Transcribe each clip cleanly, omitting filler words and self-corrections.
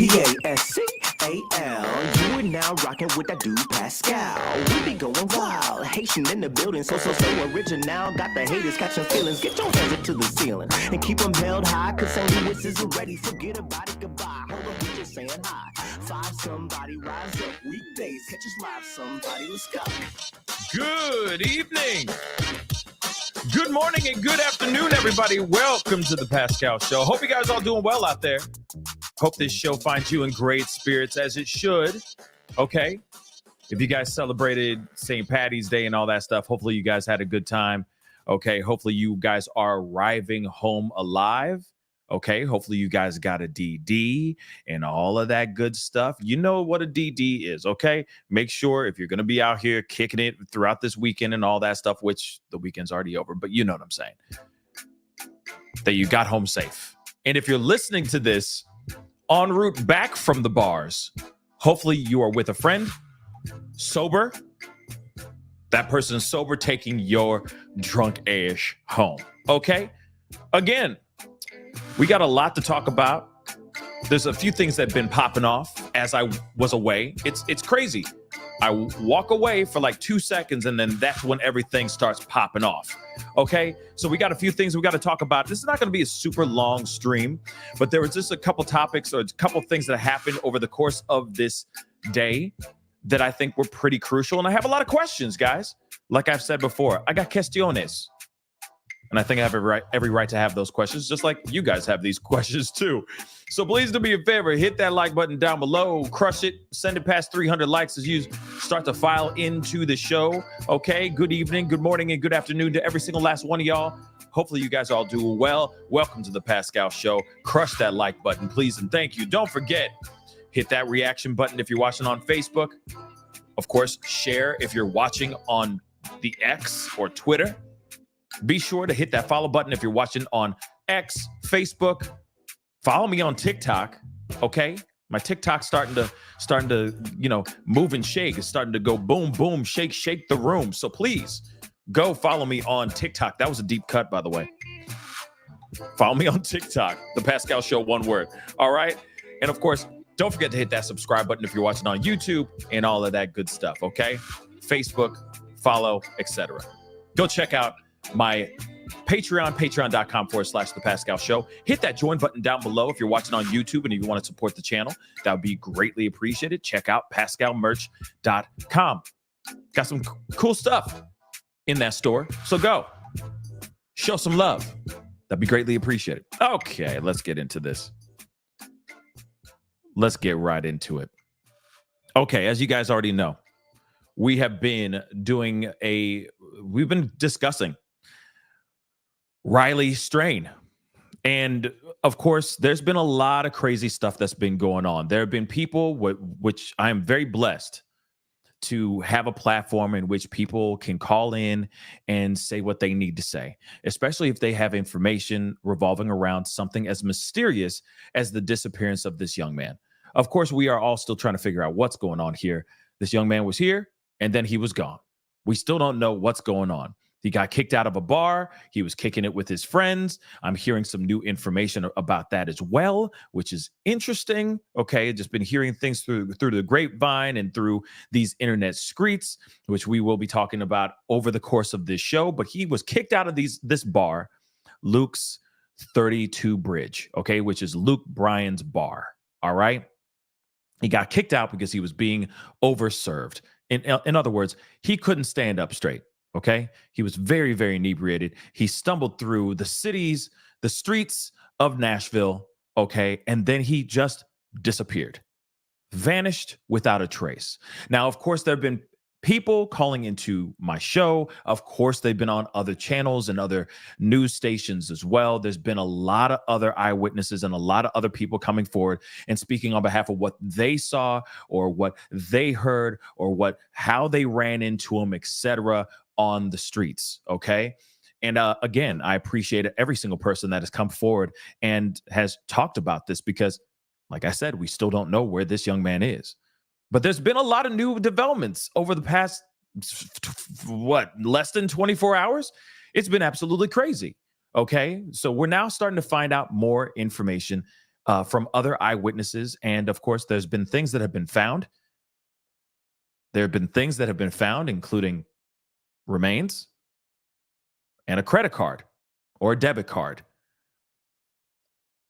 Pascal. You are now rocking with that dude Pascal. We be going wild, Haitian in the building, so original. Got the haters catching feelings. Get your hands up to the ceiling and keep them held high. Cause St. Louis isn't ready. Forget about it, goodbye. Hold on, we just saying hi. Five somebody rise up. Weekdays, catch us live. Somebody, let's go. Good evening. Good morning and good afternoon, everybody. Welcome to the Pascal Show. Hope you guys all doing well out there. Hope this show finds you in great spirits, as it should. Okay. If you guys celebrated St. Patty's Day and all that stuff, hopefully you guys had a good time. Okay. Hopefully you guys are arriving home alive. Okay. Hopefully you guys got a DD and all of that good stuff. You know what a DD is. Okay. Make sure if you're going to be out here kicking it throughout this weekend and all that stuff, which the weekend's already over, but you know what I'm saying, that you got home safe. And if you're listening to this en route back from the bars, hopefully you are with a friend, sober. That person's sober, taking your drunk ass home. Okay. Again, we got a lot to talk about. There's a few things that have been popping off as I was away. It's crazy. I walk away for like 2 seconds and then that's when everything starts popping off. Okay, so we got a few things we got to talk about. This is not going to be a super long stream, but there was just a couple topics or a couple things that happened over the course of this day that I think were pretty crucial. And I have a lot of questions, guys. Like I've said before, I got questiones. And I think I have every right to have those questions, just like you guys have these questions too. So please do me a favor, hit that like button down below, crush it, send it past 300 likes as you start to file into the show. Okay, good evening, good morning, and good afternoon to every single last one of y'all. Hopefully you guys all do well. Welcome to the Pascal Show. Crush that like button, please, and thank you. Don't forget, hit that reaction button if you're watching on Facebook. Of course, share if you're watching on the X or Twitter. Be sure to hit that follow button if you're watching on X, Facebook. Follow me on TikTok, okay? My TikTok's starting to, move and shake. It's starting to go boom, boom, shake, shake the room. So please go follow me on TikTok. That was a deep cut, by the way. Follow me on TikTok, The Pascal Show, one word. All right? And of course, don't forget to hit that subscribe button if you're watching on YouTube and all of that good stuff, okay? Facebook, follow, etc. Go check out my Patreon, patreon.com/The Pascal Show. Hit that join button down below if you're watching on YouTube and you want to support the channel. That would be greatly appreciated. Check out pascalmerch.com. Got some cool stuff in that store. So go. Show some love. That'd be greatly appreciated. Okay, let's get into this. Let's get right into it. Okay, as you guys already know, we've been discussing Riley Strain. And of course, there's been a lot of crazy stuff that's been going on. There have been people, which I am very blessed to have a platform in which people can call in and say what they need to say, especially if they have information revolving around something as mysterious as the disappearance of this young man. Of course, we are all still trying to figure out what's going on here. This young man was here and then he was gone. We still don't know what's going on. He got kicked out of a bar. He was kicking it with his friends. I'm hearing some new information about that as well, which is interesting. Okay, just been hearing things through the grapevine and through these internet streets, which we will be talking about over the course of this show. But he was kicked out of this bar, Luke's 32 Bridge, okay, which is Luke Bryan's bar. All right. He got kicked out because he was being overserved. In other words, he couldn't stand up straight. Okay. He was very, very inebriated. He stumbled through the streets of Nashville. Okay. And then he just disappeared, vanished without a trace. Now, of course, there have been people calling into my show. Of course, they've been on other channels and other news stations as well. There's been a lot of other eyewitnesses and a lot of other people coming forward and speaking on behalf of what they saw or what they heard or how they ran into him, etc. on the streets. Okay. And again, I appreciate every single person that has come forward and has talked about this because, like I said, we still don't know where this young man is. But there's been a lot of new developments over the past, less than 24 hours? It's been absolutely crazy. Okay, so we're now starting to find out more information from other eyewitnesses. And of course, there's been things that have been found. There have been things that have been found, including remains and a credit card or a debit card.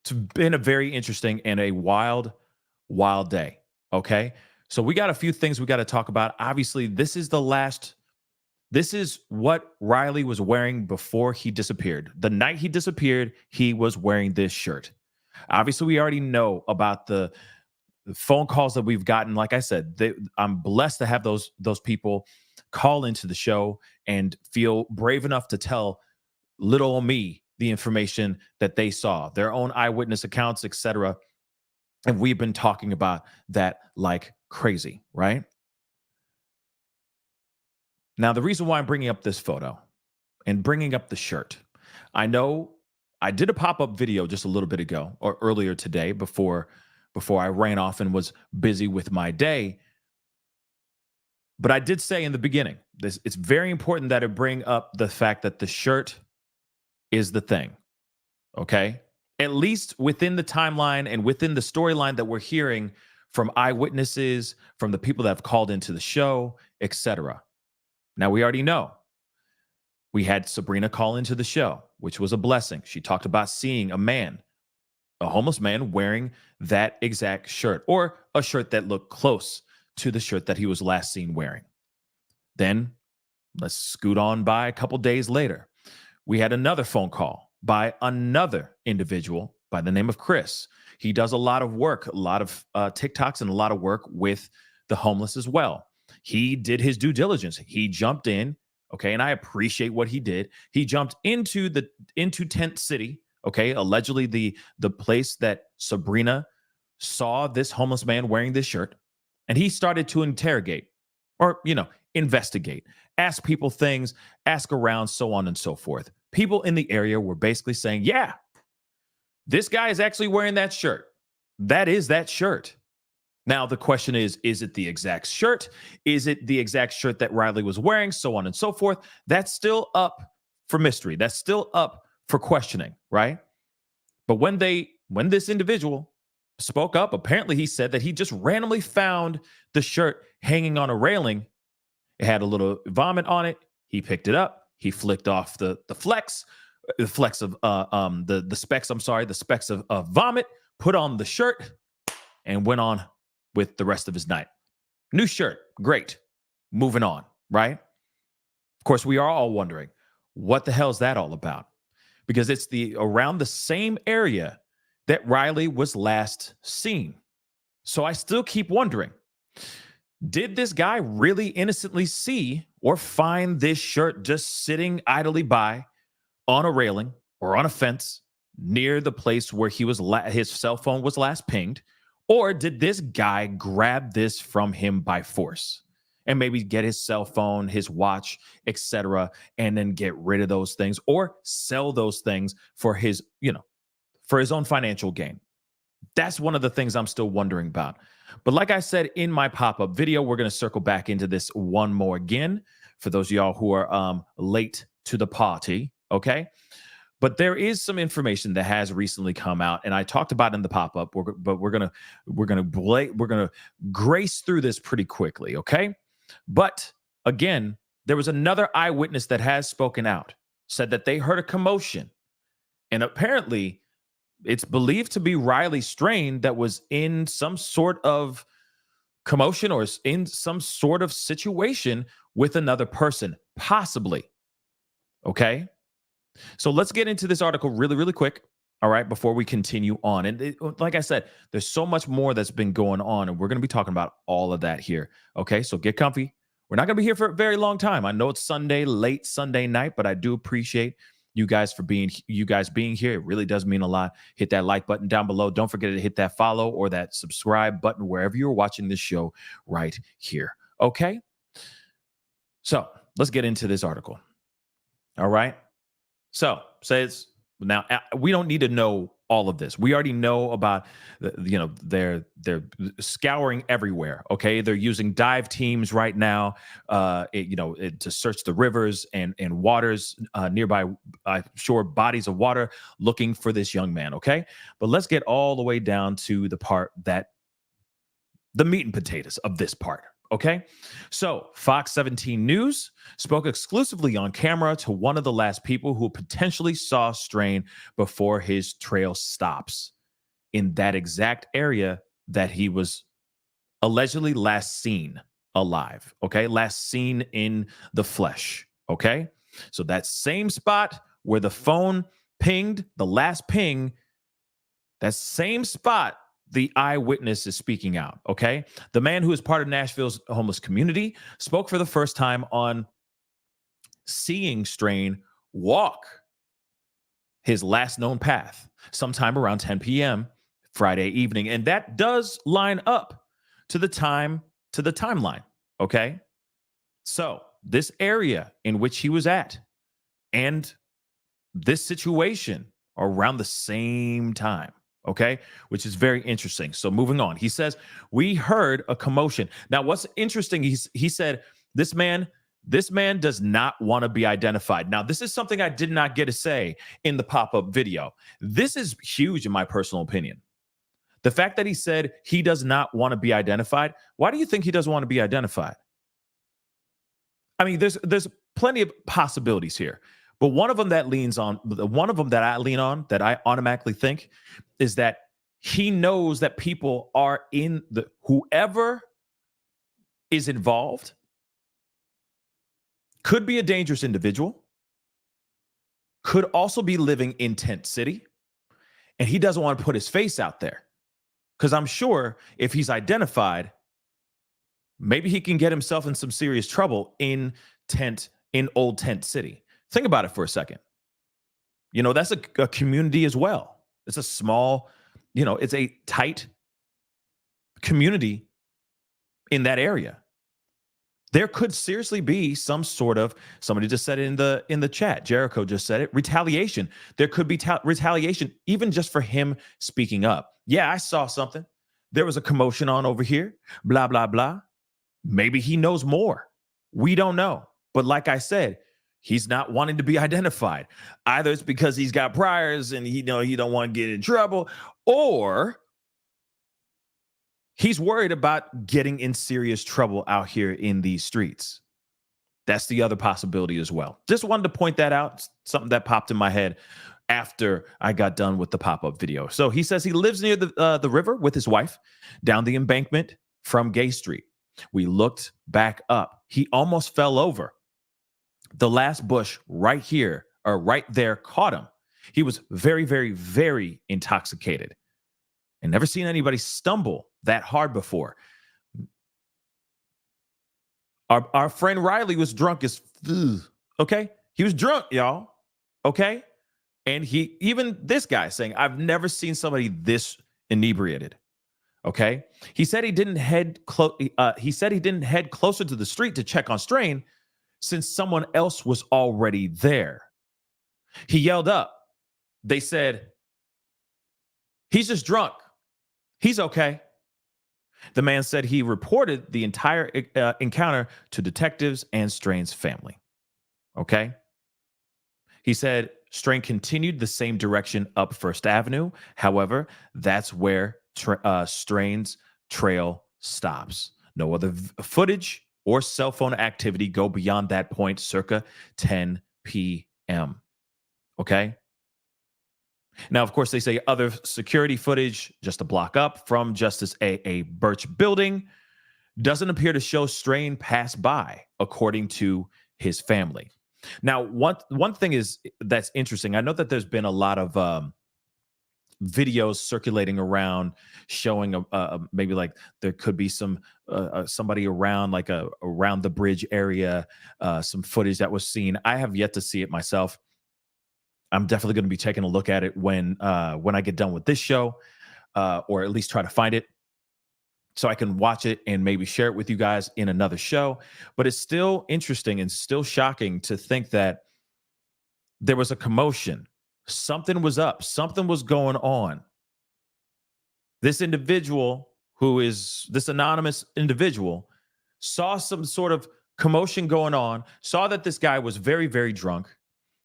It's been a very interesting and a wild, wild day. Okay. So we got a few things we got to talk about. Obviously, this is what Riley was wearing before he disappeared. The night he disappeared, he was wearing this shirt. Obviously, we already know about the phone calls that we've gotten. Like I said, I'm blessed to have those people call into the show and feel brave enough to tell little old me the information that they saw, their own eyewitness accounts, etc. And we've been talking about that like crazy, right? Now, the reason why I'm bringing up this photo and bringing up the shirt, I know I did a pop-up video just a little bit ago or earlier today before I ran off and was busy with my day. But I did say in the beginning, it's very important that I bring up the fact that the shirt is the thing, okay? At least within the timeline and within the storyline that we're hearing from eyewitnesses, from the people that have called into the show, etc. Now, we already know. We had Sabrina call into the show, which was a blessing. She talked about seeing a homeless man wearing that exact shirt, or a shirt that looked close to the shirt that he was last seen wearing. Then let's scoot on by a couple days later. We had another phone call by another individual by the name of Chris. He does a lot of work, a lot of TikToks and a lot of work with the homeless as well. He did his due diligence. He jumped in, okay, and I appreciate what he did. He jumped into Tent City, okay, allegedly the place that Sabrina saw this homeless man wearing this shirt, and he started to interrogate or, investigate, ask people things, ask around, so on and so forth. People in the area were basically saying, yeah, this guy is actually wearing that shirt. That is that shirt. Now, the question is it the exact shirt? Is it the exact shirt that Riley was wearing? So on and so forth. That's still up for mystery. That's still up for questioning, right? But when this individual spoke up, apparently he said that he just randomly found the shirt hanging on a railing. It had a little vomit on it. He picked it up. He flicked off the specks of vomit, put on the shirt, and went on with the rest of his night. New shirt, great. Moving on, right? Of course, we are all wondering, what the hell is that all about? Because it's around the same area that Riley was last seen. So I still keep wondering, did this guy really innocently see or find this shirt just sitting idly by on a railing or on a fence near the place where his cell phone was last pinged? Or did this guy grab this from him by force and maybe get his cell phone, his watch, etc., and then get rid of those things or sell those things for his own financial gain? That's one of the things I'm still wondering about. But like I said in my pop-up video, we're going to circle back into this one more again for those of y'all who are late to the party, okay? But there is some information that has recently come out, and I talked about it in the pop-up. But we're gonna grace through this pretty quickly, okay? But again, there was another eyewitness that has spoken out, said that they heard a commotion, and apparently, it's believed to be Riley Strain that was in some sort of commotion or in some sort of situation with another person, possibly. Okay? So let's get into this article really, really quick, all right, before we continue on. And like I said, there's so much more that's been going on, and we're going to be talking about all of that here, okay? So get comfy. We're not going to be here for a very long time. I know it's Sunday, late Sunday night, but I do appreciate you guys being here. It really does mean a lot. Hit that like button down below. Don't forget to hit that follow or that subscribe button wherever you're watching this show right here, okay? So let's get into this article, all right? So says now we don't need to know all of this. We already know about, they're scouring everywhere. Okay, they're using dive teams right now, to search the rivers and waters nearby, shore bodies of water, looking for this young man. Okay, but let's get all the way down to the part that the meat and potatoes of this part. Okay, so Fox 17 News spoke exclusively on camera to one of the last people who potentially saw Strain before his trail stops in that exact area that he was allegedly last seen alive. Okay, last seen in the flesh. Okay, so that same spot where the phone pinged, the last ping, that same spot the eyewitness is speaking out. Okay, the man who is part of Nashville's homeless community spoke for the first time on seeing Strain walk his last known path sometime around 10 p.m. Friday evening, and that does line up to the timeline. Okay, so this area in which he was at and this situation are around the same time. Okay, which is very interesting. So moving on, he says, we heard a commotion. Now, what's interesting, he said, this man does not want to be identified. Now, this is something I did not get to say in the pop-up video. This is huge in my personal opinion. The fact that he said he does not want to be identified. Why do you think he doesn't want to be identified? I mean, there's plenty of possibilities here. But one of them that I lean on, that I automatically think, is that he knows that people are whoever is involved could be a dangerous individual, could also be living in Tent City, and he doesn't want to put his face out there. Because I'm sure if he's identified, maybe he can get himself in some serious trouble in Old Tent City. Think about it for a second. That's a community as well. It's a small, it's a tight community in that area. There could seriously be some sort of, somebody just said it in the chat, Jericho just said it, retaliation. There could be retaliation even just for him speaking up. Yeah, I saw something. There was a commotion on over here, blah, blah, blah. Maybe he knows more. We don't know. But like I said, he's not wanting to be identified. Either it's because he's got priors and he don't want to get in trouble, or he's worried about getting in serious trouble out here in these streets. That's the other possibility as well. Just wanted to point that out. Something that popped in my head after I got done with the pop-up video. So he says he lives near the river with his wife down the embankment from Gay Street. We looked back up. He almost fell over. The last bush right here or right there caught him. He was very, very, very intoxicated and never seen anybody stumble that hard before. Our friend Riley was drunk as okay. He was drunk, y'all. Okay. And this guy saying, I've never seen somebody this inebriated. Okay. He said he didn't head closer to the street to check on Strain since someone else was already there. He yelled up. They said, he's just drunk. He's okay. The man said he reported the entire encounter to detectives and Strain's family. Okay. He said Strain continued the same direction up First Avenue. However, that's where Strain's trail stops. No other footage or cell phone activity go beyond that point circa 10 p.m. Okay. Now, of course, they say other security footage just a block up from Justice A.A. Birch building doesn't appear to show Strain pass by, according to his family. Now, one thing that's interesting. I know that there's been a lot of videos circulating around showing maybe like there could be some somebody around around the bridge area, some footage that was seen. I have yet to see it myself. I'm definitely going to be taking a look at it when I get done with this show, or at least try to find it so I can watch it and maybe share it with you guys in another show. But it's still interesting and still shocking to think that there was a commotion. Something was up. Something was going on. This individual, who is this anonymous individual, saw some sort of commotion going on, saw that this guy was very, very drunk,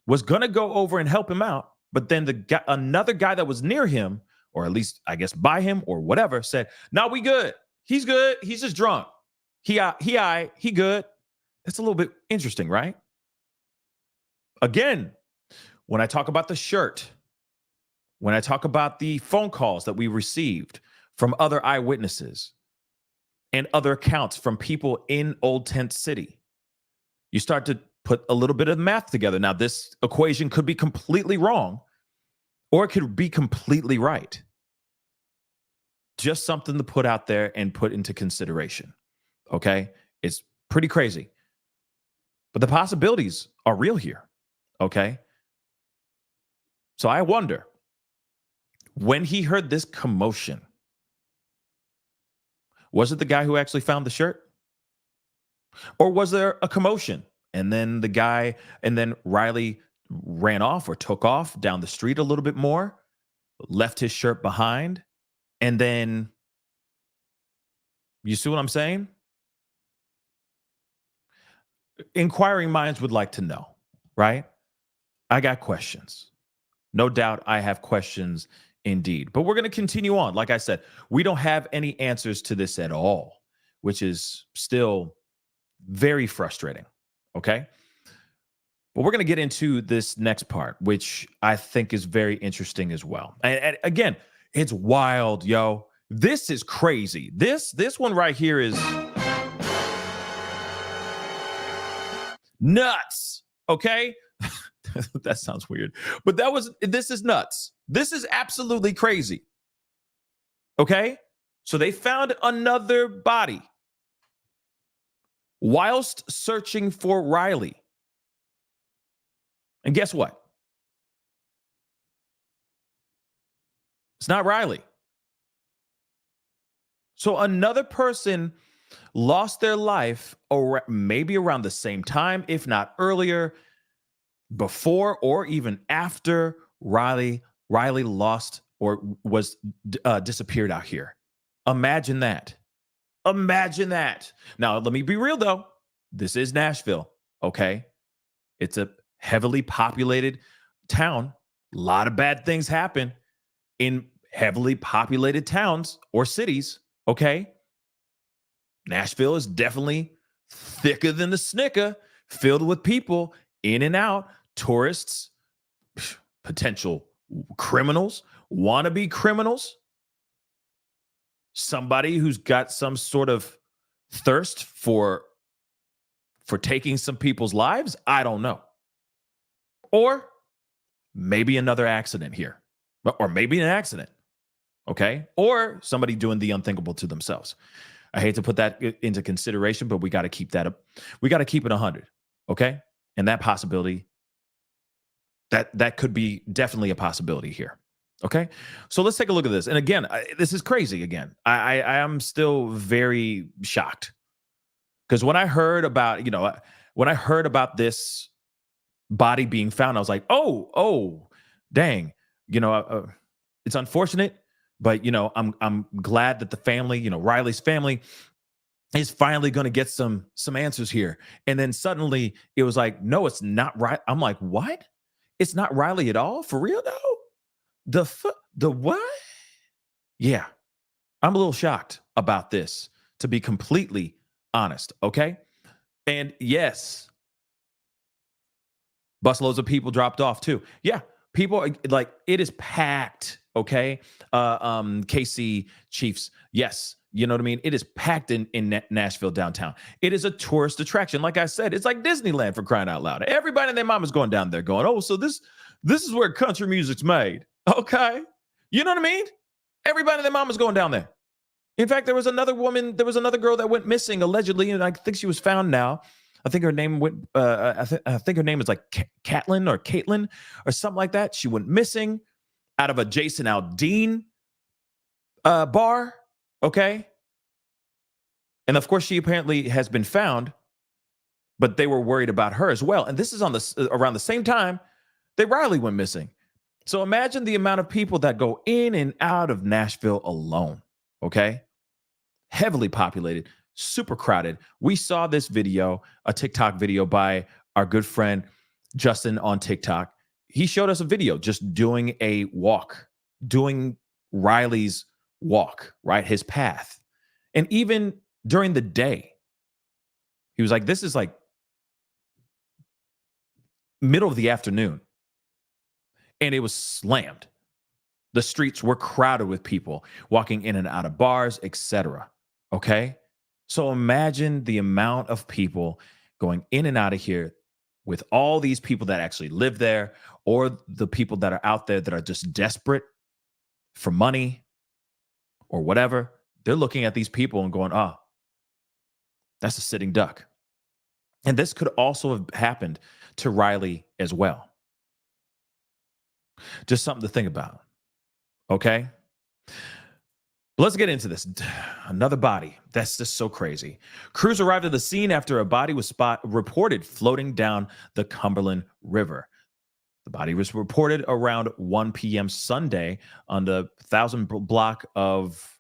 was going to go over and help him out. But then another guy that was near him, or at least I guess by him or whatever, said, "No, we good. He's good. He's just drunk. He good." That's a little bit interesting, right? Again, when I talk about the shirt, when I talk about the phone calls that we received from other eyewitnesses and other accounts from people in Old Tent City, you start to put a little bit of math together. Now, this equation could be completely wrong, or it could be completely right. Just something to put out there and put into consideration. Okay? It's pretty crazy. But the possibilities are real here. Okay? So I wonder, when he heard this commotion, was it the guy who actually found the shirt? Or was there a commotion and then Riley ran off or took off down the street a little bit more, left his shirt behind, and then, you see what I'm saying? Inquiring minds would like to know, right? I got questions. No doubt I have questions indeed. But we're going to continue on. Like I said, we don't have any answers to this at all, which is still very frustrating. Okay? But we're going to get into this next part, which I think is very interesting as well. And again, it's wild, yo. This is crazy. This one right here is nuts. Okay? That sounds weird. But this is nuts. This is absolutely crazy. Okay? So they found another body whilst searching for Riley. And guess what? It's not Riley. So another person lost their life maybe around the same time, if not earlier, before or even after Riley lost or was disappeared out here. Imagine that. Imagine that. Now, let me be real, though. This is Nashville, okay? It's a heavily populated town. A lot of bad things happen in heavily populated towns or cities, okay? Nashville is definitely thicker than the snicker, filled with people in and out, tourists, potential criminals, wannabe criminals, somebody who's got some sort of thirst for taking some people's lives. I don't know. Or maybe another accident here, or maybe an accident. Okay. Or somebody doing the unthinkable to themselves. I hate to put that into consideration, but we got to keep that up. We got to keep it 100. Okay. And that possibility, that could be definitely a possibility here. Okay. So let's take a look at this. And again, this is crazy again. I am still very shocked because when I heard about, this body being found, I was like, oh, dang, it's unfortunate, but I'm glad that the family, Riley's family is finally going to get some answers here. And then suddenly it was like, no, it's not right. I'm like, what? It's not Riley at all? For real though? The what? Yeah. I'm a little shocked about this, to be completely honest. Okay. And yes, busloads of people dropped off too. Yeah. People like, it is packed. Okay. KC Chiefs. Yes. You know what I mean? It is packed in Nashville downtown. It is a tourist attraction. Like I said, it's like Disneyland, for crying out loud. Everybody and their mama's going down there going, oh, so this is where country music's made. Okay. You know what I mean? Everybody and their mama's going down there. In fact, there was another girl that went missing allegedly, and I think she was found now. I think her name went, I think her name is like Caitlin or something like that. She went missing out of a Jason Aldean bar. Okay. And of course, she apparently has been found, but they were worried about her as well. And this is around the same time that Riley went missing. So imagine the amount of people that go in and out of Nashville alone. Okay. Heavily populated, super crowded. We saw this video, a TikTok video by our good friend Justin on TikTok. He showed us a video just doing a walk, doing Riley's walk, right? His path. And even during the day, he was like, this is like middle of the afternoon. And it was slammed. The streets were crowded with people walking in and out of bars, etc. Okay? So imagine the amount of people going in and out of here with all these people that actually live there, or the people that are out there that are just desperate for money or whatever. They're looking at these people and going, oh, that's a sitting duck. And this could also have happened to Riley as well. Just something to think about. Okay? Let's get into this. Another body. That's just so crazy. Crews arrived at the scene after a body was reported floating down the Cumberland River. The body was reported around 1 p.m. Sunday on the 1000 block of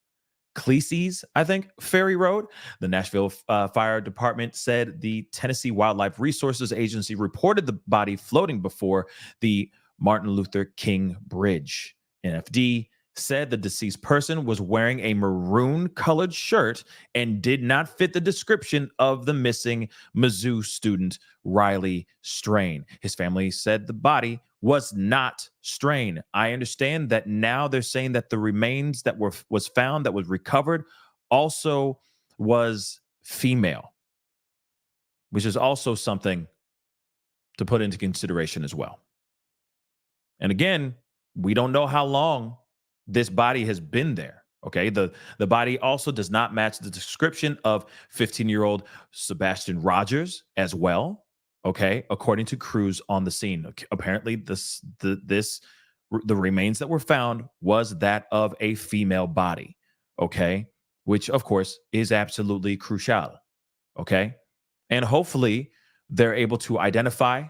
Cleese's, I think, Ferry Road. The Nashville Fire Department said the Tennessee Wildlife Resources Agency reported the body floating before the Martin Luther King Bridge. NFD said the deceased person was wearing a maroon-colored shirt and did not fit the description of the missing Mizzou student, Riley Strain. His family said the body was not Strain. I understand that now they're saying that the remains that was found, that was recovered, also was female, which is also something to put into consideration as well. And again, we don't know how long this body has been there. Okay. The body also does not match the description of 15-year-old Sebastian Rogers as well. Okay. According to crews on the scene. Apparently the remains that were found was that of a female body. Okay. Which of course is absolutely crucial. Okay. And hopefully they're able to identify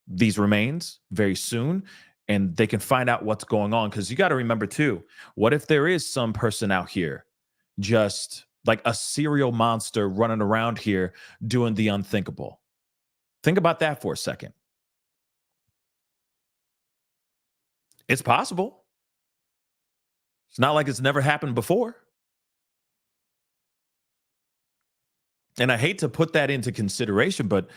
these remains very soon, and they can find out what's going on. Because you got to remember too, what if there is some person out here just like a serial monster running around here doing the unthinkable? Think about that for a second. It's possible. It's not like it's never happened before. And I hate to put that into consideration, but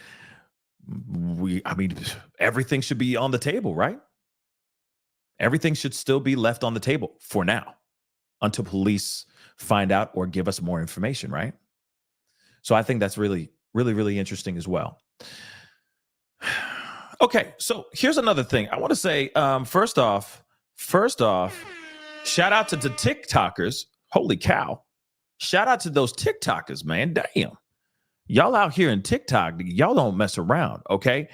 everything should be on the table, right? Everything should still be left on the table for now until police find out or give us more information, right? So I think that's really, really, really interesting as well. Okay, so here's another thing. I want to say, first off, shout out to the TikTokers. Holy cow. Shout out to those TikTokers, man. Damn. Y'all out here in TikTok, y'all don't mess around, okay?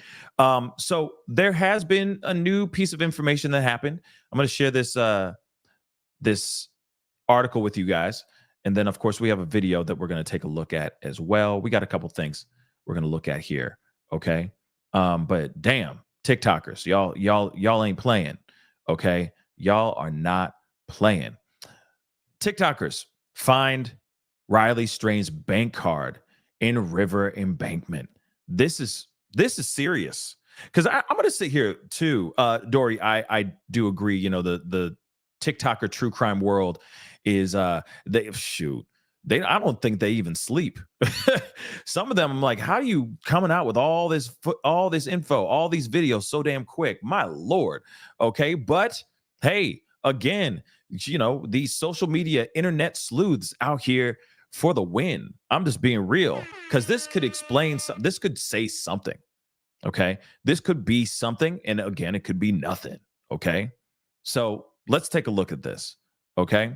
So there has been a new piece of information that happened. I'm going to share this article with you guys. And then, of course, we have a video that we're going to take a look at as well. We got a couple things we're going to look at here, okay? But damn, TikTokers, y'all ain't playing, okay? Y'all are not playing. TikTokers find Riley Strain's bank card in river embankment. This is serious. Because I'm going to sit here too, Dory. I do agree. You know, the TikToker true crime world is I don't think they even sleep. Some of them, I'm like, how are you coming out with all this info, all these videos so damn quick? My Lord. Okay, but hey, again, you know, these social media internet sleuths out here for the win. I'm just being real, because this could explain something. This could say something. Okay. This could be something. And again, it could be nothing. Okay. So let's take a look at this. Okay.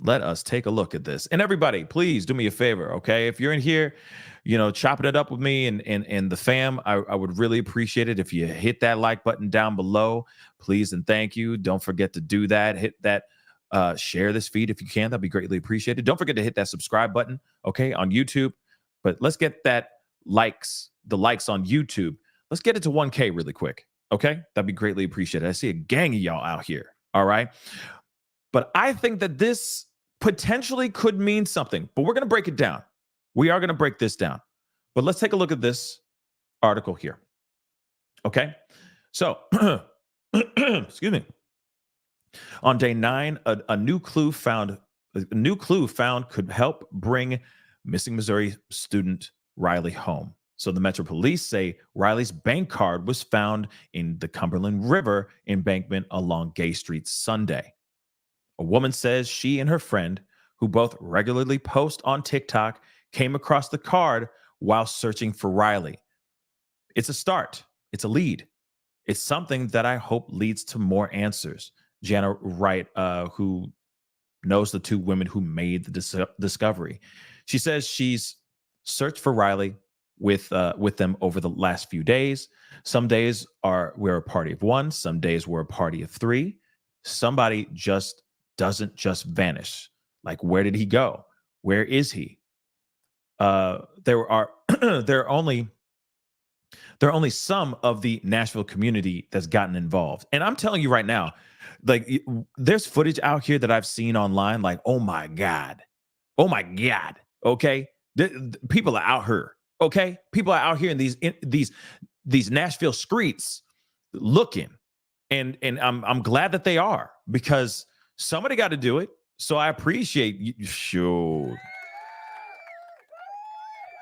Let us take a look at this. And everybody, please do me a favor. Okay. If you're in here, you know, chopping it up with me and the fam, I would really appreciate it if you hit that like button down below, please. And thank you. Don't forget to do that. Hit that. Share this feed if you can. That'd be greatly appreciated. Don't forget to hit that subscribe button, okay, on YouTube. But let's get the likes on YouTube. Let's get it to 1K really quick. Okay, that'd be greatly appreciated. I see a gang of y'all out here. All right. But I think that this potentially could mean something, but we're going to break it down. We are going to break this down. But let's take a look at this article here. Okay. So, excuse me. On day 9, a new clue found could help bring missing Missouri student Riley home. So the Metro Police say Riley's bank card was found in the Cumberland River embankment along Gay Street Sunday. A woman says she and her friend, who both regularly post on TikTok, came across the card while searching for Riley. It's a start. It's a lead. It's something that I hope leads to more answers. Jana Wright, who knows the 2 women who made the discovery. She says she's searched for Riley with them over the last few days. Some days we're a party of 1. Some days we're a party of 3. Somebody just doesn't just vanish. Like, where did he go? Where is he? There are only some of the Nashville community that's gotten involved. And I'm telling you right now, like, there's footage out here that I've seen online. Like, oh my God. Okay. People are out here. Okay. People are out here in these Nashville streets looking. And I'm glad that they are, because somebody got to do it. So I appreciate you. Sure.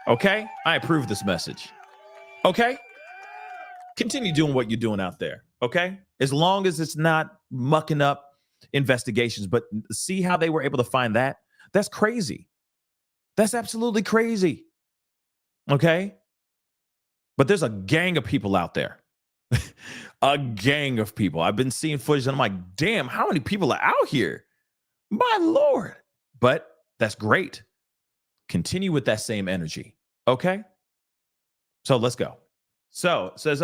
Okay. I approve this message. Okay. Continue doing what you're doing out there. Okay. As long as it's not mucking up investigations, but see how they were able to find that. That's crazy. That's absolutely crazy. Okay. But there's a gang of people out there. A gang of people. I've been seeing footage and I'm like, damn, how many people are out here? My Lord. But that's great. Continue with that same energy. Okay. So let's go. So it says,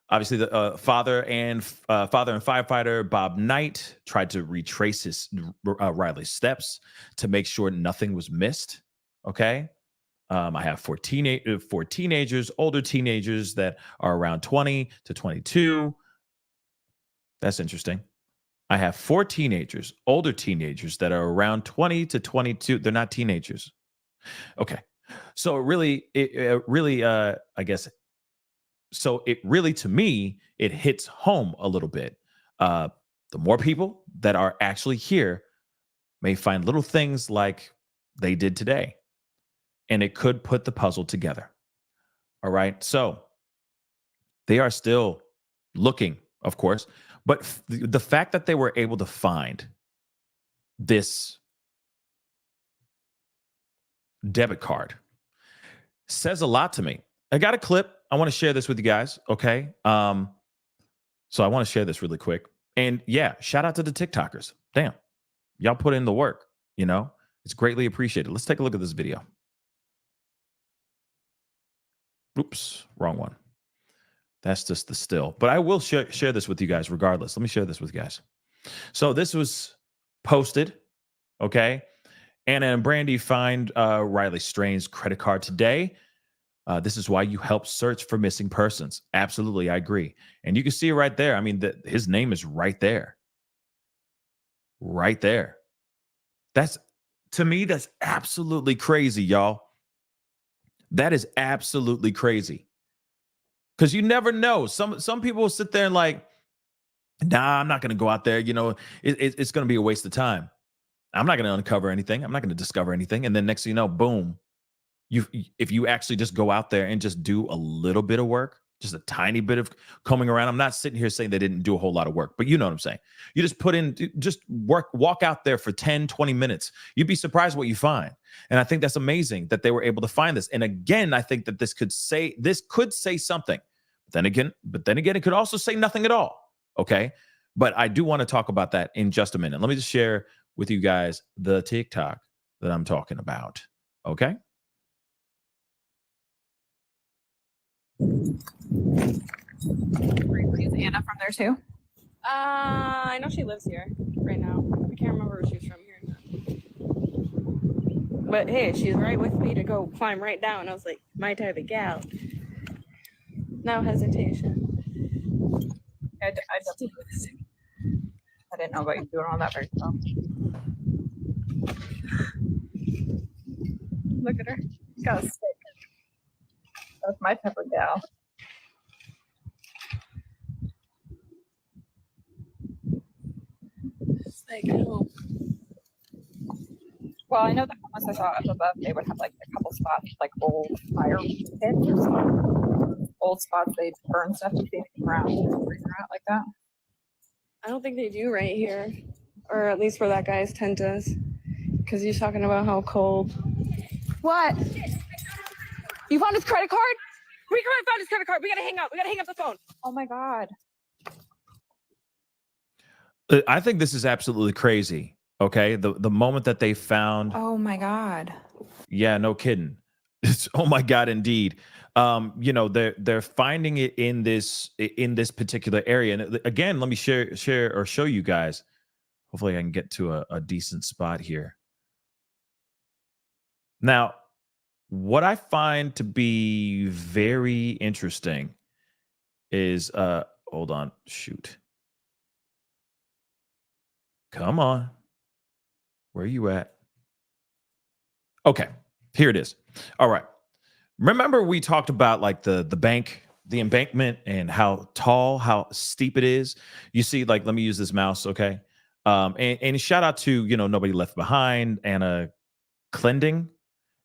obviously the father and firefighter Bob Knight tried to retrace Riley's steps to make sure nothing was missed. Okay. I have 4 teenagers, older teenagers that are around 20 to 22. That's interesting. I have 4 teenagers, older teenagers that are around 20 to 22. They're not teenagers. Okay. So to me, it hits home a little bit. The more people that are actually here may find little things like they did today, and it could put the puzzle together. All right. So they are still looking, of course, but the fact that they were able to find this debit card says a lot to me. I got a clip. I want to share this with you guys. Okay. So I want to share this really quick. And yeah, shout out to the TikTokers. Damn. Y'all put in the work, it's greatly appreciated. Let's take a look at this video. Oops, wrong one. That's just the still. But I will share this with you guys regardless. Let me share this with you guys. So this was posted, okay? Anna and Brandy find Riley Strain's credit card today. This is why you help search for missing persons. Absolutely, I agree. And you can see it right there. I mean, his name is right there. Right there. To me, that's absolutely crazy, y'all. That is absolutely crazy. Because you never know. Some people will sit there and like, nah, I'm not going to go out there. It's going to be a waste of time. I'm not going to uncover anything. I'm not going to discover anything. And then next thing you know, boom. If you actually just go out there and just do a little bit of work, just a tiny bit of combing around. I'm not sitting here saying they didn't do a whole lot of work, but you know what I'm saying. You just walk out there for 10, 20 minutes. You'd be surprised what you find. And I think that's amazing that they were able to find this. And again, I think that this could say something. But then again, it could also say nothing at all. Okay. But I do want to talk about that in just a minute. Let me just share with you guys the TikTok that I'm talking about. Okay. Is Anna from there too? I know she lives here right now. I can't remember where she's from here. But hey, she's right with me to go climb right down. I was like, my type of gal. No hesitation. I didn't know about you doing all that by yourself. Look at her. Got a stick. That's my pepper gal. It's like, oh, Well, I know the homeless I saw up above, they would have like a couple spots, like old fire pits or something. Old spots they'd burn stuff to see anything around, freezing out like that. I don't think they do right here, or at least where that guy's tent is, because he's talking about how cold. What? You found his credit card? We found his credit card. We gotta hang up. We gotta hang up the phone. Oh my God. I think this is absolutely crazy. Okay, the moment that they found. Oh my God. Yeah, no kidding. It's, oh my God, indeed. They're finding it in this particular area. And again, let me share or show you guys. Hopefully I can get to a decent spot here. Now, what I find to be very interesting is hold on, shoot. Come on. Where are you at? Okay, here it is. All right. Remember we talked about like the embankment and how tall, how steep it is. You see, like, let me use this mouse, okay? And shout out to, Nobody Left Behind, Anna Clending,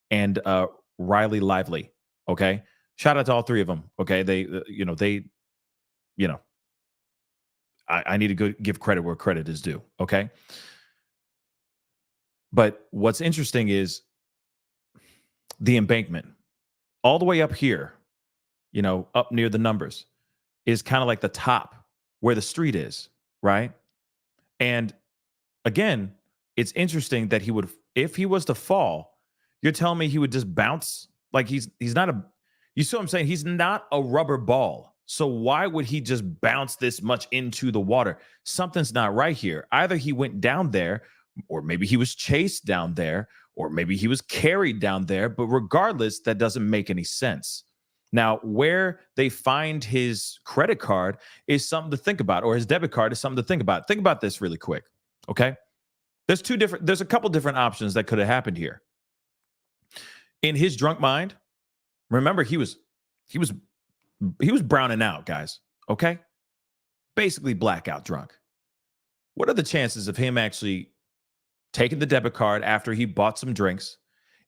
and Riley Lively, okay? Shout out to all three of them, okay? I need to give credit where credit is due, okay? But what's interesting is the embankment. All the way up here, up near the numbers, is kind of like the top where the street is, right? And again, it's interesting that if he was to fall, you're telling me he would just bounce? Like he's not you see what I'm saying? He's not a rubber ball. So why would he just bounce this much into the water? Something's not right here. Either he went down there, or maybe he was chased down there, or maybe he was carried down there. But regardless, that doesn't make any sense. Now, where they find his credit card is something to think about, or his debit card is something to think about. Think about this really quick, okay? There's a couple different options that could have happened here. In his drunk mind, remember he was browning out, guys, okay? Basically blackout drunk. What are the chances of him actually taking the debit card after he bought some drinks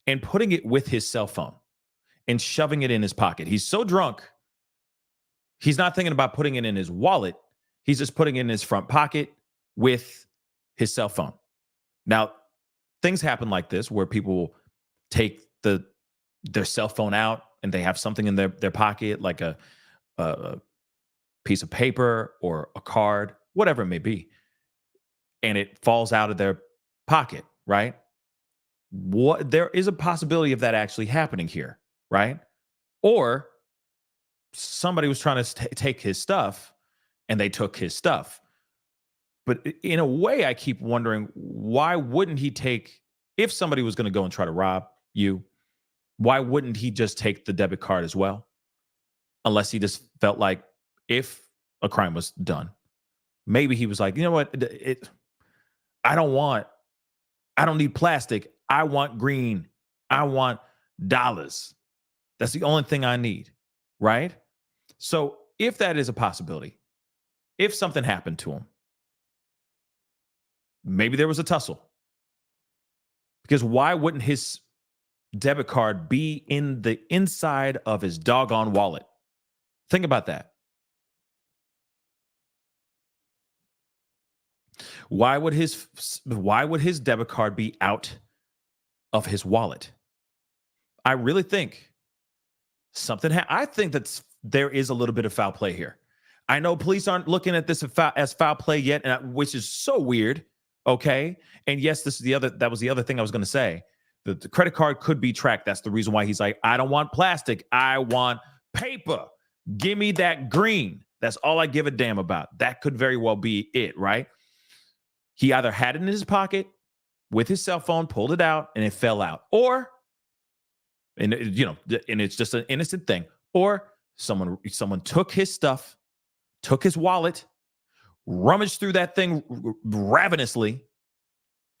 and putting it with his cell phone and shoving it in his pocket? He's so drunk, he's not thinking about putting it in his wallet. He's just putting it in his front pocket with his cell phone. Now, things happen like this where people take their cell phone out and they have something in their pocket, like a piece of paper or a card, whatever it may be, and it falls out of their pocket, right? There is a possibility of that actually happening here, right? Or somebody was trying to take his stuff and they took his stuff. But in a way, I keep wondering, why wouldn't he if somebody was going to go and try to rob you, why wouldn't he just take the debit card as well? Unless he just felt like if a crime was done, maybe he was like, you know what? I don't need plastic. I want green. I want dollars. That's the only thing I need, right? So if that is a possibility, if something happened to him, maybe there was a tussle. Because why wouldn't his debit card be in the inside of his doggone wallet? Think about that. Why would his debit card be out of his wallet? I really think I think that there is a little bit of foul play here. I know police aren't looking at this as foul play yet, which is so weird. Okay. And yes, that was the other thing I was going to say. The credit card could be tracked. That's the reason why he's like, I don't want plastic. I want paper. Give me that green. That's all I give a damn about. That could very well be it, right? He either had it in his pocket with his cell phone, pulled it out, and it fell out. And it's just an innocent thing. Or Someone took his stuff, took his wallet, rummaged through that thing ravenously,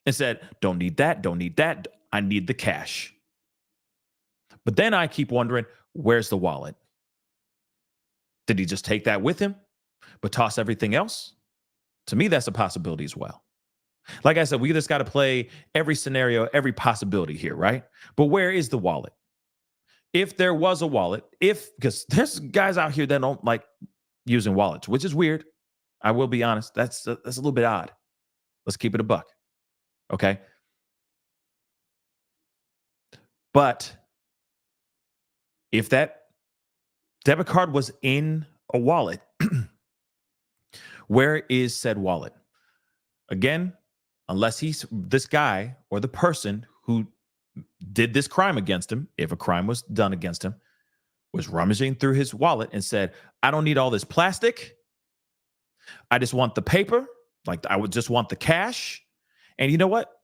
and said, "Don't need that, don't need that. I need the cash." But then I keep wondering, where's the wallet? Did he just take that with him, but toss everything else? To me, that's a possibility as well. Like I said, we just got to play every scenario, every possibility here, right? But where is the wallet? If there was a wallet, because there's guys out here that don't like using wallets, which is weird. I will be honest. That's a little bit odd. Let's keep it a buck. Okay. But if that debit card was in a wallet, where is said wallet? Again, unless he's this guy or the person who did this crime against him, if a crime was done against him, was rummaging through his wallet and said, "I don't need all this plastic. I just want the paper. Like, I would just want the cash. And you know what?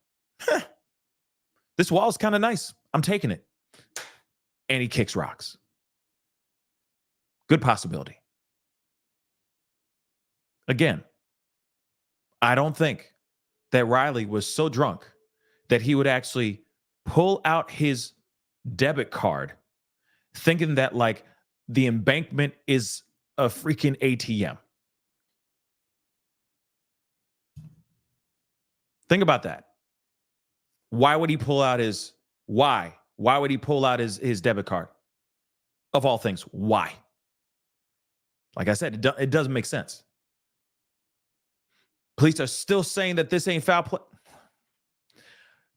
This wall is kind of nice. I'm taking it." And he kicks rocks. Good possibility. Again, I don't think that Riley was so drunk that he would actually pull out his debit card thinking that like the embankment is a freaking ATM. Think about that. Why would he pull out his debit card? Of all things, why? Like I said, it doesn't make sense. Police are still saying that this ain't foul play.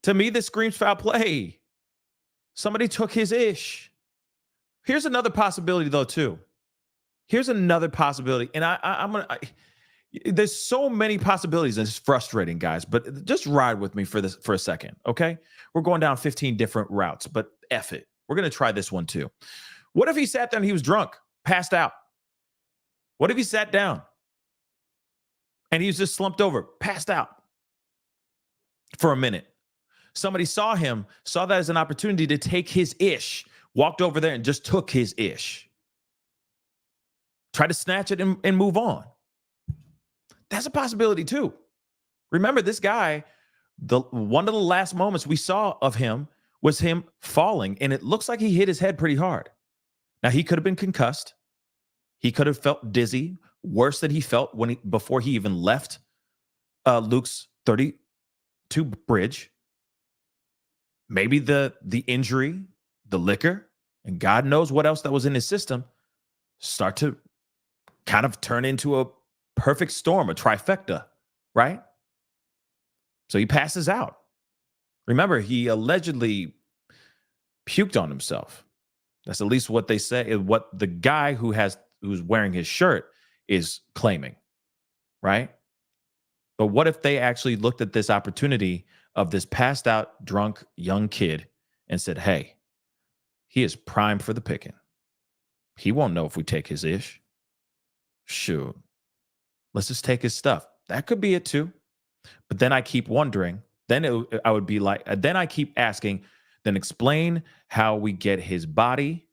To me, this screams foul play. Somebody took his ish. Here's another possibility, though, too. Here's another possibility. And there's so many possibilities, and it's frustrating, guys. But just ride with me for a second, okay? We're going down 15 different routes, but F it. We're going to try this one, too. What if he sat there and he was drunk, passed out? What if he sat down and he was just slumped over, passed out for a minute? Somebody saw that as an opportunity to take his ish, walked over there and just took his ish. Try to snatch it and move on. That's a possibility too. Remember, this guy, one of the last moments we saw of him was him falling, and it looks like he hit his head pretty hard. Now, he could have been concussed. He could have felt dizzy, worse than he felt before he even left Luke's 32 bridge. Maybe the injury, the liquor, and God knows what else that was in his system start to kind of turn into a perfect storm, a trifecta, right? So he passes out. Remember, he allegedly puked on himself. That's at least what they say, what the guy who's wearing his shirt is claiming, right? But what if they actually looked at this opportunity of this passed out, drunk, young kid and said, "Hey, he is primed for the picking. He won't know if we take his ish. Shoot, let's just take his stuff." That could be it too. But then I keep wondering, then I keep asking, then explain how we get his body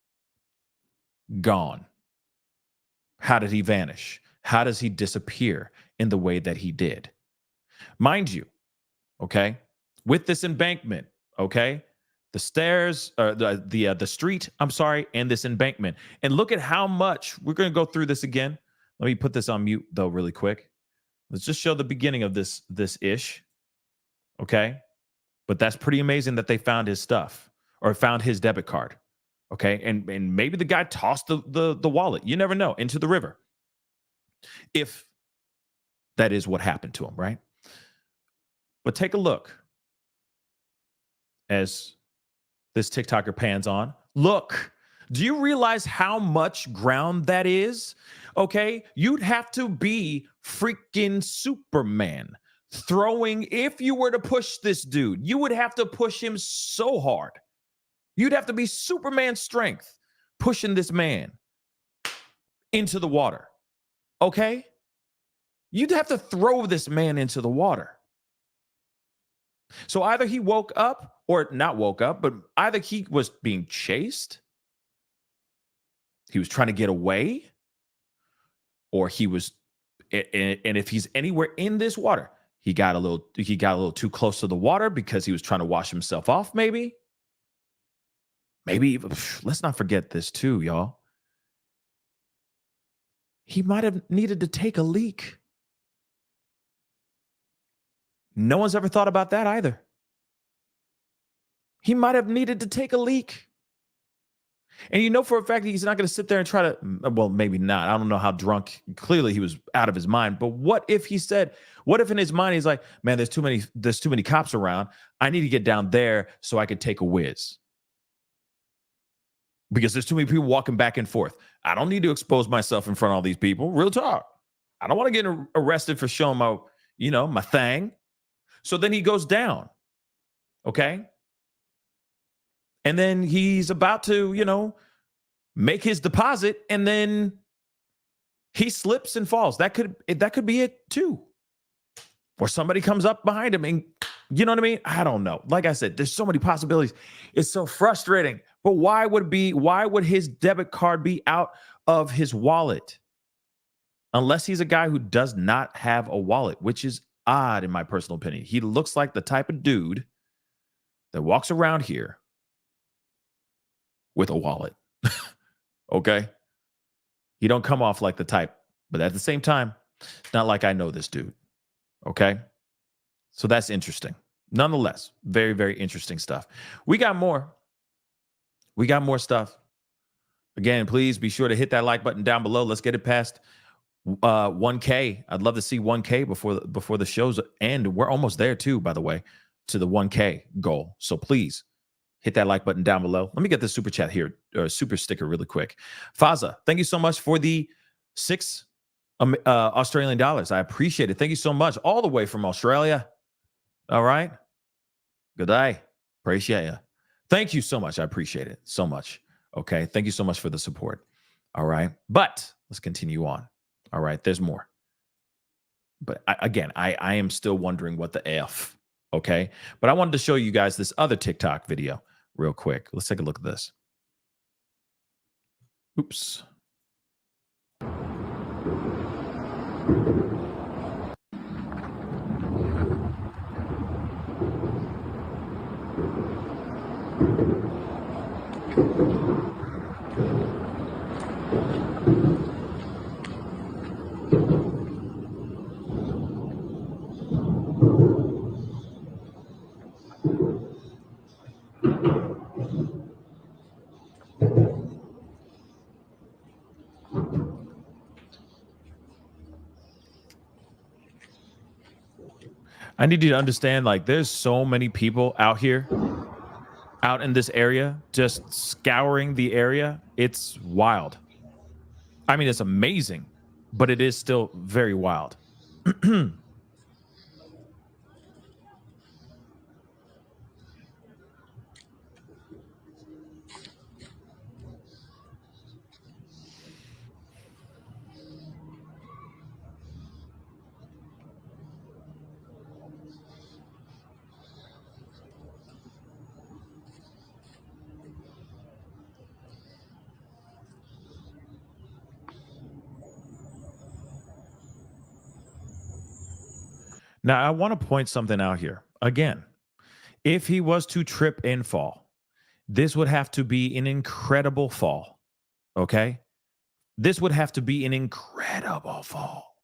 gone. How did he vanish? How does he disappear in the way that he did? Mind you, okay, with this embankment, okay, the stairs, the street, I'm sorry, and this embankment. And look at how much, we're going to go through this again. Let me put this on mute, though, really quick. Let's just show the beginning of this ish, okay? But that's pretty amazing that they found his stuff or found his debit card, okay? And maybe the guy tossed the wallet, you never know, into the river. If that is what happened to him, right? But take a look as this TikToker pans on. Look, do you realize how much ground that is? Okay, you'd have to be freaking Superman throwing, if you were to push this dude, you would have to push him so hard. You'd have to be Superman strength pushing this man into the water. Okay? You'd have to throw this man into the water. So either he woke up or not woke up, but either he was being chased he was trying to get away, or he was, and if he's anywhere in this water, he got a little too close to the water because he was trying to wash himself off, maybe. Let's not forget this too, y'all. He might have needed to take a leak. No one's ever thought about that either. He might have needed to take a leak. And you know for a fact that he's not going to sit there and try to, well, maybe not. I don't know how drunk. Clearly he was out of his mind. But what if in his mind he's like, man, there's too many cops around. I need to get down there so I could take a whiz. Because there's too many people walking back and forth. I don't need to expose myself in front of all these people. Real talk. I don't want to get arrested for showing my thing. So then he goes down. Okay. And then he's about to, make his deposit, and then he slips and falls. That could be it too. Or somebody comes up behind him and, you know what I mean? I don't know. Like I said, there's so many possibilities. It's so frustrating. But why would his debit card be out of his wallet? Unless he's a guy who does not have a wallet, which is odd in my personal opinion. He looks like the type of dude that walks around here with a wallet. Okay? He don't come off like the type, but at the same time, it's not like I know this dude. Okay? So that's interesting. Nonetheless, very, very interesting stuff. We got more stuff. Again, please be sure to hit that like button down below. Let's get it past 1K. I'd love to see 1K before the shows end. We're almost there too, by the way, to the 1K goal. So please hit that like button down below. Let me get the super chat here, or super sticker really quick. Faza, thank you so much for the 6 Australian dollars. I appreciate it. Thank you so much. All the way from Australia. All right. Good day. Appreciate you. Thank you so much. I appreciate it so much. Okay. Thank you so much for the support. All right. But let's continue on. All right. There's more. But I am still wondering what the F. Okay. But I wanted to show you guys this other TikTok video real quick. Let's take a look at this. Oops. I need you to understand, like, there's so many people out here, out in this area, just scouring the area. It's wild. I mean, it's amazing, but it is still very wild. Now, I want to point something out here. Again, if he was to trip and fall, this would have to be an incredible fall. Okay? This would have to be an incredible fall.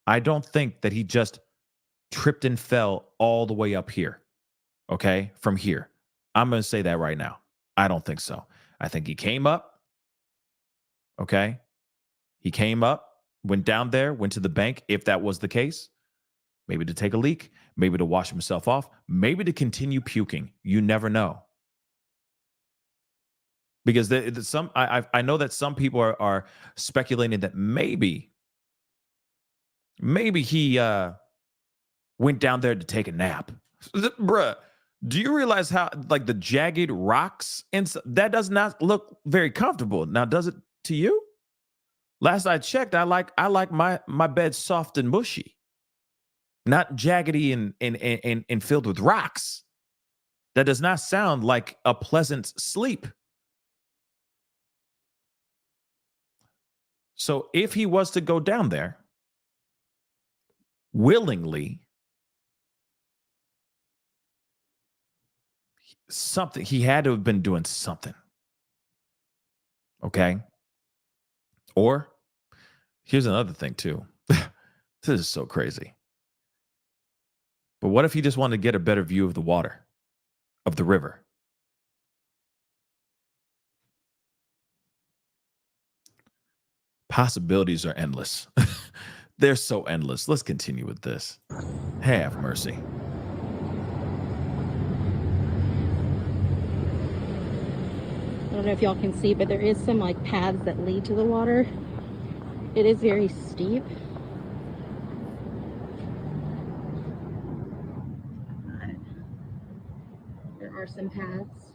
I don't think that he just tripped and fell all the way up here. Okay? From here. I'm going to say that right now. I don't think so. I think he came up. Okay? He came up, went down there, went to the bank, if that was the case. Maybe to take a leak, maybe to wash himself off, maybe to continue puking. You never know. Because I know that some people are speculating that maybe he went down there to take a nap. Bruh, do you realize how, like, the jagged rocks, and that does not look very comfortable. Now, does it to you? Last I checked, I like my bed soft and mushy, not jaggedy and filled with rocks. That does not sound like a pleasant sleep. So if he was to go down there willingly, something, he had to have been doing something. Okay. Or here's another thing too. This is so crazy. But what if he just wanted to get a better view of the water, of the river? Possibilities are endless. They're so endless. Let's continue with this. Have mercy. I don't know if y'all can see, but there is some like paths that lead to the water. It is very steep. There are some paths.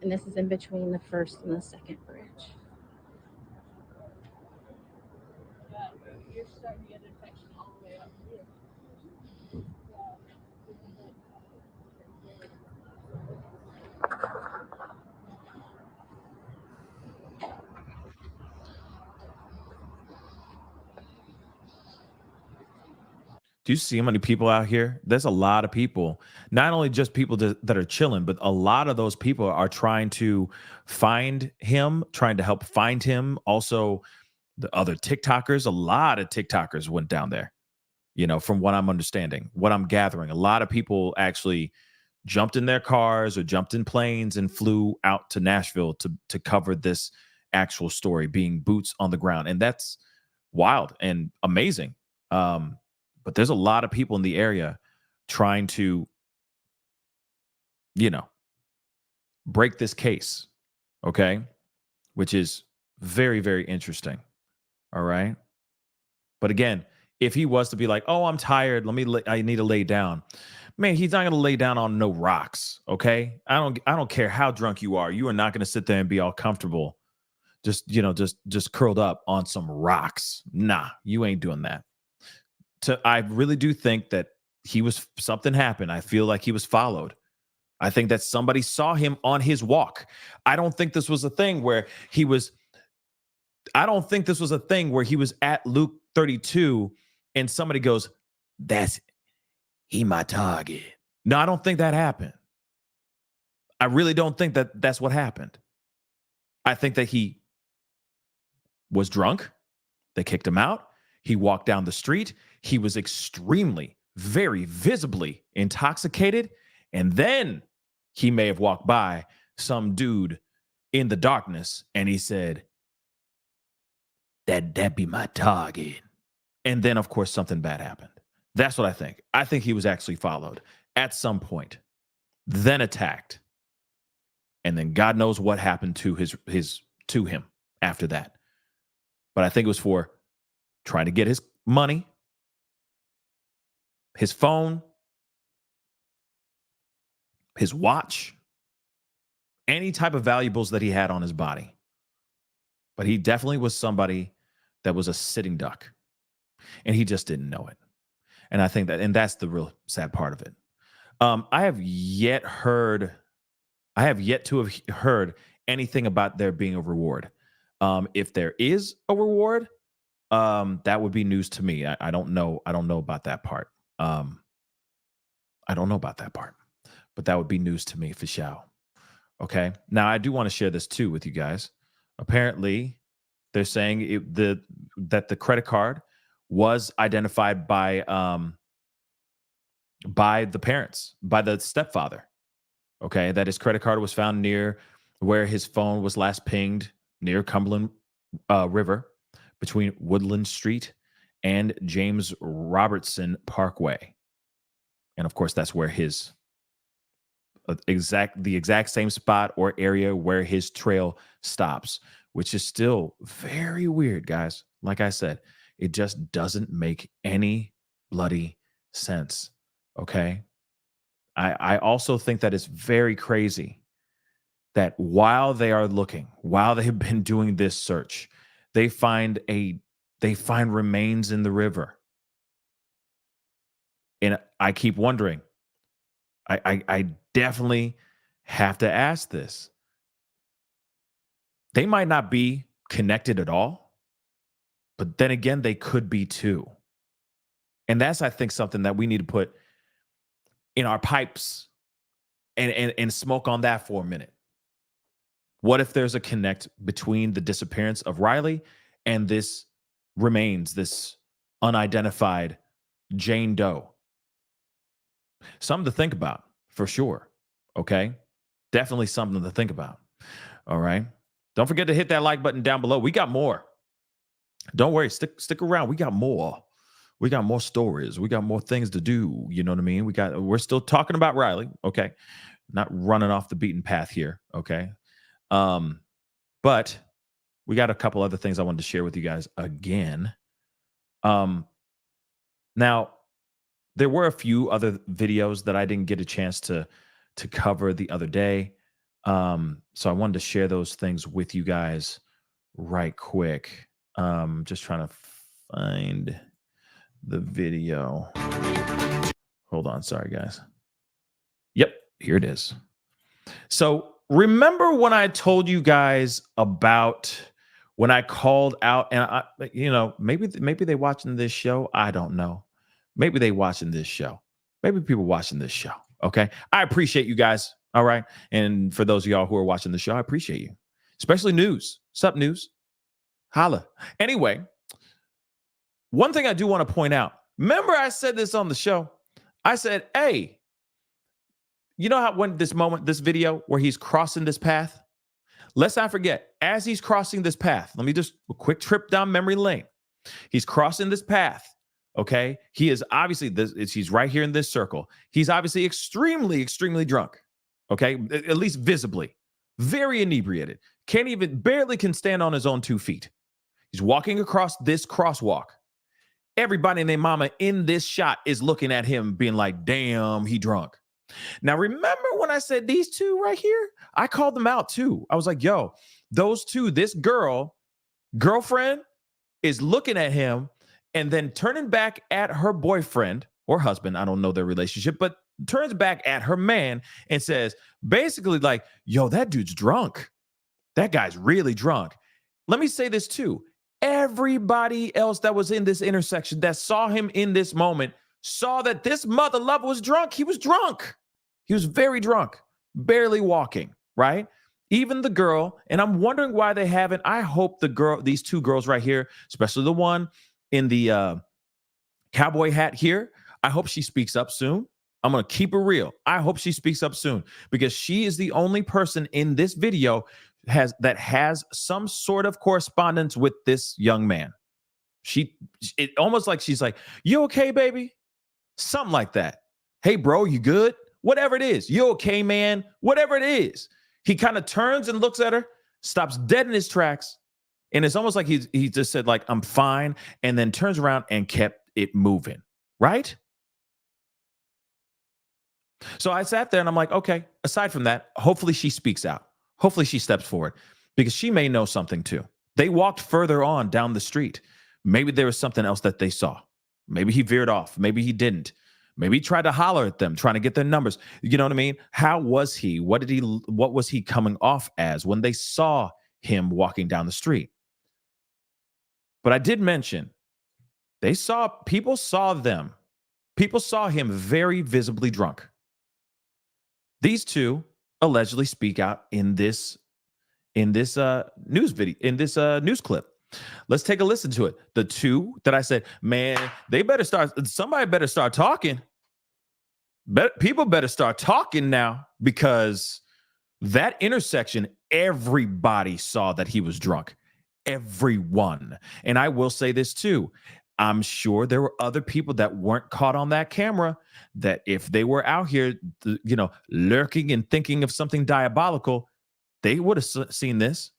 And this is in between the first and the second bridge. You're starting to get an infection all the way up here. Do you see how many people out here? There's a lot of people, not only just people that are chilling, but a lot of those people are trying to find him, trying to help find him. Also, the other TikTokers, a lot of TikTokers went down there, from what I'm understanding, what I'm gathering. A lot of people actually jumped in their cars or jumped in planes and flew out to Nashville to cover this actual story, being boots on the ground. And that's wild and amazing. But there's a lot of people in the area trying to, break this case. Okay. Which is very, very interesting. All right. But again, if he was to be like, oh, I'm tired, I need to lay down. Man, he's not going to lay down on no rocks. Okay. I don't care how drunk you are. You are not going to sit there and be all comfortable. Just curled up on some rocks. Nah, you ain't doing that. I really do think that something happened. I feel like he was followed. I think that somebody saw him on his walk. I don't think this was a thing where he was at Luke 32 and somebody goes, he my target. No, I don't think that happened. I really don't think that that's what happened. I think that he was drunk. They kicked him out. He walked down the street. He was extremely, very visibly intoxicated. And then he may have walked by some dude in the darkness and he said, that be my target. And then, of course, something bad happened. That's what I think. I think he was actually followed at some point, then attacked. And then God knows what happened to him after that. But I think it was for trying to get his money, his phone, his watch, any type of valuables that he had on his body. But he definitely was somebody that was a sitting duck. And he just didn't know it. And I think that's the real sad part of it. I have yet to have heard anything about there being a reward. If there is a reward, that would be news to me. I don't know. I don't know about that part. I don't know about that part, but that would be news to me for sure. Okay. Now I do want to share this too with you guys. Apparently, they're saying that the credit card was identified by the parents, by the stepfather. Okay, that his credit card was found near where his phone was last pinged, near Cumberland River, between Woodland Street and James Robertson Parkway. And of course, that's where his the exact same spot or area where his trail stops, which is still very weird, guys. Like I said, it just doesn't make any bloody sense. Okay. I also think that it's very crazy that while they are looking, while they've been doing this search, they find remains in the river. And I keep wondering, I definitely have to ask this. They might not be connected at all, but then again, they could be too. And that's, I think, something that we need to put in our pipes and smoke on that for a minute. What if there's a connect between the disappearance of Riley and this remains, this unidentified Jane Doe? Something to think about, for sure. Okay? Definitely something to think about. All right? Don't forget to hit that like button down below. We got more. Don't worry. Stick around. We got more. We got more stories. We got more things to do. You know what I mean? We're still talking about Riley. Okay? Not running off the beaten path here. Okay? But we got a couple other things I wanted to share with you guys again. Now, there were a few other videos that I didn't get a chance to cover the other day. So I wanted to share those things with you guys right quick. Just trying to find the video. Hold on. Sorry, guys. Yep, here it is. So remember when I told you guys about when I called out, and maybe they watching this show. I don't know. Maybe they watching this show. Maybe people watching this show. Okay. I appreciate you guys. All right. And for those of y'all who are watching the show, I appreciate you. Especially news. Sup, news? Holla. Anyway, one thing I do want to point out. Remember I said this on the show. I said, hey, you know how when this video where he's crossing this path? Let's not forget, as he's crossing this path, let me just a quick trip down memory lane. He's crossing this path. Okay. He is obviously he's right here in this circle. He's obviously extremely, extremely drunk. Okay. At least visibly. Very inebriated. Barely can stand on his own 2 feet. He's walking across this crosswalk. Everybody and their mama in this shot is looking at him being like, damn, he drunk. Now, remember when I said these two right here? I called them out too. I was like, yo, those two, this girlfriend is looking at him and then turning back at her boyfriend or husband. I don't know their relationship, but turns back at her man and says, basically like, yo, that dude's drunk. That guy's really drunk. Let me say this too. Everybody else that was in this intersection that saw him in this moment saw that this mother lover was drunk. He was drunk. He was very drunk, barely walking, right? Even the girl, and I'm wondering why they haven't. I hope these two girls right here, especially the one in the cowboy hat here, I hope she speaks up soon. I'm going to keep it real. I hope she speaks up soon because she is the only person in this video that has some sort of correspondence with this young man. It almost like she's like, you okay, baby? Something like that. Hey, bro, you good? Whatever it is. You okay, man? Whatever it is. He kind of turns and looks at her, stops dead in his tracks. And it's almost like he just said, like, I'm fine. And then turns around and kept it moving. Right? So I sat there and I'm like, okay, aside from that, hopefully she speaks out. Hopefully she steps forward because she may know something too. They walked further on down the street. Maybe there was something else that they saw. Maybe he veered off. Maybe he didn't. Maybe he tried to holler at them, trying to get their numbers. You know what I mean? How was he? What was he coming off as when they saw him walking down the street? But I did mention people saw him very visibly drunk. These two allegedly speak out in this news video, in this news clip. Let's take a listen to it. The two that I said, man, somebody better start talking. People better start talking now because that intersection, everybody saw that he was drunk. Everyone. And I will say this too. I'm sure there were other people that weren't caught on that camera that if they were out here, lurking and thinking of something diabolical, they would have seen this.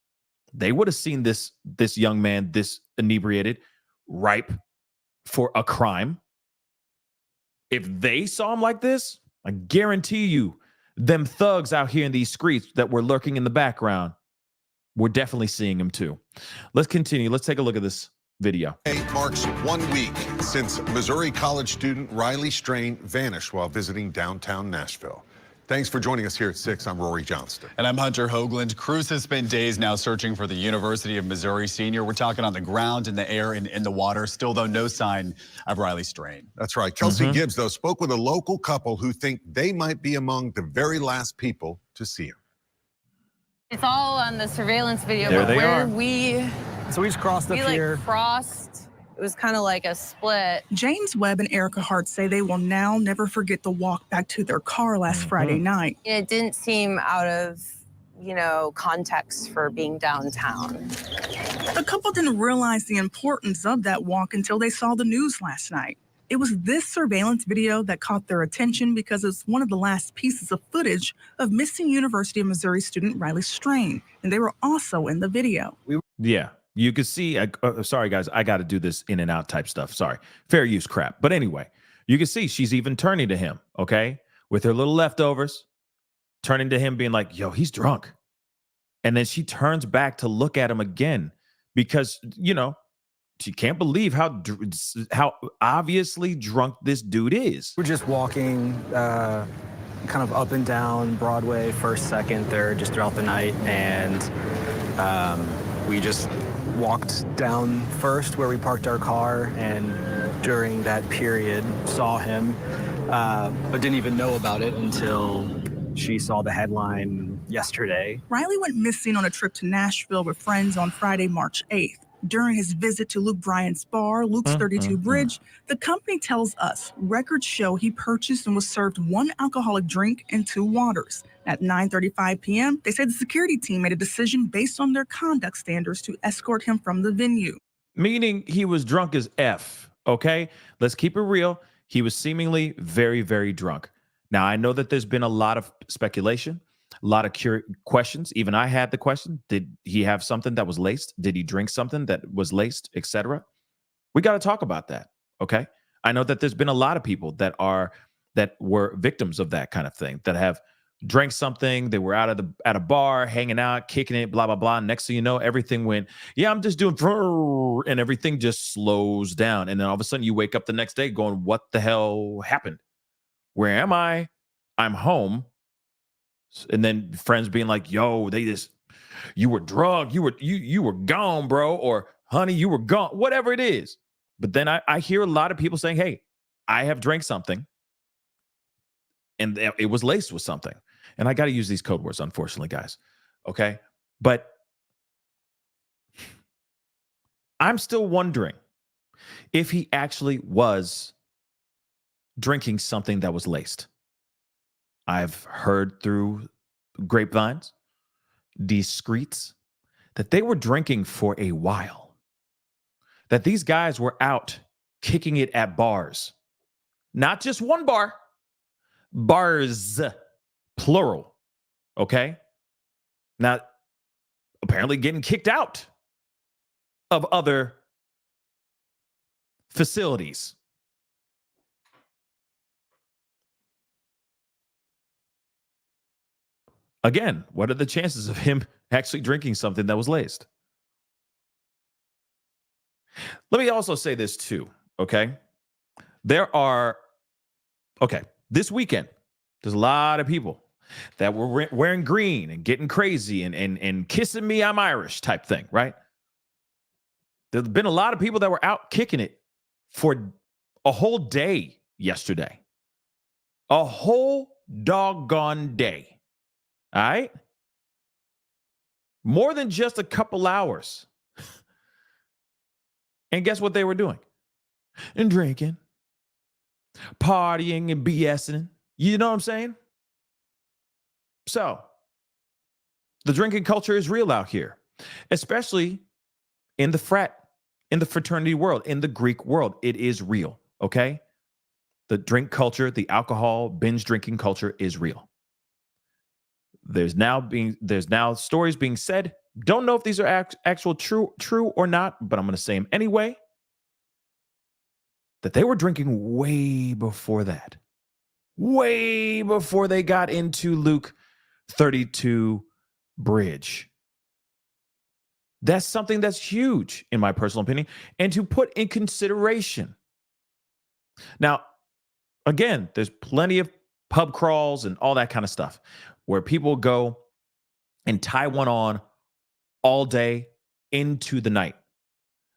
They would have seen this young man, this inebriated, ripe for a crime. If they saw him like this, I guarantee you, them thugs out here in these streets that were lurking in the background, we're definitely seeing him too. Let's continue. Let's take a look at this video. It marks 1 week since Missouri college student Riley Strain vanished while visiting downtown Nashville. Thanks for joining us here at 6. I'm Rory Johnston. And I'm Hunter Hoagland. Crews have spent days now searching for the University of Missouri senior. We're talking on the ground, in the air, and in the water. Still, though, no sign of Riley Strain. That's right. Kelsey Gibbs, though, spoke with a local couple who think they might be among the very last people to see him. It's all on the surveillance video. There but they where are. So we just crossed up here. like crossed. It was kind of like a split. James Webb and Erica Hart say they will now never forget the walk back to their car last Friday night. It didn't seem out of, context for being downtown. The couple didn't realize the importance of that walk until they saw the news last night. It was this surveillance video that caught their attention because it's one of the last pieces of footage of missing University of Missouri student Riley Strain, and they were also in the video. Yeah. You can see, sorry guys, I got to do this in and out type stuff. Sorry. Fair use crap. But anyway, you can see she's even turning to him, okay? With her little leftovers, turning to him being like, yo, he's drunk. And then she turns back to look at him again because, she can't believe how obviously drunk this dude is. We're just walking kind of up and down Broadway, 1st, 2nd, 3rd, just throughout the night. And we just walked down 1st where we parked our car, and during that period saw him, but didn't even know about it until she saw the headline yesterday. Riley went missing on a trip to Nashville with friends on Friday, March 8th. During his visit to Luke Bryan's bar, Luke's 32 Bridge, the company tells us records show he purchased and was served 1 alcoholic drink and 2 waters. At 9:35 p.m., they said the security team made a decision based on their conduct standards to escort him from the venue. Meaning he was drunk as F, okay? Let's keep it real. He was seemingly very, very drunk. Now, I know that there's been a lot of speculation, a lot of questions. Even I had the question, did he have something that was laced? Did he drink something that was laced, etc.? We got to talk about that, okay? I know that there's been a lot of people that were victims of that kind of thing, that have drank something, they were at a bar, hanging out, kicking it, blah, blah, blah. Next thing you know, everything went, yeah, I'm just doing, and everything just slows down. And then all of a sudden you wake up the next day going, what the hell happened? Where am I? I'm home. And then friends being like, yo, you were drunk, you were gone, bro, or honey, you were gone, whatever it is. But then I hear a lot of people saying, hey, I have drank something and it was laced with something. And I got to use these code words, unfortunately, guys. Okay. But I'm still wondering if he actually was drinking something that was laced. I've heard through grapevines, discreets, that they were drinking for a while. That these guys were out kicking it at bars. Not just one bar. Bars, plural. Okay? Now, apparently getting kicked out of other facilities. Again, what are the chances of him actually drinking something that was laced? Let me also say this too, okay? This weekend, there's a lot of people that were wearing green and getting crazy and kissing me, I'm Irish type thing, right? There's been a lot of people that were out kicking it for a whole day yesterday. A whole doggone day. All right? More than just a couple hours. And guess what they were doing? And drinking, partying and BSing. You know what I'm saying? So, the drinking culture is real out here, especially in the fraternity world, in the Greek world. It is real, okay? The drink culture, the alcohol, binge drinking culture is real. There's now stories being said. Don't know if these are actual true or not, but I'm going to say them anyway. That they were drinking way before that. Way before they got into Luke 32 Bridge. That's something that's huge, in my personal opinion, and to put in consideration. Now, again, there's plenty of pub crawls and all that kind of stuff where people go and tie one on all day into the night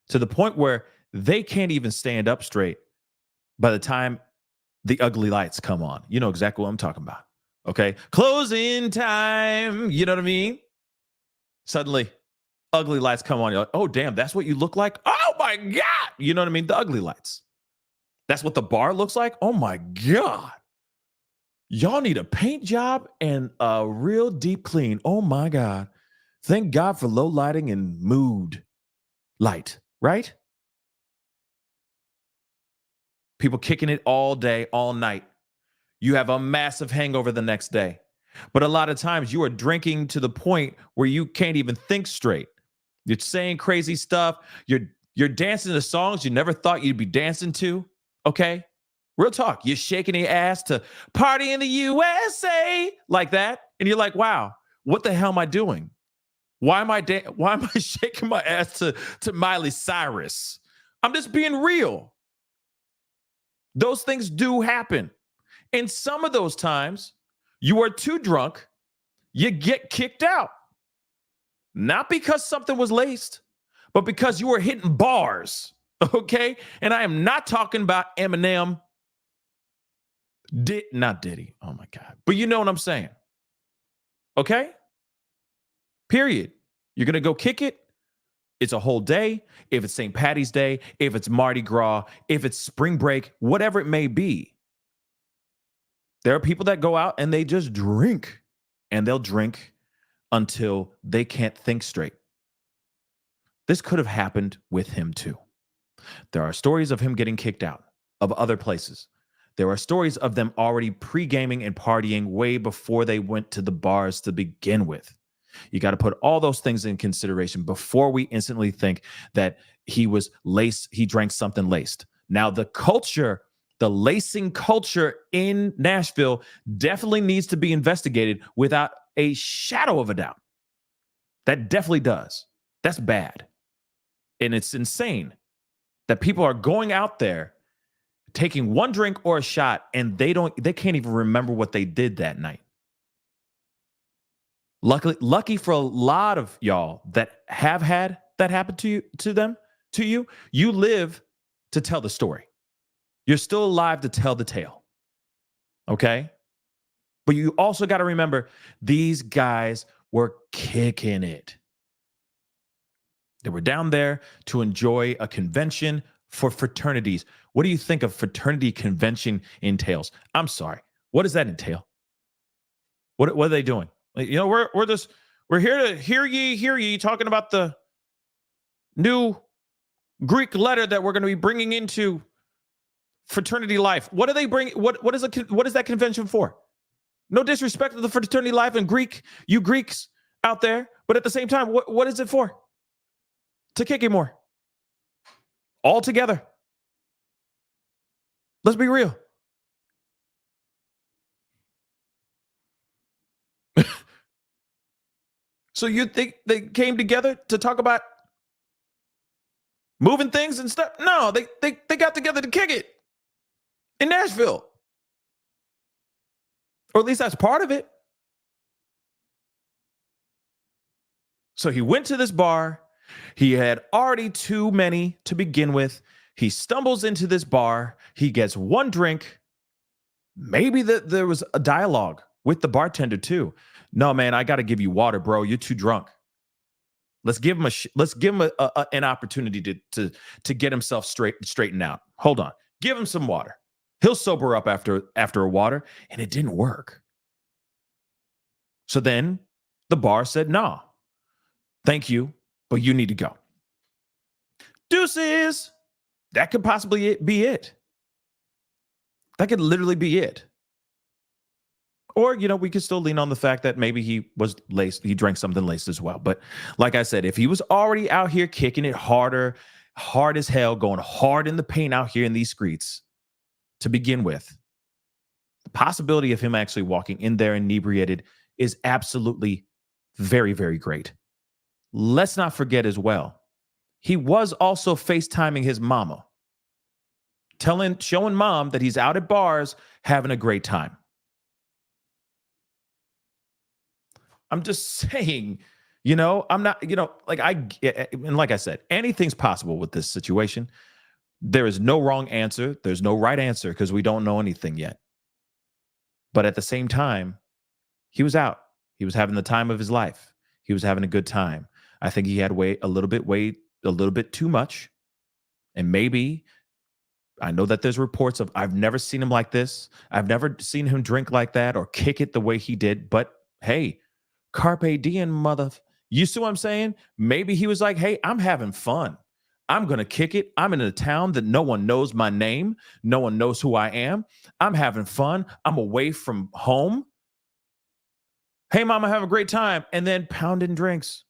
to the point where they can't even stand up straight by the time the ugly lights come on. You know exactly what I'm talking about. Okay. Closing time. You know what I mean? Suddenly, ugly lights come on. You're like, oh, damn, that's what you look like? Oh, my God. You know what I mean? The ugly lights. That's what the bar looks like? Oh, my God. Y'all need a paint job and a real deep clean. Oh, my God. Thank God for low lighting and mood light, right? People kicking it all day, all night. You have a massive hangover the next day. But a lot of times you are drinking to the point where you can't even think straight. You're saying crazy stuff. You're dancing to songs you never thought you'd be dancing to. Okay? Real talk. You're shaking your ass to Party in the USA like that. And you're like, wow, what the hell am I doing? Why am I shaking my ass to Miley Cyrus? I'm just being real. Those things do happen. And some of those times, you are too drunk, you get kicked out. Not because something was laced, but because you were hitting bars, okay? And I am not talking about Eminem, not Diddy, oh my God. But you know what I'm saying, okay? Period. You're going to go kick it. It's a whole day. If it's St. Patty's Day, if it's Mardi Gras, if it's spring break, whatever it may be. There are people that go out and they just drink, and they'll drink until they can't think straight. This could have happened with him too. There are stories of him getting kicked out of other places. There are stories of them already pre-gaming and partying way before they went to the bars to begin with. You got to put all those things in consideration before we instantly think that he was laced, he drank something laced. Now, the culture, the lacing culture in Nashville definitely needs to be investigated without a shadow of a doubt. That definitely does. That's bad. And it's insane that people are going out there, taking one drink or a shot, and they can't even remember what they did that night. Lucky for a lot of y'all that have had that happen to you, you live to tell the story. You're still alive to tell the tale. Okay? But you also got to remember, these guys were kicking it. They were down there to enjoy a convention for fraternities. What do you think a fraternity convention entails? I'm sorry. What does that entail? What are they doing? You know, we're here to hear ye talking about the new Greek letter that we're going to be bringing into fraternity life. What do they bring? What is that convention for? No disrespect to the fraternity life and you Greeks out there, but at the same time, what is it for? To kick it more. All together. Let's be real. So you think they came together to talk about moving things and stuff? No, they got together to kick it in Nashville. Or at least that's part of it. So he went to this bar. He had already too many to begin with. He stumbles into this bar. He gets one drink. Maybe there was a dialogue with the bartender too. No, man, I got to give you water, bro. You're too drunk. Let's give him an opportunity to get himself straightened out. Hold on. Give him some water. He'll sober up after a water, and it didn't work. So then the bar said, "No, thank you, but you need to go." Deuces. That could possibly be it. That could literally be it. Or, we could still lean on the fact that maybe he was laced. He drank something laced as well. But like I said, if he was already out here kicking it hard as hell, going hard in the paint out here in these streets to begin with, the possibility of him actually walking in there inebriated is absolutely very, very great. let's not forget as well, he was also FaceTiming his mama, showing mom that he's out at bars having a great time. I'm just saying, I'm not, and like I said, anything's possible with this situation. There is no wrong answer. There's no right answer because we don't know anything yet. But at the same time, he was out. He was having the time of his life. He was having a good time. I think he had a little bit too much. And maybe, I know that there's reports of, I've never seen him like this. I've never seen him drink like that or kick it the way he did. But hey, carpe diem, mother. You see what I'm saying? Maybe he was like, hey, I'm having fun. I'm going to kick it. I'm in a town that no one knows my name. No one knows who I am. I'm having fun. I'm away from home. Hey, mama, have a great time. And then pounding drinks.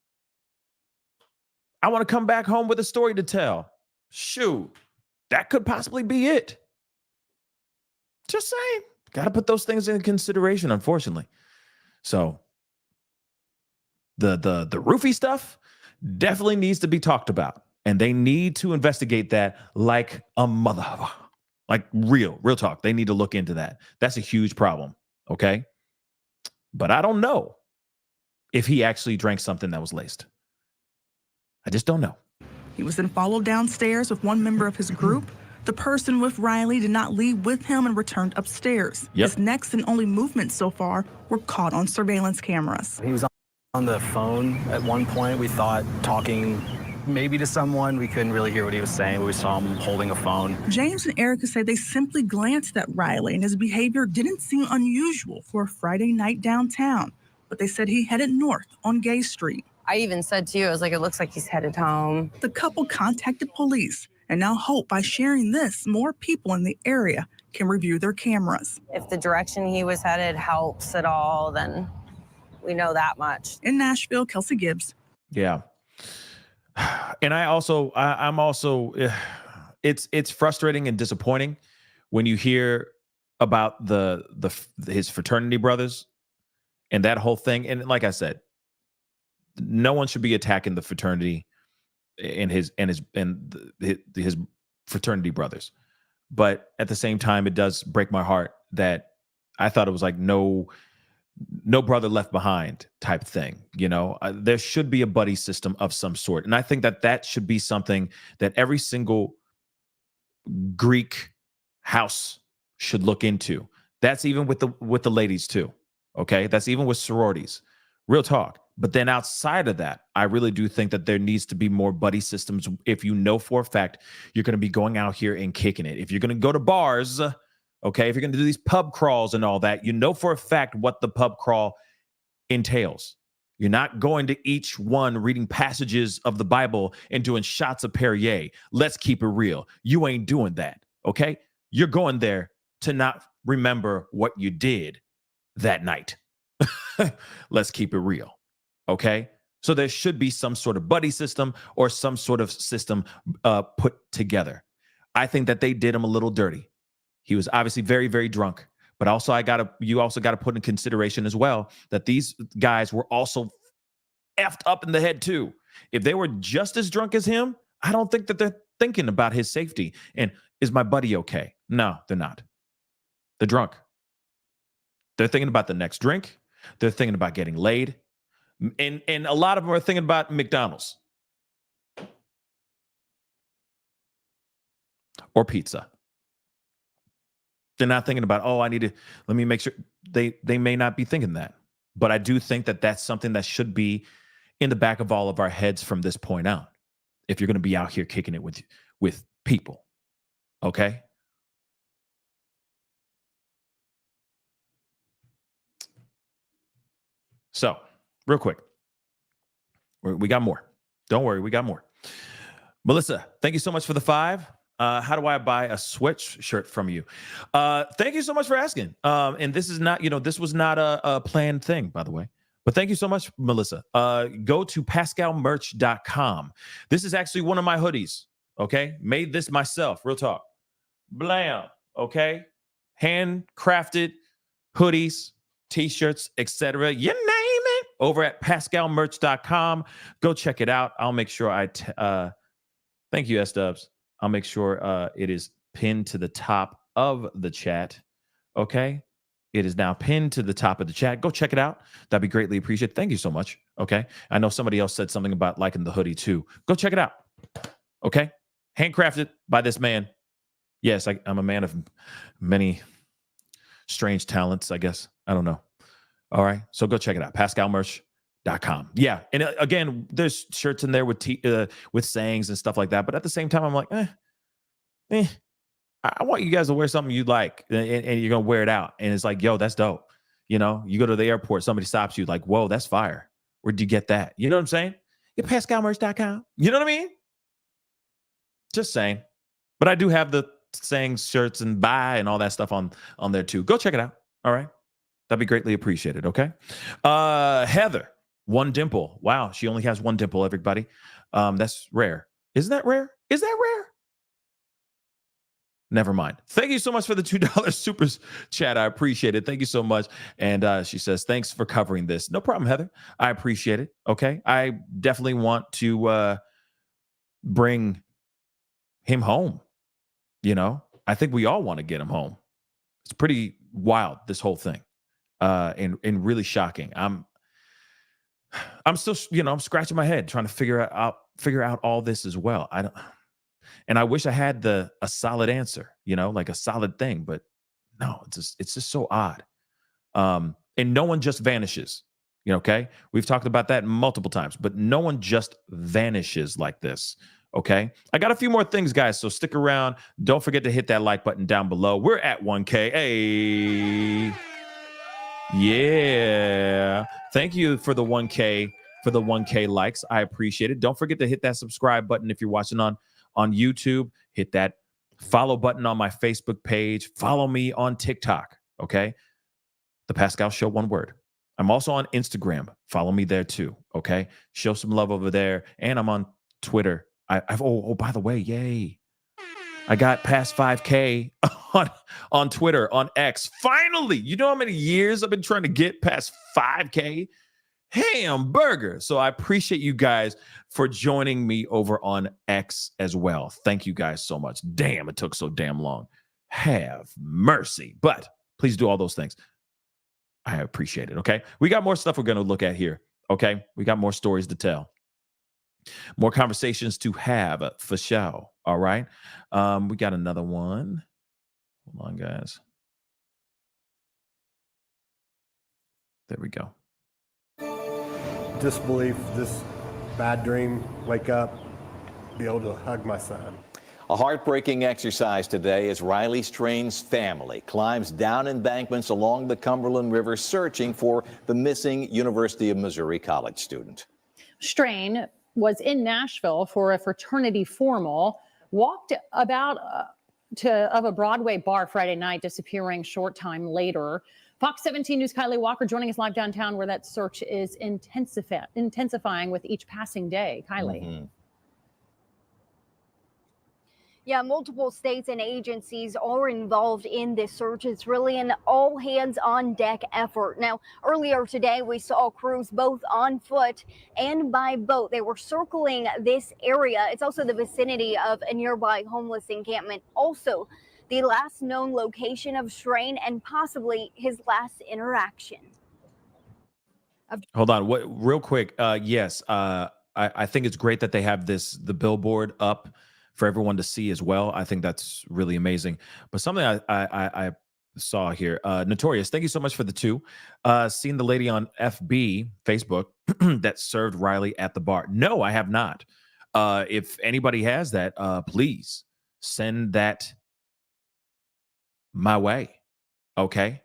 I want to come back home with a story to tell. Shoot, that could possibly be it. Just saying. Got to put those things into consideration, unfortunately. So the roofie stuff definitely needs to be talked about. And they need to investigate that like a mother. Like real talk. They need to look into that. That's a huge problem. Okay. But I don't know if he actually drank something that was laced. I just don't know. He was then followed downstairs with one member of his group. The person with Riley did not leave with him and returned upstairs. Yep. His next and only movements so far were caught on surveillance cameras. He was on the phone at one point. We thought talking maybe to someone. We couldn't really hear what he was saying, but we saw him holding a phone. James and Erica say they simply glanced at Riley and his behavior didn't seem unusual for a Friday night downtown. But they said he headed north on Gay Street. I even said to you, I was like, it looks like he's headed home. The couple contacted police and now hope by sharing this, more people in the area can review their cameras. If the direction he was headed helps at all, then we know that much. In Nashville, Kelsey Gibbs. Yeah. And I'm also, it's frustrating and disappointing when you hear about his fraternity brothers and that whole thing. And like I said, no one should be attacking the fraternity and his fraternity brothers. But at the same time, it does break my heart that I thought it was like no brother left behind type thing. There should be a buddy system of some sort. And I think that should be something that every single Greek house should look into. That's even with the ladies too. Okay. That's even with sororities. Real talk. But then outside of that, I really do think that there needs to be more buddy systems. If you know for a fact you're going to be going out here and kicking it, if you're going to go to bars, okay, if you're going to do these pub crawls and all that, you know for a fact what the pub crawl entails. You're not going to each one reading passages of the Bible and doing shots of Perrier. Let's keep it real. You ain't doing that, okay? You're going there to not remember what you did that night. Let's keep it real. Okay, so there should be some sort of buddy system or some sort of system put together. I think that they did him a little dirty. He was obviously very, very drunk, but you also got to put in consideration as well that these guys were also effed up in the head too. If they were just as drunk as him, I don't think that they're thinking about his safety. And is my buddy okay? No, they're not. They're drunk. They're thinking about the next drink. They're thinking about getting laid. And a lot of them are thinking about McDonald's or pizza. They're not thinking about, let me make sure. They may not be thinking that. But I do think that that's something that should be in the back of all of our heads from this point out. If you're going to be out here kicking it with people. Okay? So, real quick. We got more. Don't worry, we got more. Melissa, thank you so much for the 5. How do I buy a sweatshirt from you? Thank you so much for asking. And this is not, this was not a planned thing, by the way. But thank you so much, Melissa. Go to pascalmerch.com. This is actually one of my hoodies. Okay, made this myself. Real talk. Blam. Okay, handcrafted hoodies, t-shirts, etc. You name it. over at pascalmerch.com. Go check it out. I'll make sure thank you, S-Dubs. I'll make sure it is pinned to the top of the chat. Okay? It is now pinned to the top of the chat. Go check it out. That'd be greatly appreciated. Thank you so much. Okay? I know somebody else said something about liking the hoodie too. Go check it out. Okay? Handcrafted by this man. Yes, I'm a man of many strange talents, I guess. I don't know. All right. So go check it out. PascalMerch.com. Yeah. And again, there's shirts in there with sayings and stuff like that. But at the same time, I'm like, I want you guys to wear something you like and you're going to wear it out. And it's like, yo, that's dope. You know, you go to the airport, somebody stops you like, whoa, that's fire. Where'd you get that? You know what I'm saying? Get PascalMerch.com. You know what I mean? Just saying. But I do have the sayings, shirts, and buy and all that stuff on there too. Go check it out. All right. That'd be greatly appreciated. Okay. Heather, one dimple. Wow. She only has one dimple, everybody. That's rare. Isn't that rare? Is that rare? Never mind. Thank you so much for the $2 super chat. I appreciate it. Thank you so much. And she says, thanks for covering this. No problem, Heather. I appreciate it. Okay. I definitely want to bring him home. You know, I think we all want to get him home. It's pretty wild, this whole thing. And really shocking. I'm still, I'm scratching my head trying to figure out all this as well. And I wish I had a solid answer, like a solid thing, but no, it's just so odd. And no one just vanishes, okay? We've talked about that multiple times, but no one just vanishes like this, okay? I got a few more things, guys, so stick around. Don't forget to hit that like button down below. We're at 1K. Hey. Yeah. Thank you for the 1K likes. I appreciate it. Don't forget to hit that subscribe button if you're watching on YouTube. Hit that follow button on my Facebook page. Follow me on TikTok, okay? The Pascal Show, one word. I'm also on Instagram. Follow me there too, okay? Show some love over there. And I'm on Twitter. Oh, by the way, yay. I got past 5K on Twitter, on X. Finally, you know how many years I've been trying to get past 5K? Hamburger. So I appreciate you guys for joining me over on X as well. Thank you guys so much. Damn, it took so damn long. Have mercy. But please do all those things. I appreciate it, okay? We got more stuff we're going to look at here, okay? We got more stories to tell. More conversations to have for show, all right? We got another one. Hold on, guys. There we go. Disbelief, this bad dream, wake up, be able to hug my son. A heartbreaking exercise today as Riley Strain's family climbs down embankments along the Cumberland River searching for the missing University of Missouri college student. Strain was in Nashville for a fraternity formal, walked about of a Broadway bar Friday night, disappearing short time later. Fox 17 News' Kylie Walker joining us live downtown where that search is intensifying with each passing day. Kylie. Mm-hmm. Yeah, multiple states and agencies are involved in this search. It's really an all hands on deck effort. Now, earlier today, we saw crews both on foot and by boat. They were circling this area. It's also the vicinity of a nearby homeless encampment. Also, the last known location of Strain and possibly his last interaction. Hold on, real quick. Yes, I think it's great that they have the billboard up for everyone to see as well. I think that's really amazing. But something I saw here, Notorious, thank you so much for the 2. Seen the lady on Facebook that served Riley at the bar. No, I have not. If anybody has that, please send that my way. Okay,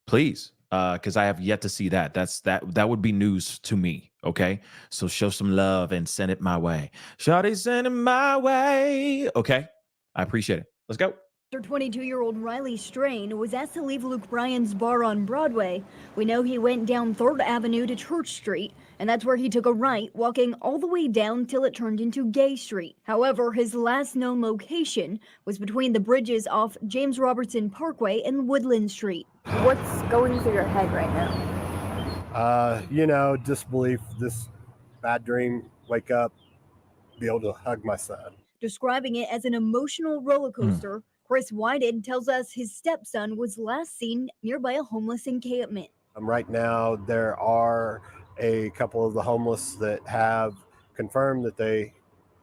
please, because I have yet to see that. That would be news to me. Okay, so show some love and send it my way. Shawty, send it my way. Okay, I appreciate it. Let's go. 22-year-old Riley Strain was asked to leave Luke Bryan's bar on Broadway. We know he went down 3rd Avenue to Church Street, and that's where he took a right, walking all the way down till it turned into Gay Street. However, his last known location was between the bridges off James Robertson Parkway and Woodland Street. What's going through your head right now? Disbelief, this bad dream, wake up, be able to hug my son. Describing it as an emotional roller coaster, Chris Whiteid tells us his stepson was last seen nearby a homeless encampment. Right now, there are a couple of the homeless that have confirmed that they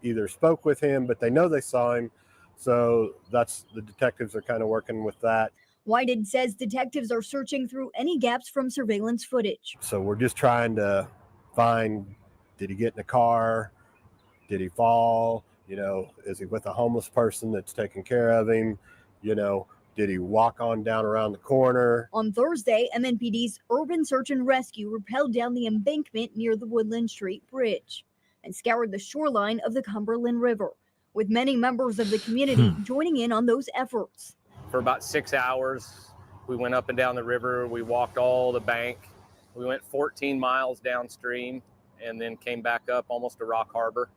either spoke with him, but they know they saw him. So the detectives are kind of working with that. Whiteid says detectives are searching through any gaps from surveillance footage. So we're just trying to find, did he get in a car? Did he fall? Is he with a homeless person that's taking care of him? Did he walk on down around the corner? On Thursday, MNPD's Urban Search and Rescue rappelled down the embankment near the Woodland Street Bridge and scoured the shoreline of the Cumberland River, with many members of the community joining in on those efforts. For about 6 hours, we went up and down the river. We walked all the bank. We went 14 miles downstream and then came back up almost to Rock Harbor.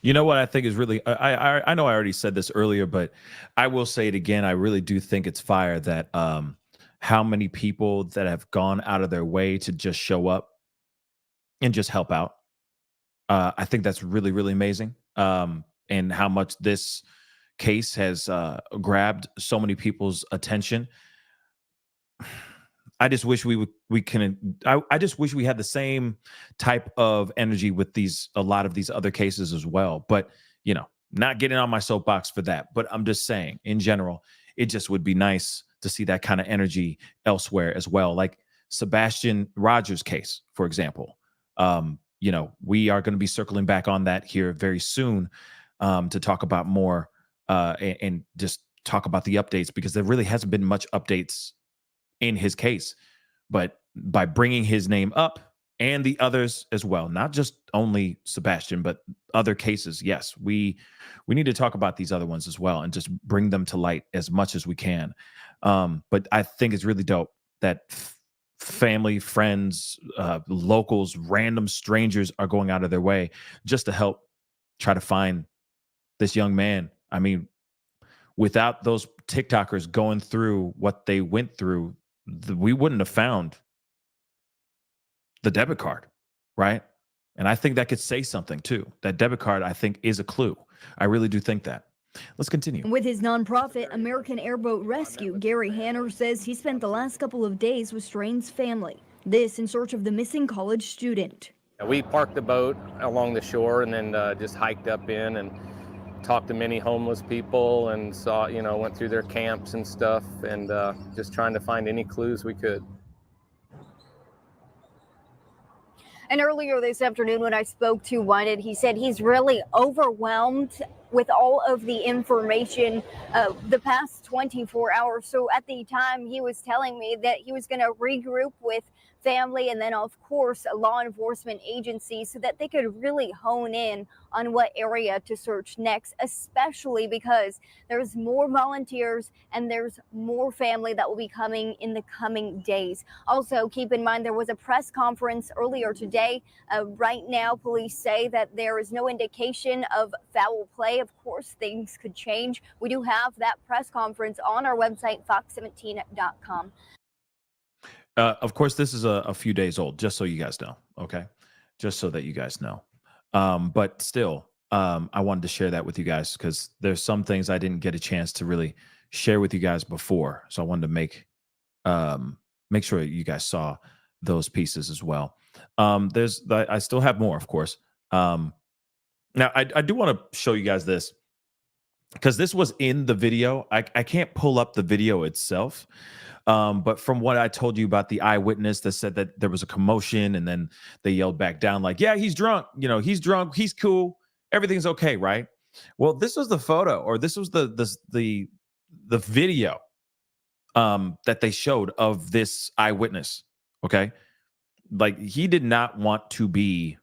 You know what I think is really, I know I already said this earlier, but I will say it again. I really do think it's fire that how many people that have gone out of their way to just show up and just help out. I think that's really, really amazing. And how much this case has grabbed so many people's attention. I just wish I just wish we had the same type of energy with a lot of these other cases as well. But, not getting on my soapbox for that. But I'm just saying, in general, it just would be nice to see that kind of energy elsewhere as well. Like Sebastian Rogers' case, for example. We are going to be circling back on that here very soon to talk about more and just talk about the updates, because there really hasn't been much updates in his case. But by bringing his name up and the others as well, not just only Sebastian, but other cases, yes, we need to talk about these other ones as well and just bring them to light as much as we can. But I think it's really dope that family, friends, locals, random strangers are going out of their way just to help try to find this young man. I mean, without those TikTokers going through what they went through, we wouldn't have found the debit card, right? And I think that could say something too. That debit card, I think, is a clue. I really do think that. Let's continue. With his nonprofit, American Airboat Rescue, Gary Hanner says he spent the last couple of days with Strain's family. This in search of the missing college student. We parked the boat along the shore and then just hiked up in and talked to many homeless people and saw, went through their camps and stuff and just trying to find any clues we could. And earlier this afternoon when I spoke to Whiteid, he said he's really overwhelmed with all of the information the past 24 hours. So at the time he was telling me that he was going to regroup with family and then of course law enforcement agencies so that they could really hone in on what area to search next, especially because there's more volunteers and there's more family that will be coming in the coming days. Also, keep in mind there was a press conference earlier today. Right now, police say that there is no indication of foul play. Of course, things could change. We do have that press conference on our website, fox17.com. Of course, this is a few days old, just so you guys know, okay? Just so that you guys know. But still, I wanted to share that with you guys because there's some things I didn't get a chance to really share with you guys before. So I wanted to make sure you guys saw those pieces as well. I still have more, of course. Now, I do want to show you guys this because this was in the video. I can't pull up the video itself. But from what I told you about the eyewitness that said that there was a commotion and then they yelled back down like, yeah, he's drunk. He's drunk. He's cool. Everything's okay. Right. Well, this was the photo, or this was the video that they showed of this eyewitness. Okay. Like, he did not want to be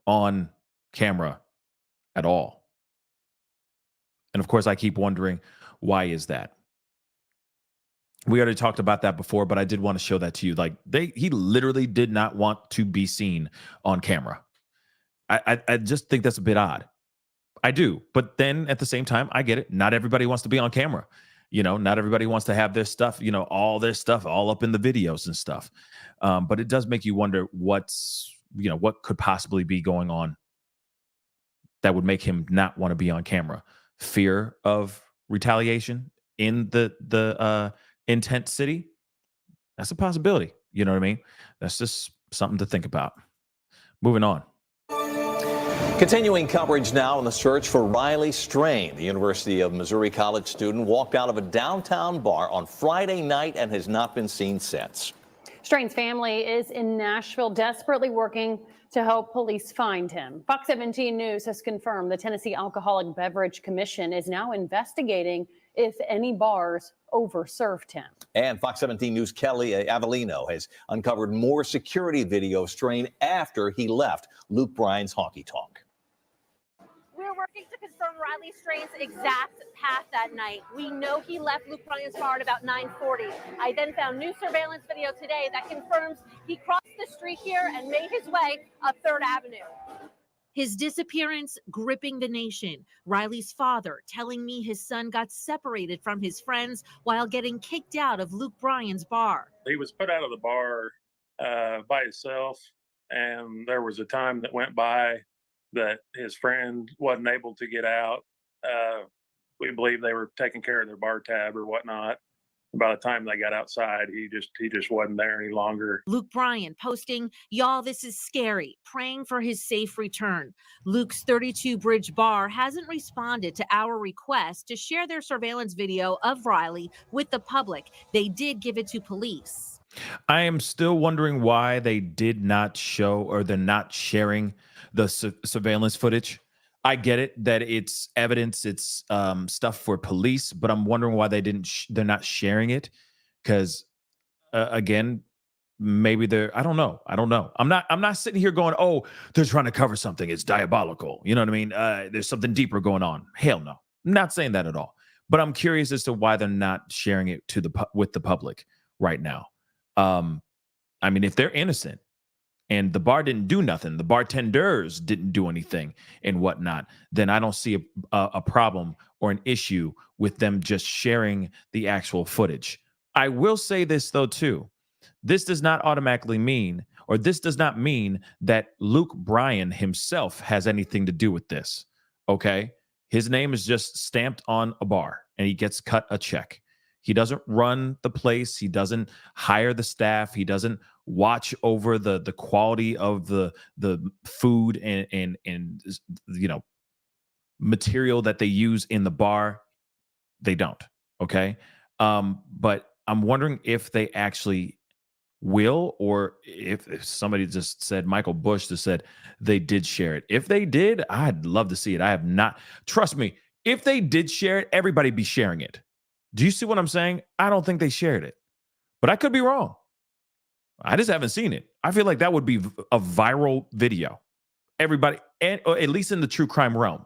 on camera at all. And of course, I keep wondering, why is that? We already talked about that before, but I did want to show that to you. Like, he literally did not want to be seen on camera. I just think that's a bit odd. I do. But then at the same time, I get it. Not everybody wants to be on camera. Not everybody wants to have their stuff, all their stuff all up in the videos and stuff. But it does make you wonder what could possibly be going on that would make him not want to be on camera. Fear of retaliation in the intent city. That's a possibility. You know what I mean? That's just something to think about. Moving on. Continuing coverage now on the search for Riley Strain. The University of Missouri College student walked out of a downtown bar on Friday night and has not been seen since. Strain's family is in Nashville, desperately working to help police find him. Fox 17 News has confirmed the Tennessee Alcoholic Beverage Commission is now investigating if any bars overserved him. And Fox 17 News' Kelly Avellino has uncovered more security video of Strain after he left Luke Bryan's honky tonk. We're working to confirm Riley Strain's exact path that night. We know he left Luke Bryan's bar at about 9:40. I then found new surveillance video today that confirms he crossed the street here and made his way up 3rd Avenue. His disappearance gripping the nation. Riley's father telling me his son got separated from his friends while getting kicked out of Luke Bryan's bar. He was put out of the bar by himself, and there was a time that went by that his friend wasn't able to get out. We believe they were taking care of their bar tab or whatnot. By the time they got outside, he just wasn't there any longer. Luke Bryan posting, "Y'all, this is scary. Praying for his safe return." Luke's 32 Bridge Bar hasn't responded to our request to share their surveillance video of Riley with the public. They did give it to police. I am still wondering why they did not show, or they're not sharing the surveillance footage. I get it that it's evidence, it's stuff for police, but I'm wondering why they're not sharing it. Because again, maybe I don't know. I'm not sitting here going, oh, they're trying to cover something. It's diabolical. You know what I mean? There's something deeper going on. Hell no. I'm not saying that at all. But I'm curious as to why they're not sharing it with the public right now. I mean, if they're innocent and the bar didn't do nothing, the bartenders didn't do anything and whatnot, then I don't see a problem or an issue with them just sharing the actual footage. I will say this, though, too. This does not automatically mean, or this does not mean that Luke Bryan himself has anything to do with this, okay? His name is just stamped on a bar, and he gets cut a check. He doesn't run the place. He doesn't hire the staff. He doesn't watch over the quality of the food and material that they use in the bar. They don't. Okay. But I'm wondering if they actually will, or if somebody just said, Michael Bush just said they did share it. If they did, I'd love to see it. I have not. Trust me, if they did share it, everybody be sharing it. Do you see what I'm saying? I don't think they shared it, but I could be wrong. I just haven't seen it. I feel like that would be a viral video. Everybody, or at least in the true crime realm,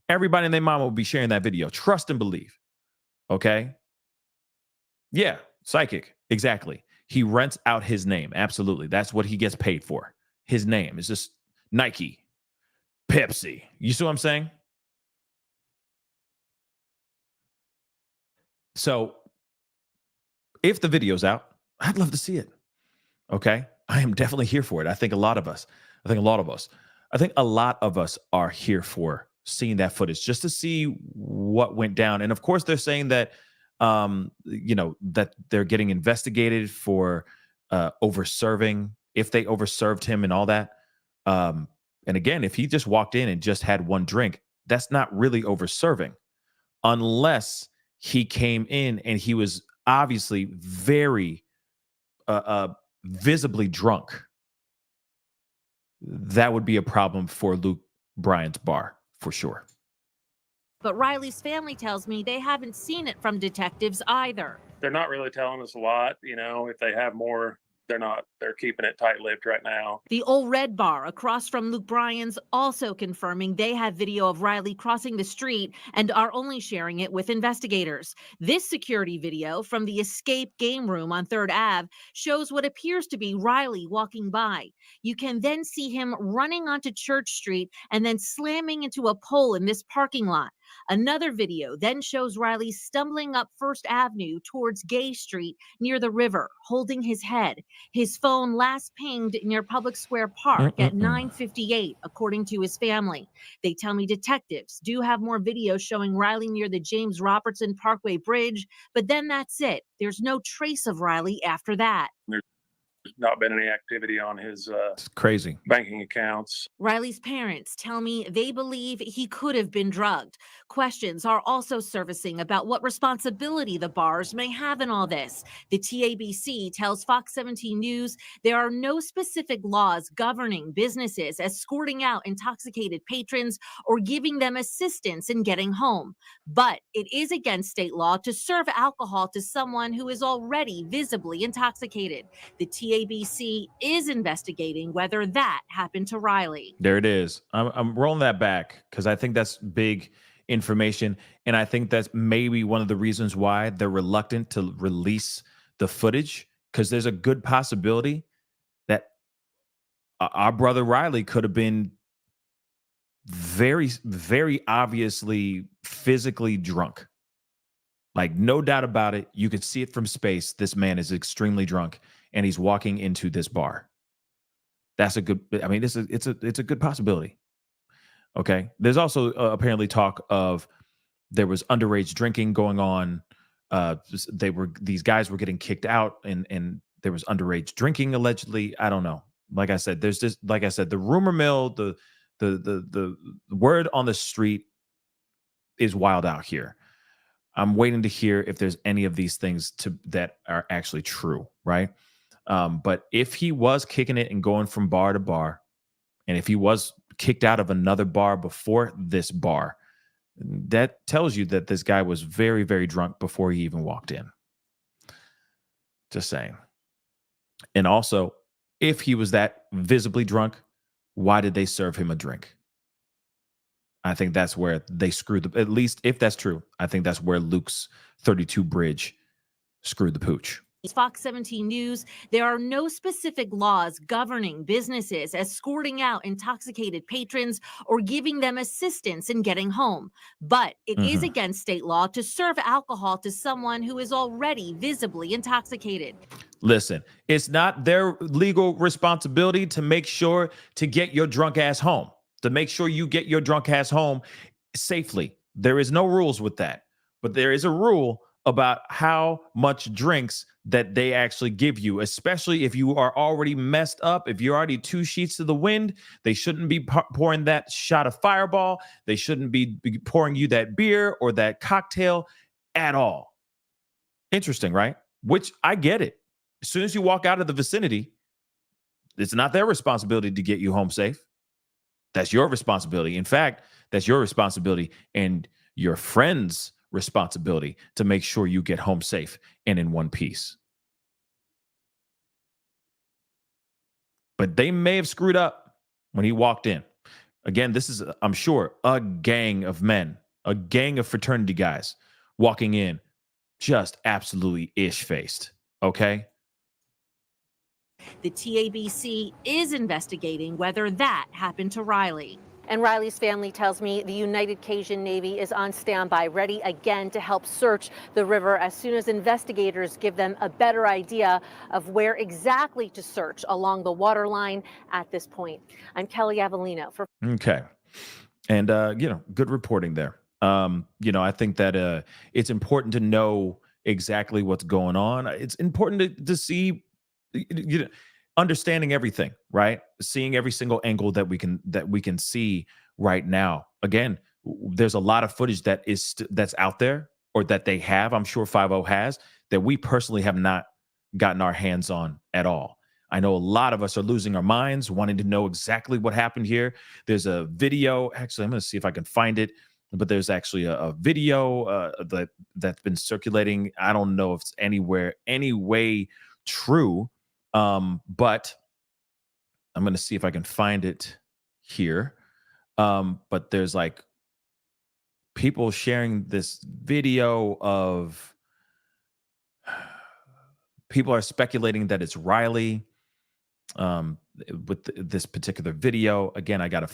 everybody and their mama will be sharing that video. Trust and believe. Okay? Yeah, psychic. Exactly. He rents out his name. Absolutely. That's what he gets paid for. His name is just Nike, Pepsi. You see what I'm saying? So if the video's out, I'd love to see it. Okay. I am definitely here for it. I think a lot of us are here for seeing that footage just to see what went down. And of course, they're saying that, that they're getting investigated for overserving, if they overserved him and all that. And again, if he just walked in and just had one drink, that's not really overserving, unless he came in and he was obviously very visibly drunk. That would be a problem for Luke Bryan's bar, for sure. But Riley's family tells me they haven't seen it from detectives either. They're not really telling us a lot. If they have more, they're keeping it tight-lipped right now. The Old Red Bar across from Luke Bryan's also confirming they have video of Riley crossing the street and are only sharing it with investigators. This security video from the Escape game room on 3rd Ave shows what appears to be Riley walking by. You can then see him running onto Church Street and then slamming into a pole in this parking lot. Another video then shows Riley stumbling up First Avenue towards Gay Street near the river, holding his head. His phone last pinged near Public Square Park at 9:58, according to his family. They tell me detectives do have more video showing Riley near the James Robertson Parkway Bridge, but then that's it. There's no trace of Riley after that. There's not been any activity on his It's crazy. banking accounts. Riley's parents tell me they believe he could have been drugged. Questions are also surfacing about what responsibility the bars may have in all this. The TABC tells Fox 17 News there are no specific laws governing businesses escorting out intoxicated patrons or giving them assistance in getting home. But it is against state law to serve alcohol to someone who is already visibly intoxicated. The TABC is investigating whether that happened to Riley. There it is. I'm rolling that back because I think that's big information. And I think that's maybe one of the reasons why they're reluctant to release the footage, because there's a good possibility that our brother Riley could have been very, very obviously physically drunk. Like, no doubt about it. You could see it from space. This man is extremely drunk and he's walking into this bar. That's a good, I mean, it's a good possibility. Okay. There's also apparently talk of there was underage drinking going on. These guys were getting kicked out and there was underage drinking allegedly. I don't know. Like I said, there's just, like I said, the rumor mill, the word on the street is wild out here. I'm waiting to hear if there's any of these things that are actually true. Right. But if he was kicking it and going from bar to bar, and if he was kicked out of another bar before this bar, that tells you that this guy was very, very drunk before he even walked in. Just saying. And also, if he was that visibly drunk, why did they serve him a drink? I think that's where they screwed at least if that's true, I think that's where Luke's 32 bridge screwed the pooch. Fox 17 News, there are no specific laws governing businesses escorting out intoxicated patrons or giving them assistance in getting home. But it is against state law to serve alcohol to someone who is already visibly intoxicated. Listen, it's not their legal responsibility to make sure to get your drunk ass home, to make sure you get your drunk ass home safely. There is no rules with that, but there is a rule about how much drinks that they actually give you, especially if you are already messed up. If you're already 2 sheets to the wind, they shouldn't be pouring that shot of Fireball. They shouldn't be pouring you that beer or that cocktail at all. Interesting, right? Which I get it. As soon as you walk out of the vicinity, it's not their responsibility to get you home safe. That's your responsibility. In fact, that's your responsibility and your friends' responsibility to make sure you get home safe and in one piece. But they may have screwed up when he walked in. Again, this is, I'm sure, a gang of men, a gang of fraternity guys walking in just absolutely ish-faced, okay? The TABC is investigating whether that happened to Riley. And Riley's family tells me the United Cajun Navy is on standby, ready again to help search the river as soon as investigators give them a better idea of where exactly to search along the waterline at this point. I'm Kelly Avellino for. Okay. And, good reporting there. I think that it's important to know exactly what's going on. It's important to see, understanding everything, right? Seeing every single angle that we can see right now. Again, there's a lot of footage that's out there, or that they have, I'm sure 50 has, that we personally have not gotten our hands on at all. I know a lot of us are losing our minds, wanting to know exactly what happened here. There's a video. Actually, I'm going to see if I can find it. But there's actually a video that's been circulating. I don't know if it's any way true. But I'm going to see if I can find it here. But there's like people sharing this video of people are speculating that it's Riley. With this particular video, again, I gotta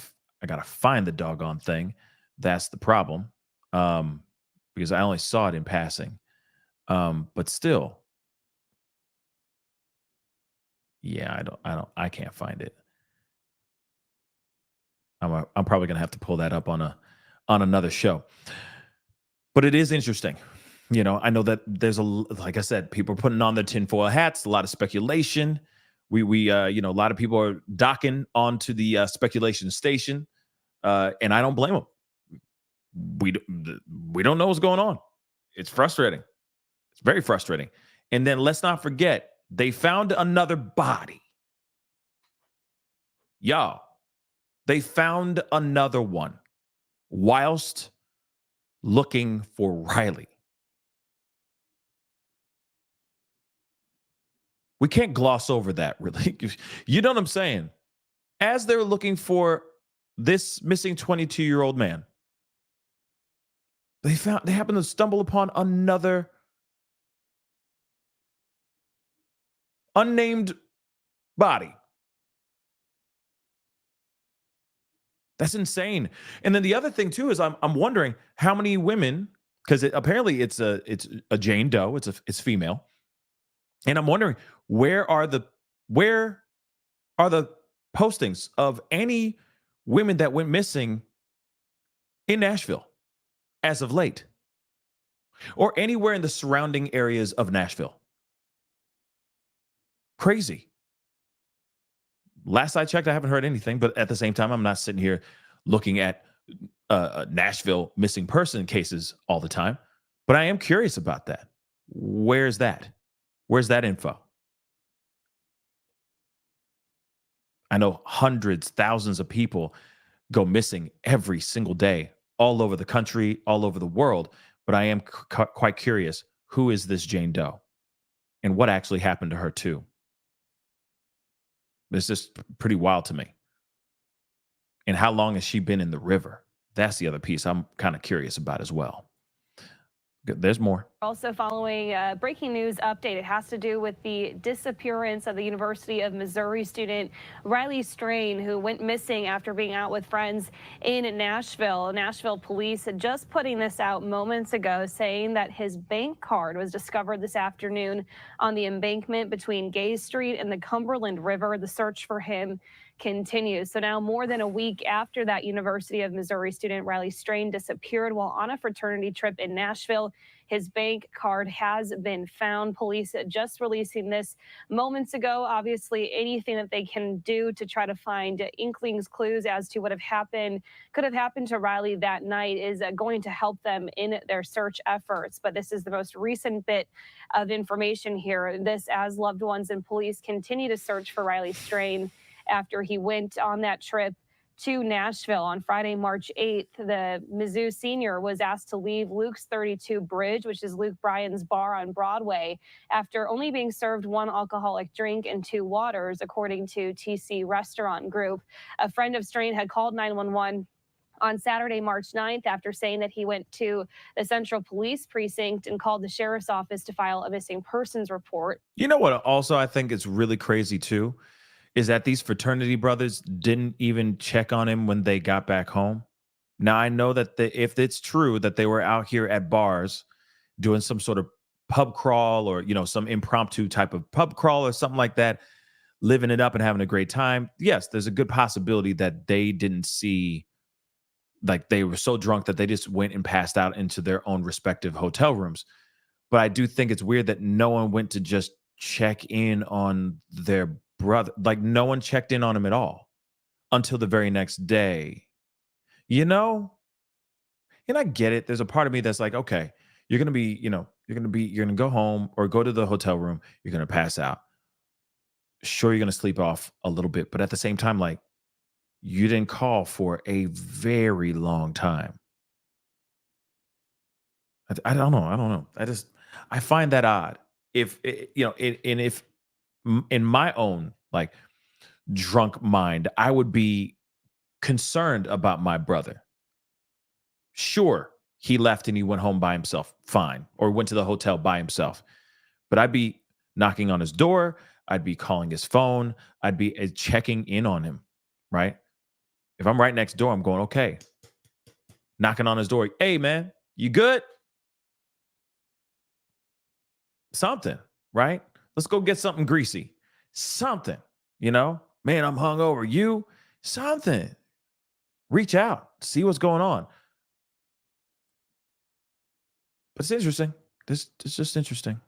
find the doggone thing. That's the problem. because I only saw it in passing. But still, yeah, I can't find it. I'm probably gonna have to pull that up on another show. But it is interesting. I know that there's like I said, people are putting on their tinfoil hats, a lot of speculation. We a lot of people are docking onto the speculation station, and I don't blame them. We don't know what's going on. It's frustrating. It's very frustrating. And then let's not forget, they found another body. Y'all, they found another one whilst looking for Riley. We can't gloss over that, really. You know what I'm saying? As they're looking for this missing 22-year-old man, they happened to stumble upon another unnamed body. That's insane. And then the other thing too is I'm wondering how many women, because apparently it's a Jane Doe, it's female, and I'm wondering where are the postings of any women that went missing in Nashville as of late, or anywhere in the surrounding areas of Nashville. Crazy. Last I checked, I haven't heard anything, but at the same time, I'm not sitting here looking at Nashville missing person cases all the time. But I am curious about that. Where's that? Where's that info? I know hundreds, thousands of people go missing every single day, all over the country, all over the world. But I am quite curious, who is this Jane Doe? And what actually happened to her too? It's just pretty wild to me. And how long has she been in the river? That's the other piece I'm kind of curious about as well. There's more. Also following a breaking news update, it has to do with the disappearance of the University of Missouri student Riley Strain, who went missing after being out with friends in Nashville. Nashville police had just putting this out moments ago, saying that his bank card was discovered this afternoon on the embankment between Gay Street and the Cumberland River. The search for him continues. So now, more than a week after that University of Missouri student Riley Strain disappeared while on a fraternity trip in Nashville, his bank card has been found. Police just releasing this moments ago. Obviously, anything that they can do to try to find inklings, clues as to what could have happened to Riley that night is going to help them in their search efforts. But this is the most recent bit of information here. This as loved ones and police continue to search for Riley Strain after he went on that trip to Nashville on Friday, March 8th. The Mizzou senior was asked to leave Luke's 32 Bridge, which is Luke Bryan's bar on Broadway, after only being served one alcoholic drink and 2 waters, according to TC Restaurant Group. A friend of Strain had called 911 on Saturday, March 9th, after saying that he went to the Central Police Precinct and called the sheriff's office to file a missing persons report. You know what also I think is really crazy too? Is that these fraternity brothers didn't even check on him when they got back home. Now, I know that if it's true that they were out here at bars doing some sort of pub crawl or, some impromptu type of pub crawl or something like that, living it up and having a great time, yes, there's a good possibility that they didn't see, like they were so drunk that they just went and passed out into their own respective hotel rooms. But I do think it's weird that no one went to just check in on their brother. Like no one checked in on him at all until the very next day. And I get it. There's a part of me that's like, okay, you're going to go home or go to the hotel room. You're going to pass out. Sure, you're going to sleep off a little bit. But at the same time, like you didn't call for a very long time. I don't know. I find that odd. If in my own like drunk mind, I would be concerned about my brother. Sure, he left and he went home by himself, fine, or went to the hotel by himself. But I'd be knocking on his door, I'd be calling his phone, I'd be checking in on him, right? If I'm right next door, I'm going, okay, knocking on his door, hey man, You good? Something, right? Let's go get something greasy. Something, Man, I'm hungover. You? Something. Reach out. See what's going on. But it's interesting. It's just interesting.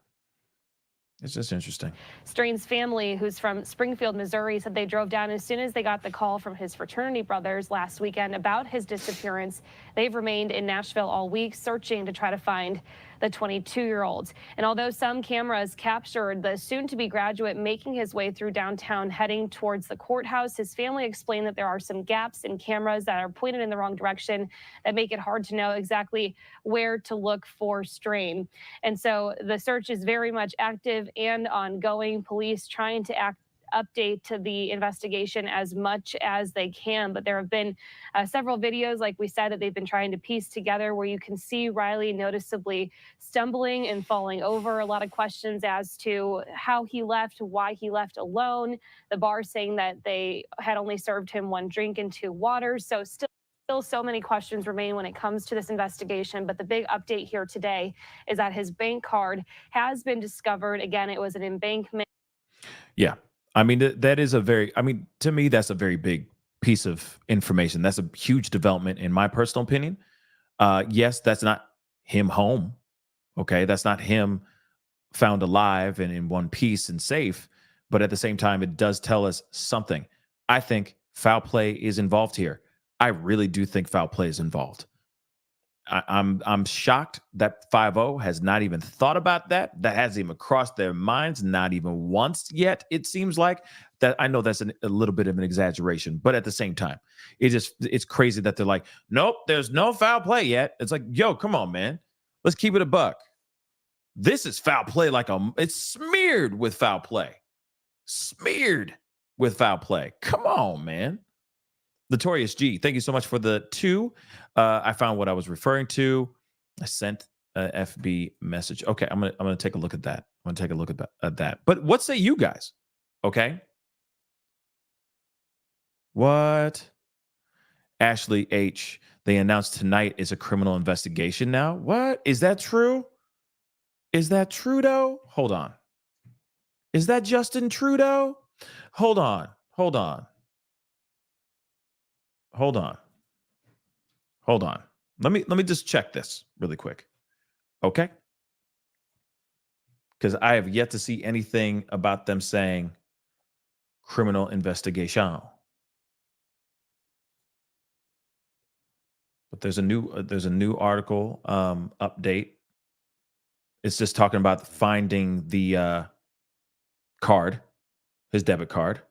It's just interesting. Strain's family, who's from Springfield, Missouri, said they drove down as soon as they got the call from his fraternity brothers last weekend about his disappearance. They've remained in Nashville all week, searching to try to find the 22-year-old. And although some cameras captured the soon-to-be graduate making his way through downtown, heading towards the courthouse, his family explained that there are some gaps in cameras that are pointed in the wrong direction that make it hard to know exactly where to look for Strain. And so the search is very much active and ongoing. Police trying to update to the investigation as much as they can, but there have been several videos, like we said, that they've been trying to piece together where you can see Riley noticeably stumbling and falling over. A lot of questions as to how he left, why he left alone. The bar saying that they had only served him 1 drink and 2 waters. So still so many questions remain when it comes to this investigation, but the big update here today is that his bank card has been discovered. Again, it was an embankment. Yeah. I mean, that is to me, that's a very big piece of information. That's a huge development in my personal opinion. Yes, that's not him home. Okay. That's not him found alive and in one piece and safe. But at the same time, it does tell us something. I think foul play is involved here. I really do think foul play is involved. I'm shocked that 5-0 has not even thought about that. That hasn't even crossed their minds, not even once yet. It seems like that. I know that's a little bit of an exaggeration, but at the same time, it's crazy that they're like, nope, there's no foul play yet. It's like, yo, come on, man. Let's keep it a buck. This is foul play it's smeared with foul play. Smeared with foul play. Come on, man. Notorious G, thank you so much for the 2. I found what I was referring to. I sent a FB message. Okay, I'm gonna take a look at that. I'm gonna take a look at that. But what say you guys? Okay. What? Ashley H. They announced tonight is a criminal investigation now. What? Is that true? Is that Trudeau? Hold on. Is that Justin Trudeau? Hold on. Let me just check this really quick. Okay? Because I have yet to see anything about them saying criminal investigation. But there's a new article update. It's just talking about finding the card, his debit card.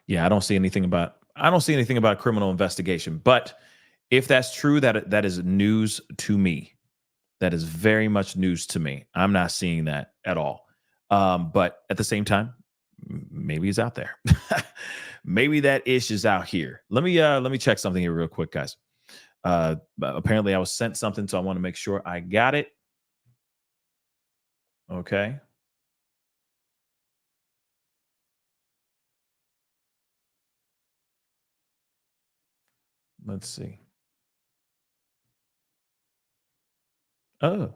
Yeah, I don't see anything about criminal investigation. But if that's true, that is news to me. That is very much news to me. I'm not seeing that at all. But at the same time, maybe he's out there. Maybe that ish is out here. Let me check something here real quick, guys. Apparently I was sent something, so I want to make sure I got it. Okay. Let's see. Oh,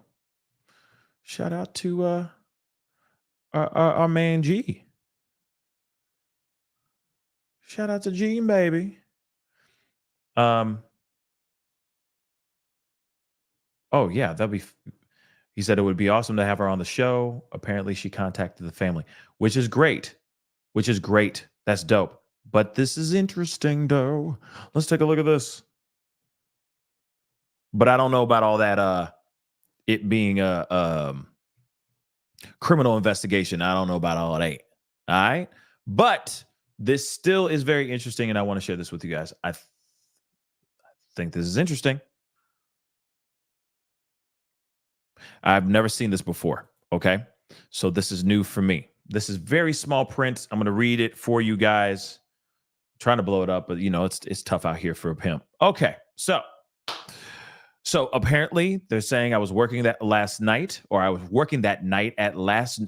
shout out to our man G. Shout out to G, baby. Oh yeah, he said it would be awesome to have her on the show. Apparently she contacted the family, which is great. That's dope. But this is interesting though. Let's take a look at this. But I don't know about all that it being a criminal investigation. I don't know about all that. All right? But this still is very interesting, and I want to share this with you guys. I think this is interesting. I've never seen this before, okay? So this is new for me. This is very small print. I'm going to read it for you guys. I'm trying to blow it up, but it's tough out here for a pimp. Okay, so So apparently they're saying I was working that last night, or I was working that night at last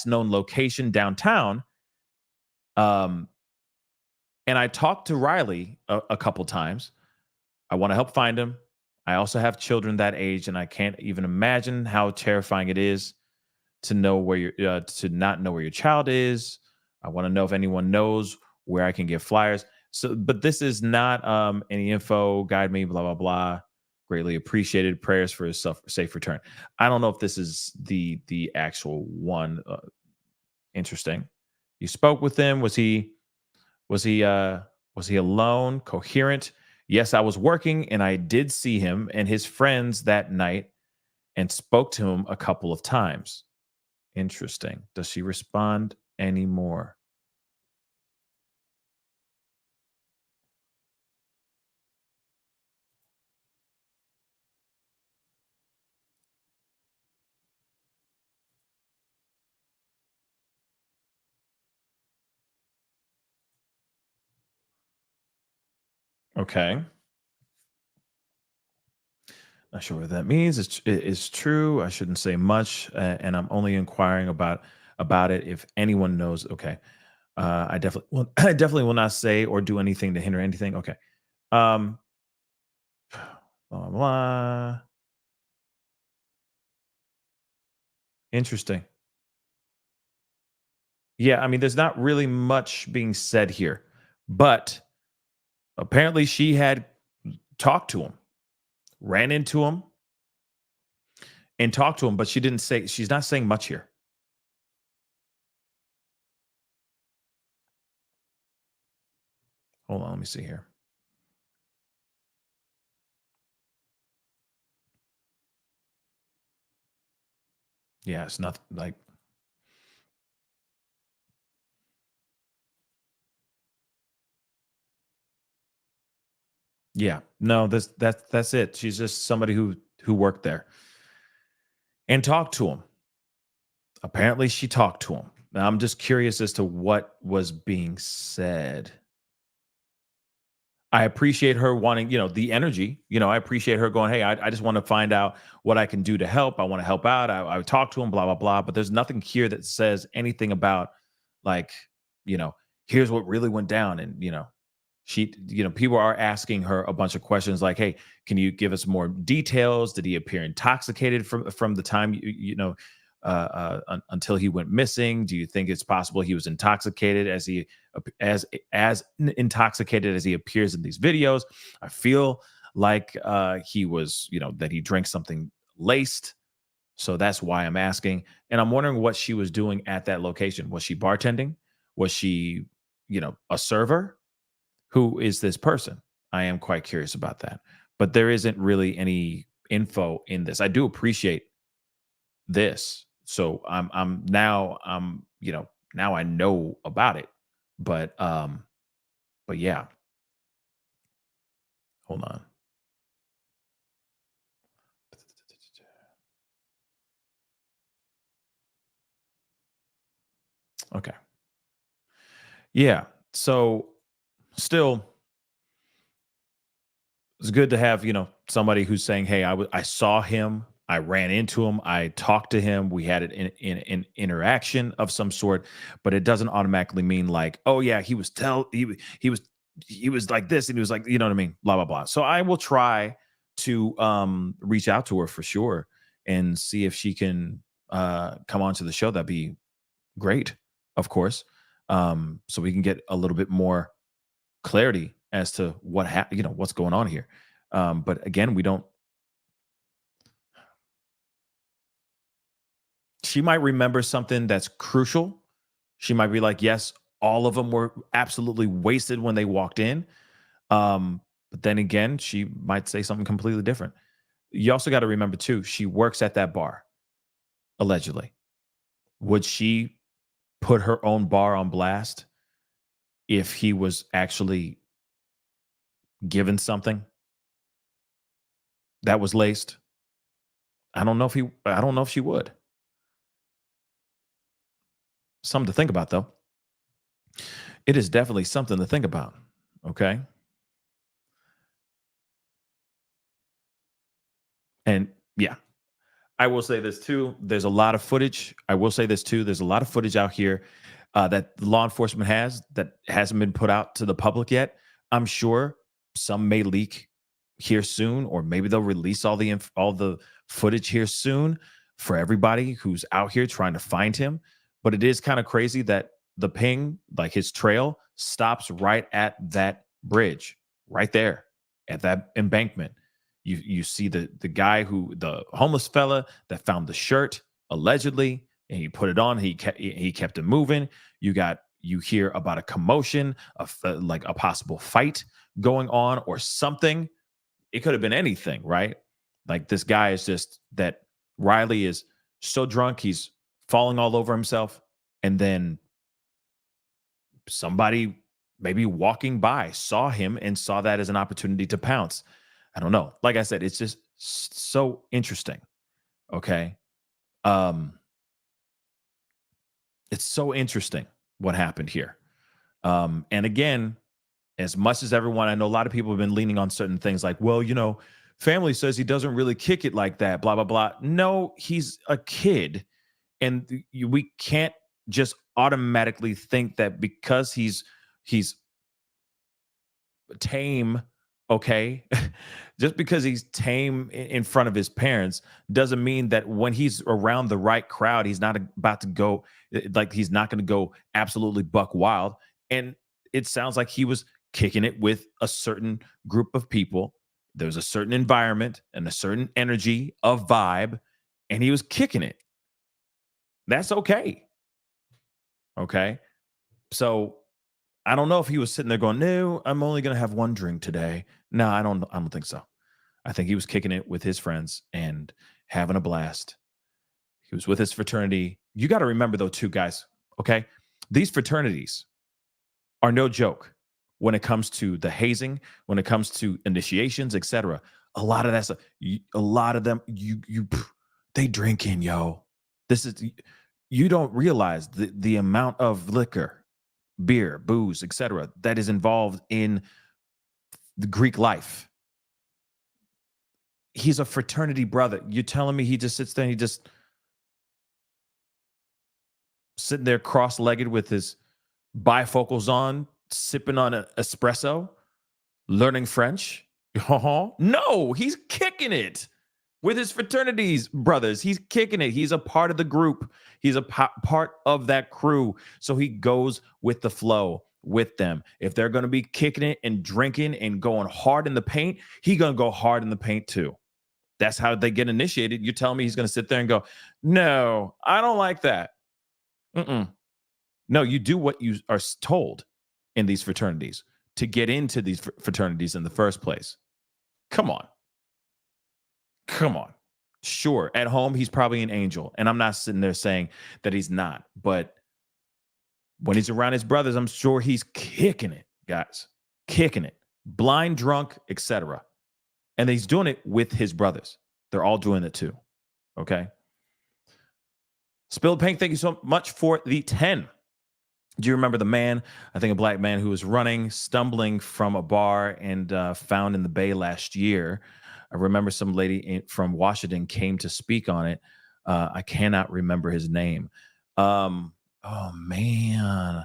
known location downtown. And I talked to Riley a couple times. I want to help find him. I also have children that age, and I can't even imagine how terrifying it is to know where to not know where your child is. I want to know if anyone knows where I can get flyers. So, but this is not any info. Guide me, blah blah blah. Greatly appreciated. Prayers for his safe return. I don't know if this is the actual one. Interesting. You spoke with him. Was he alone? Coherent? Yes, I was working, and I did see him and his friends that night, and spoke to him a couple of times. Interesting. Does she respond anymore? Okay. Not sure what that means. It's true. I shouldn't say much, and I'm only inquiring about it if anyone knows. Okay. I definitely will. I definitely will not say or do anything to hinder anything. Okay. Um. Blah blah. Blah. Interesting. Yeah. I mean, there's not really much being said here, but apparently she had talked to him, ran into him, and talked to him, but she didn't say. She's not saying much here. Hold on. Let me see here. Yeah, it's nothing like. Yeah, no, that's it. She's just somebody who worked there and talked to him. Apparently, she talked to him. Now, I'm just curious as to what was being said. I appreciate her wanting, the energy. I appreciate her going, hey, I just want to find out what I can do to help. I want to help out. I talked to him, blah, blah, blah. But there's nothing here that says anything about, like, here's what really went down. And, she, people are asking her a bunch of questions like, hey, can you give us more details? Did he appear intoxicated from the time, until he went missing? Do you think it's possible he was intoxicated as intoxicated as he appears in these videos? I feel like he was, that he drank something laced. So that's why I'm asking. And I'm wondering what she was doing at that location. Was she bartending? Was she, a server? Who is this person? I am quite curious about that. But there isn't really any info in this. I do appreciate this. So now I know about it. But yeah. Hold on. Okay. Yeah. So still, it's good to have, somebody who's saying, hey, I saw him, I ran into him, I talked to him, we had an interaction of some sort, but it doesn't automatically mean like, oh yeah, he was like this, and he was like, you know what I mean, blah blah blah. So I will try to reach out to her for sure and see if she can come onto the show. That'd be great, of course. So we can get a little bit more clarity as to what's going on here. But again, she might remember something that's crucial. She might be like, yes, all of them were absolutely wasted when they walked in. But then again, she might say something completely different. You also got to remember too, she works at that bar, allegedly. Would she put her own bar on blast if he was actually given something that was laced? I don't know if she would. Something to think about, though. It is definitely something to think about. Okay. And yeah, I will say this too. There's a lot of footage. I will say this too. There's a lot of footage out here that law enforcement has that hasn't been put out to the public yet. I'm sure some may leak here soon, or maybe they'll release all the footage here soon for everybody who's out here trying to find him. But it is kind of crazy that the ping, like his trail, stops right at that bridge, right there at that embankment. You see the guy the homeless fella that found the shirt allegedly, and he put it on. He kept it moving. You hear about a commotion of like a possible fight going on or something. It could have been anything, right? Like this guy is just that Riley is so drunk he's falling all over himself, and then somebody maybe walking by saw him and saw that as an opportunity to pounce. I don't know. Like I said, it's just so interesting. Okay. It's so interesting what happened here. And again, as much as everyone, I know a lot of people have been leaning on certain things like, well, family says he doesn't really kick it like that, blah, blah, blah. No, he's a kid. And we can't just automatically think that because he's tame, okay, just because he's tame in front of his parents doesn't mean that when he's around the right crowd, he's not about to go, like he's not going to go absolutely buck wild. And it sounds like he was kicking it with a certain group of people. There's a certain environment and a certain energy of vibe, and he was kicking it. That's okay. Okay. So I don't know if he was sitting there going, no, I'm only going to have one drink today. No, I don't think so. I think he was kicking it with his friends and having a blast. He was with his fraternity. You got to remember though, too, guys. Okay. These fraternities are no joke when it comes to the hazing, when it comes to initiations, etc. A lot of that stuff, a lot of them, they drinking, yo. You don't realize the amount of liquor, beer, booze, etc., that is involved in the Greek life. He's a fraternity brother. You're telling me he just sits there and he just sitting there cross-legged with his bifocals on, sipping on an espresso, learning French? No, he's kicking it with his fraternities brothers. He's kicking it. He's a part of the group. He's a part of that crew. So he goes with the flow with them. If they're going to be kicking it and drinking and going hard in the paint, he's going to go hard in the paint too. That's how they get initiated. You're telling me he's going to sit there and go, no, I don't like that. No, you do what you are told in these fraternities to get into these fraternities in the first place. Come on. Sure, at home, he's probably an angel. And I'm not sitting there saying that he's not. But when he's around his brothers, I'm sure he's kicking it, guys. Kicking it. Blind, drunk, etc. And he's doing it with his brothers. They're all doing it too. Okay? Spilled Pink, thank you so much for the 10. Do you remember the man, I think a black man who was running, stumbling from a bar and found in the Bay last year? I remember some lady from Washington came to speak on it. I cannot remember his name. Oh man.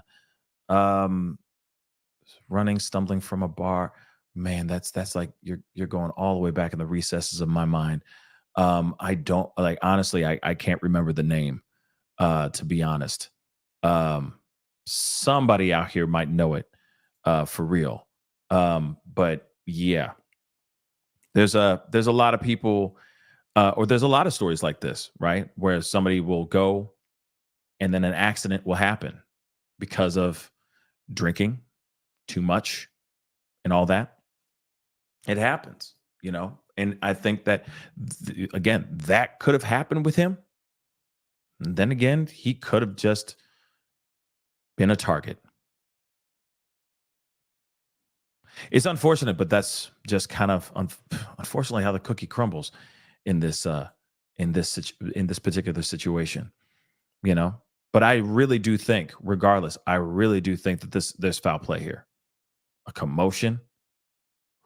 Running, stumbling from a bar. Man, that's like you're going all the way back in the recesses of my mind. I don't like honestly, I can't remember the name, to be honest. Somebody out here might know it for real. But yeah. There's a lot of people, or there's a lot of stories like this, right? Where somebody will go and then an accident will happen because of drinking too much and all that. It happens, and I think that, again, that could have happened with him. And then again, he could have just been a target. It's unfortunate, but that's just kind of unfortunately how the cookie crumbles in this particular situation, But I really do think, regardless, that there's foul play here. A commotion.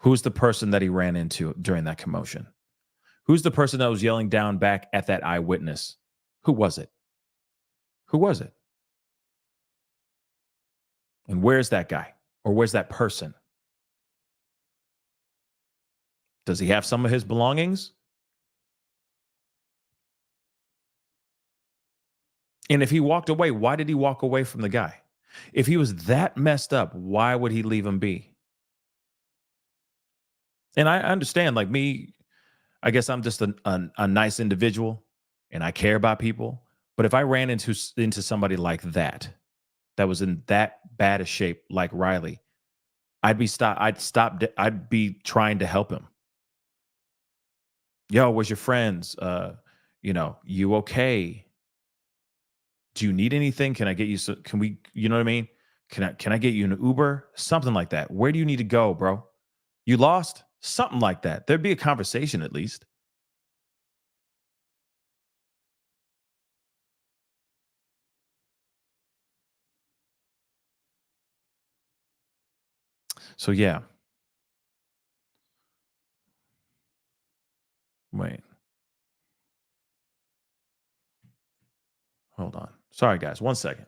Who's the person that he ran into during that commotion? Who's the person that was yelling down back at that eyewitness? Who was it? Who was it? And where's that guy? Or where's that person? Does he have some of his belongings? And if he walked away, why did he walk away from the guy? If he was that messed up, why would he leave him be? And I understand, like me, I guess I'm just a nice individual and I care about people. But if I ran into somebody that was in that bad a shape like Riley, I'd be trying to help him. Yo, where's your friends? You okay? Do you need anything? Can I get you can we, you know what I mean? Can I get you an Uber? Something like that. Where do you need to go, bro? You lost? Something like that. There'd be a conversation at least. So yeah. Wait. Hold on. Sorry, guys. 1 second.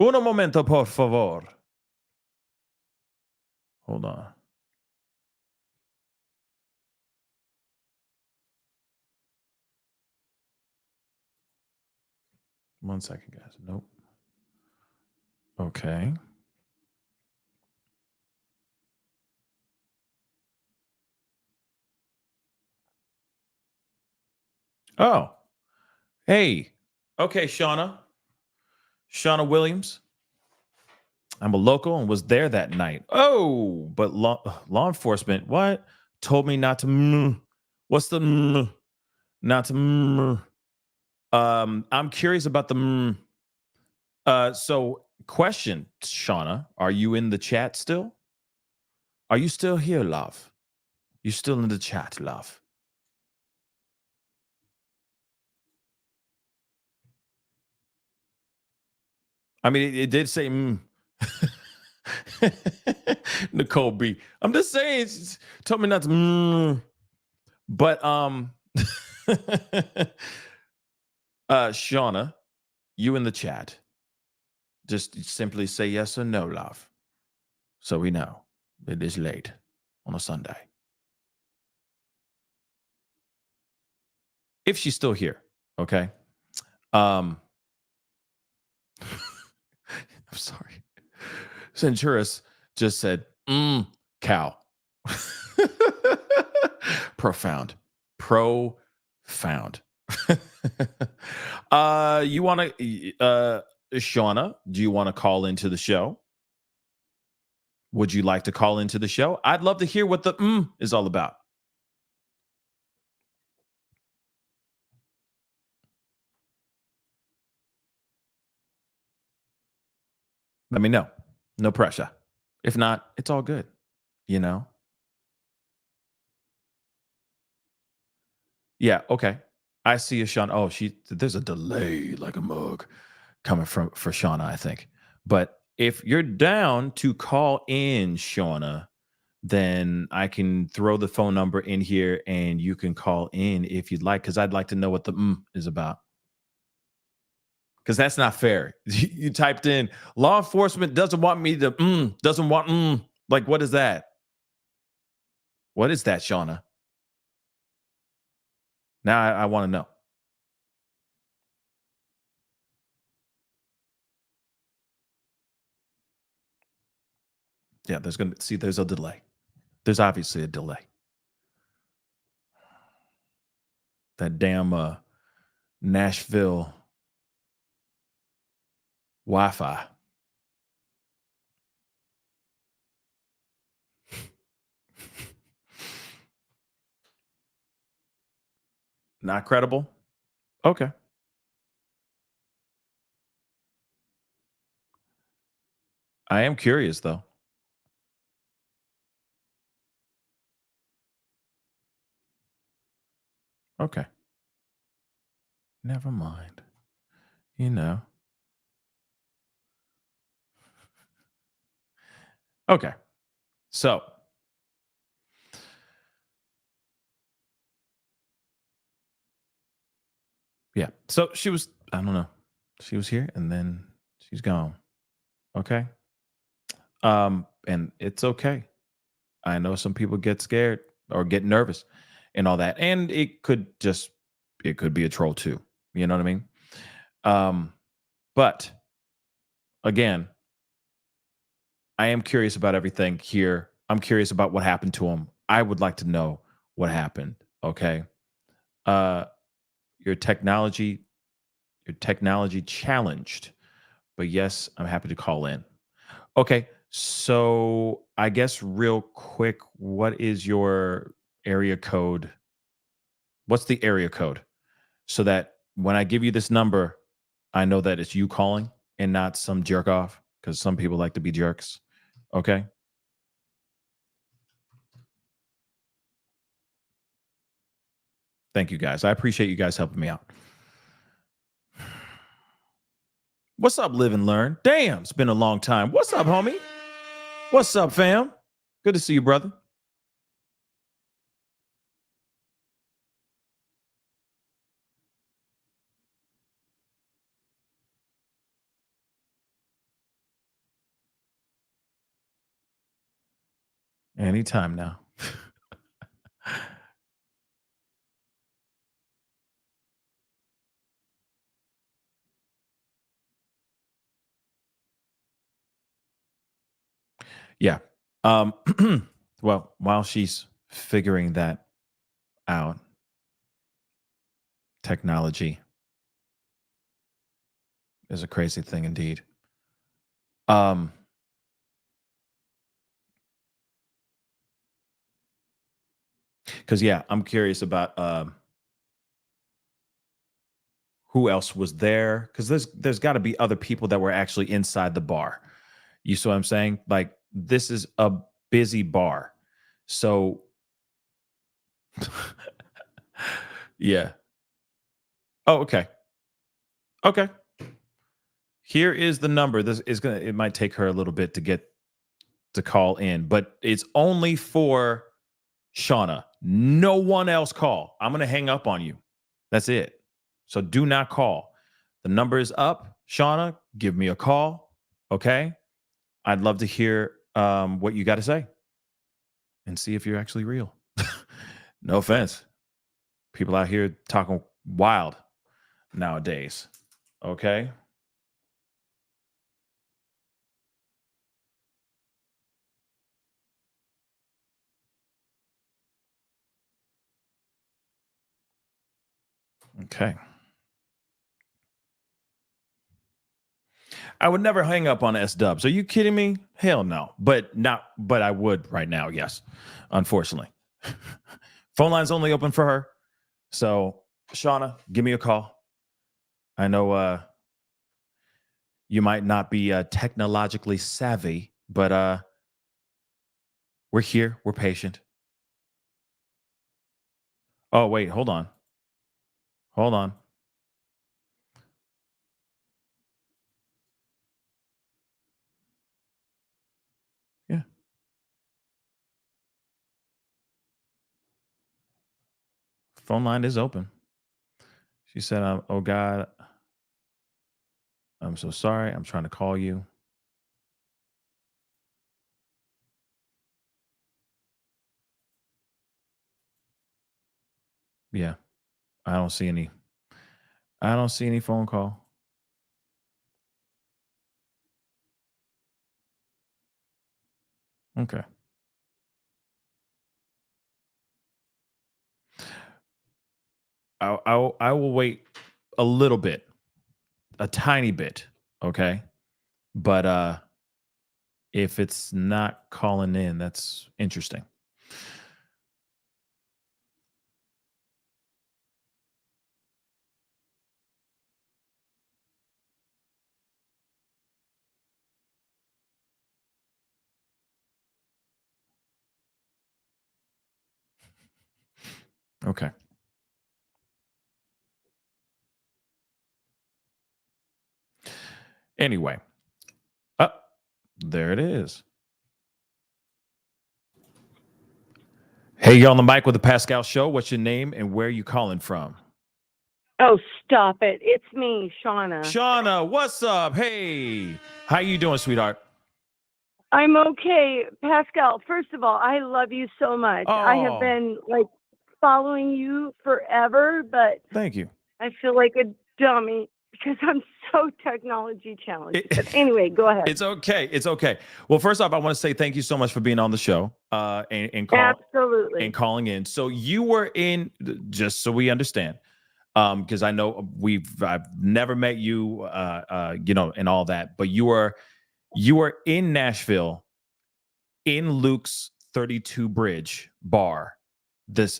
Uno momento, por favor. Hold on. One second, guys. Nope. Okay. Oh. Hey. Okay, Shauna Williams. I'm a local and was there that night. Oh, but law enforcement, what? Told me not to. What's the not to? I'm curious about the. So question, Shauna, are you in the chat still? Are you still here, love? You still in the chat, love? I mean, it did say Nicole B. I'm just saying, it's told me not to. But Shauna, you in the chat, just simply say yes or no, love, so we know it is late on a Sunday. If she's still here, okay. I'm sorry. Centurus just said, cow. Profound. You want to, Shauna, do you want to call into the show? Would you like to call into the show? I'd love to hear what the is all about. Let me know. No pressure. If not, it's all good. You know? Yeah, okay. I see you, Shauna. Oh, there's a delay like a mug coming for Shauna, I think. But if you're down to call in, Shauna, then I can throw the phone number in here and you can call in if you'd like, because I'd like to know what the is about. Because that's not fair. You typed in, law enforcement doesn't want me to, doesn't want, like, what is that? What is that, Shauna? Now I want to know. Yeah, there's a delay. There's obviously a delay. That damn Nashville Wi-Fi. Not credible? Okay. I am curious, though. Okay. Never mind. You know. Okay. So Yeah. So she was, I don't know. She was here and then she's gone. Okay. And it's okay. I know some people get scared or get nervous and all that. And it could be a troll too. You know what I mean? But again, I am curious about everything here. I'm curious about what happened to him. I would like to know what happened. Okay. Uh your technology challenged. But yes, I'm happy to call in. Okay. So I guess real quick, what is your area code? What's the area code? So that when I give you this number, I know that it's you calling and not some jerk off, because some people like to be jerks. Okay. Thank you guys. I appreciate you guys helping me out. What's up, live and learn? Damn, it's been a long time. What's up, homie? What's up, fam? Good to see you, brother. Anytime now. Yeah. Um, well, while she's figuring that out, technology is a crazy thing indeed. Because yeah, I'm curious about who else was there. Because there's got to be other people that were actually inside the bar. You see what I'm saying? Like, this is a busy bar. So yeah. Oh, okay. Okay. Here is the number. It might take her a little bit to get to call in, but it's only for Shauna. No one else call. I'm going to hang up on you. That's it. So do not call. The number is up. Shauna, give me a call. Okay. I'd love to hear what you got to say and see if you're actually real. No offense. People out here talking wild nowadays. Okay. Okay. I would never hang up on S-Dubs. Are you kidding me? Hell no. But I would right now, yes. Unfortunately. Phone line's only open for her. So, Shauna, give me a call. I know you might not be technologically savvy, but we're here. We're patient. Oh, wait, hold on. Hold on. Yeah. Phone line is open. She said, oh God, I'm so sorry. I'm trying to call you. Yeah. I don't see any phone call. Okay. I will wait a little bit, a tiny bit, okay? But if it's not calling in, that's interesting. Okay. Anyway, there it is. Hey, you're on the mic with the Pascal Show. What's your name and where are you calling from? Oh, stop it. It's me, Shauna. Shauna, what's up? Hey, how you doing, sweetheart? I'm okay. Pascal, first of all, I love you so much. I have Oh. been like following you forever, but Thank you. I feel like a dummy because I'm so technology challenged. But anyway, go ahead. It's okay. It's okay. Well, first off, I want to say thank you so much for being on the show and Absolutely. and calling in. So you were in, just so we understand, because I know I've never met you, and all that, but you were in Nashville in Luke's 32 Bridge bar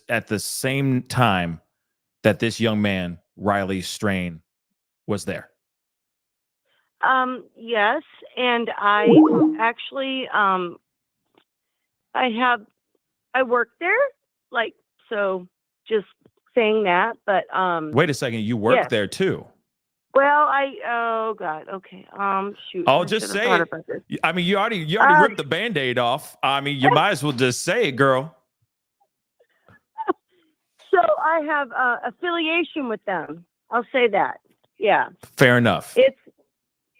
at the same time that this young man, Riley Strain, was there. Yes, and I actually I work there, like, so just saying that, but Wait a second, you work yes. there too. Well, oh God, okay. Shoot. Oh, I just should have say thought it. about this. I mean, you already ripped the Band-Aid off. I mean, you might as well just say it, girl. So I have affiliation with them. I'll say that. Yeah. Fair enough.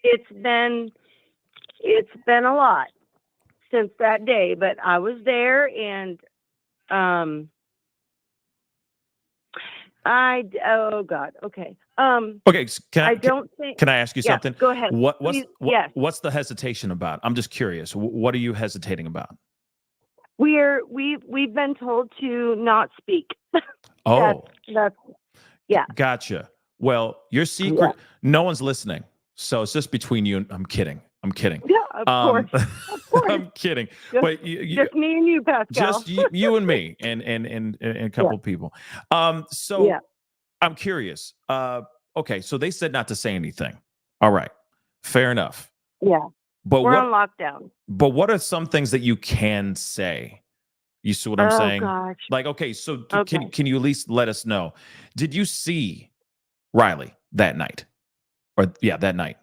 It's been a lot since that day, but I was there, and oh God, okay. Okay, can I ask you yeah, something? Go ahead. Yes. What's the hesitation about? I'm just curious. What are you hesitating about? We've been told to not speak. Oh, that's yeah. Gotcha. Well, your secret, no one's listening. So it's just between you and I'm kidding. Yeah, of course. Of course. I'm kidding. Just, But just me and you, Pascal. just you and me and a couple of people. So Yeah. I'm curious. Okay, so they said not to say anything. All right. Fair enough. Yeah. But We're on lockdown. But what are some things that you can say? You see what I'm saying? Gosh. Like, okay, so Okay. can you at least let us know? Did you see Riley that night? That night.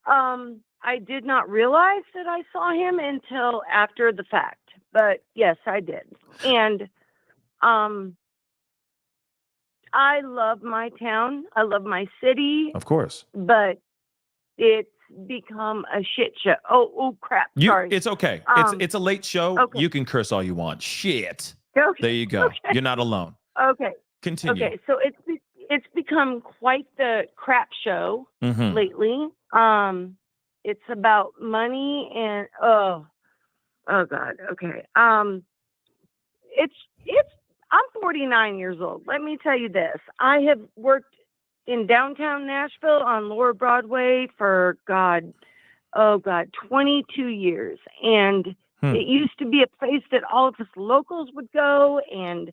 I did not realize that I saw him until after the fact, but yes, I did. And I love my town. I love my city. Of course. But it's become a shit show. Oh crap. Sorry. It's okay. It's a late show. Okay. You can curse all you want. Shit. Okay. There you go. Okay. You're not alone. Okay. Continue. Okay. So it's become quite the crap show Mhm. lately. It's about money and oh God. Okay. It's I'm 49 years old. Let me tell you this. I have worked in downtown Nashville on Lower Broadway for 22 years. And it used to be a place that all of us locals would go. And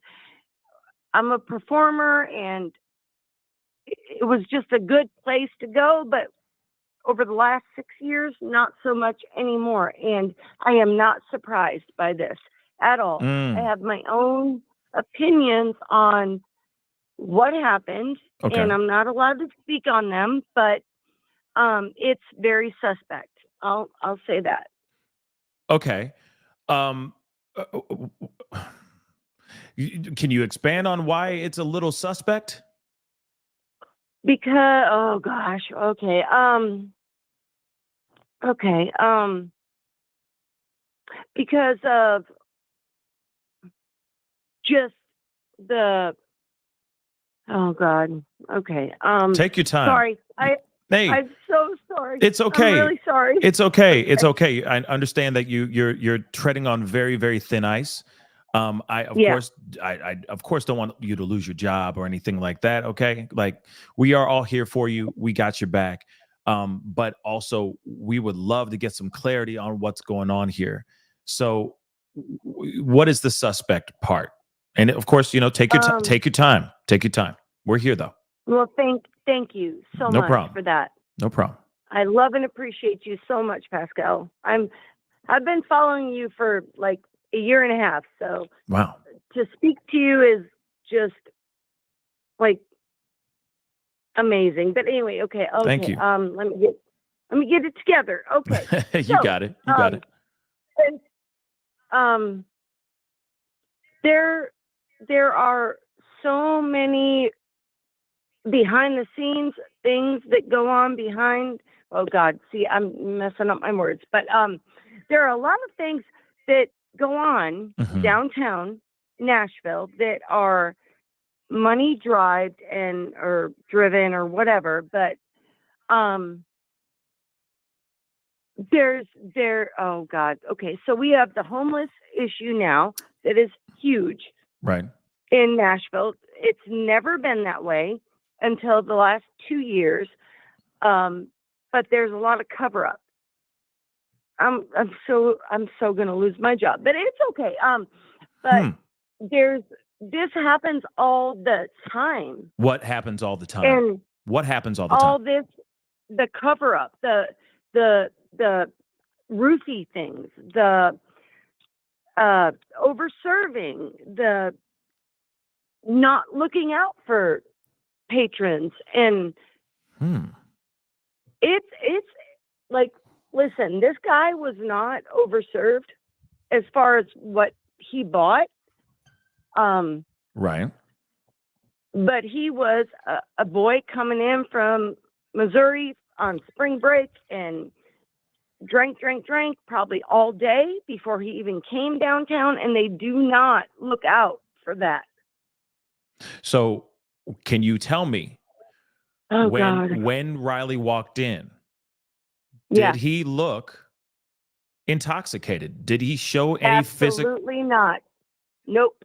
I'm a performer, and it was just a good place to go. But over the last 6 years, not so much anymore. And I am not surprised by this at all. I have my own opinions on what happened, and I'm not allowed to speak on them, but it's very suspect. I'll say that. Okay. Can you expand on why it's a little suspect? Because oh gosh, okay. Because of just the oh God. Okay. Take your time. Sorry. Hey. I'm so sorry. It's okay. I'm really sorry. It's okay. It's okay. I understand that you're treading on very, very thin ice. I of course don't want you to lose your job or anything like that. Okay. Like, we are all here for you. We got your back. But also we would love to get some clarity on what's going on here. So what is the suspect part? And of course, take your time. Take your time. Take your time. We're here though. Well, thank you so No much problem. for that. No problem. I love and appreciate you so much, Pascal. I've been following you for like a year and a half, so wow. To speak to you is just like amazing. But anyway, okay. Thank you. Let me get it together. Okay. You got it. You got it. And, there are so many behind the scenes things that go on behind. Oh God, see, I'm messing up my words, but there are a lot of things that go on downtown Nashville that are money driven or driven or whatever, but oh God, okay, so we have the homeless issue now that is huge Right. in Nashville. It's never been that way until the last 2 years, but there's a lot of cover up. I'm so gonna lose my job, but it's okay. But this happens all the time. What happens all the time? And what happens all the all time? this, the cover up, the roofie things, the overserving, the not looking out for patrons, and it's like, listen, this guy was not overserved as far as what he bought. Right. But he was a boy coming in from Missouri on spring break and drank probably all day before he even came downtown, and they do not look out for that. So can you tell me when Riley walked in, did he look intoxicated? Did he show any physical? Absolutely not. Nope.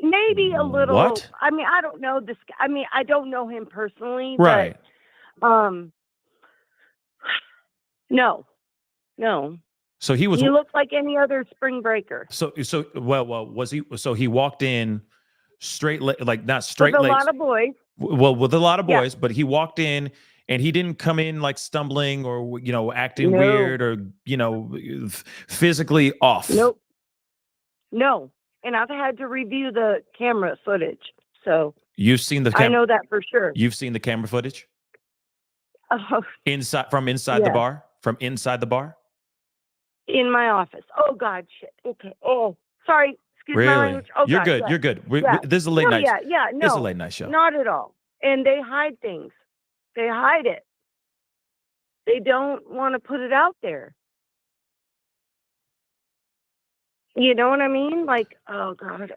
Maybe a little. What? I mean, I don't know this. I mean, I don't know him personally, Right. but no. So he was. He looked like any other spring breaker. So was he? So he walked in straight, like not straight With a legs. lot of boys. Well, with a lot of Yeah. boys, but he walked in and he didn't come in like stumbling or acting No. weird or physically off. Nope. No. And I've had to review the camera footage, so You've seen the. I know that for sure. You've seen the camera footage inside the Yeah. bar, from inside the bar. In my office. Oh God, shit. Okay. Oh, sorry. Excuse Really? my language. Oh, You're God, good. yeah. You're good. Yeah. This is a late night. Yeah. No. It's a late night show. Not at all. And they hide things. They hide it. They don't want to put it out there. You know what I mean? Like, oh God.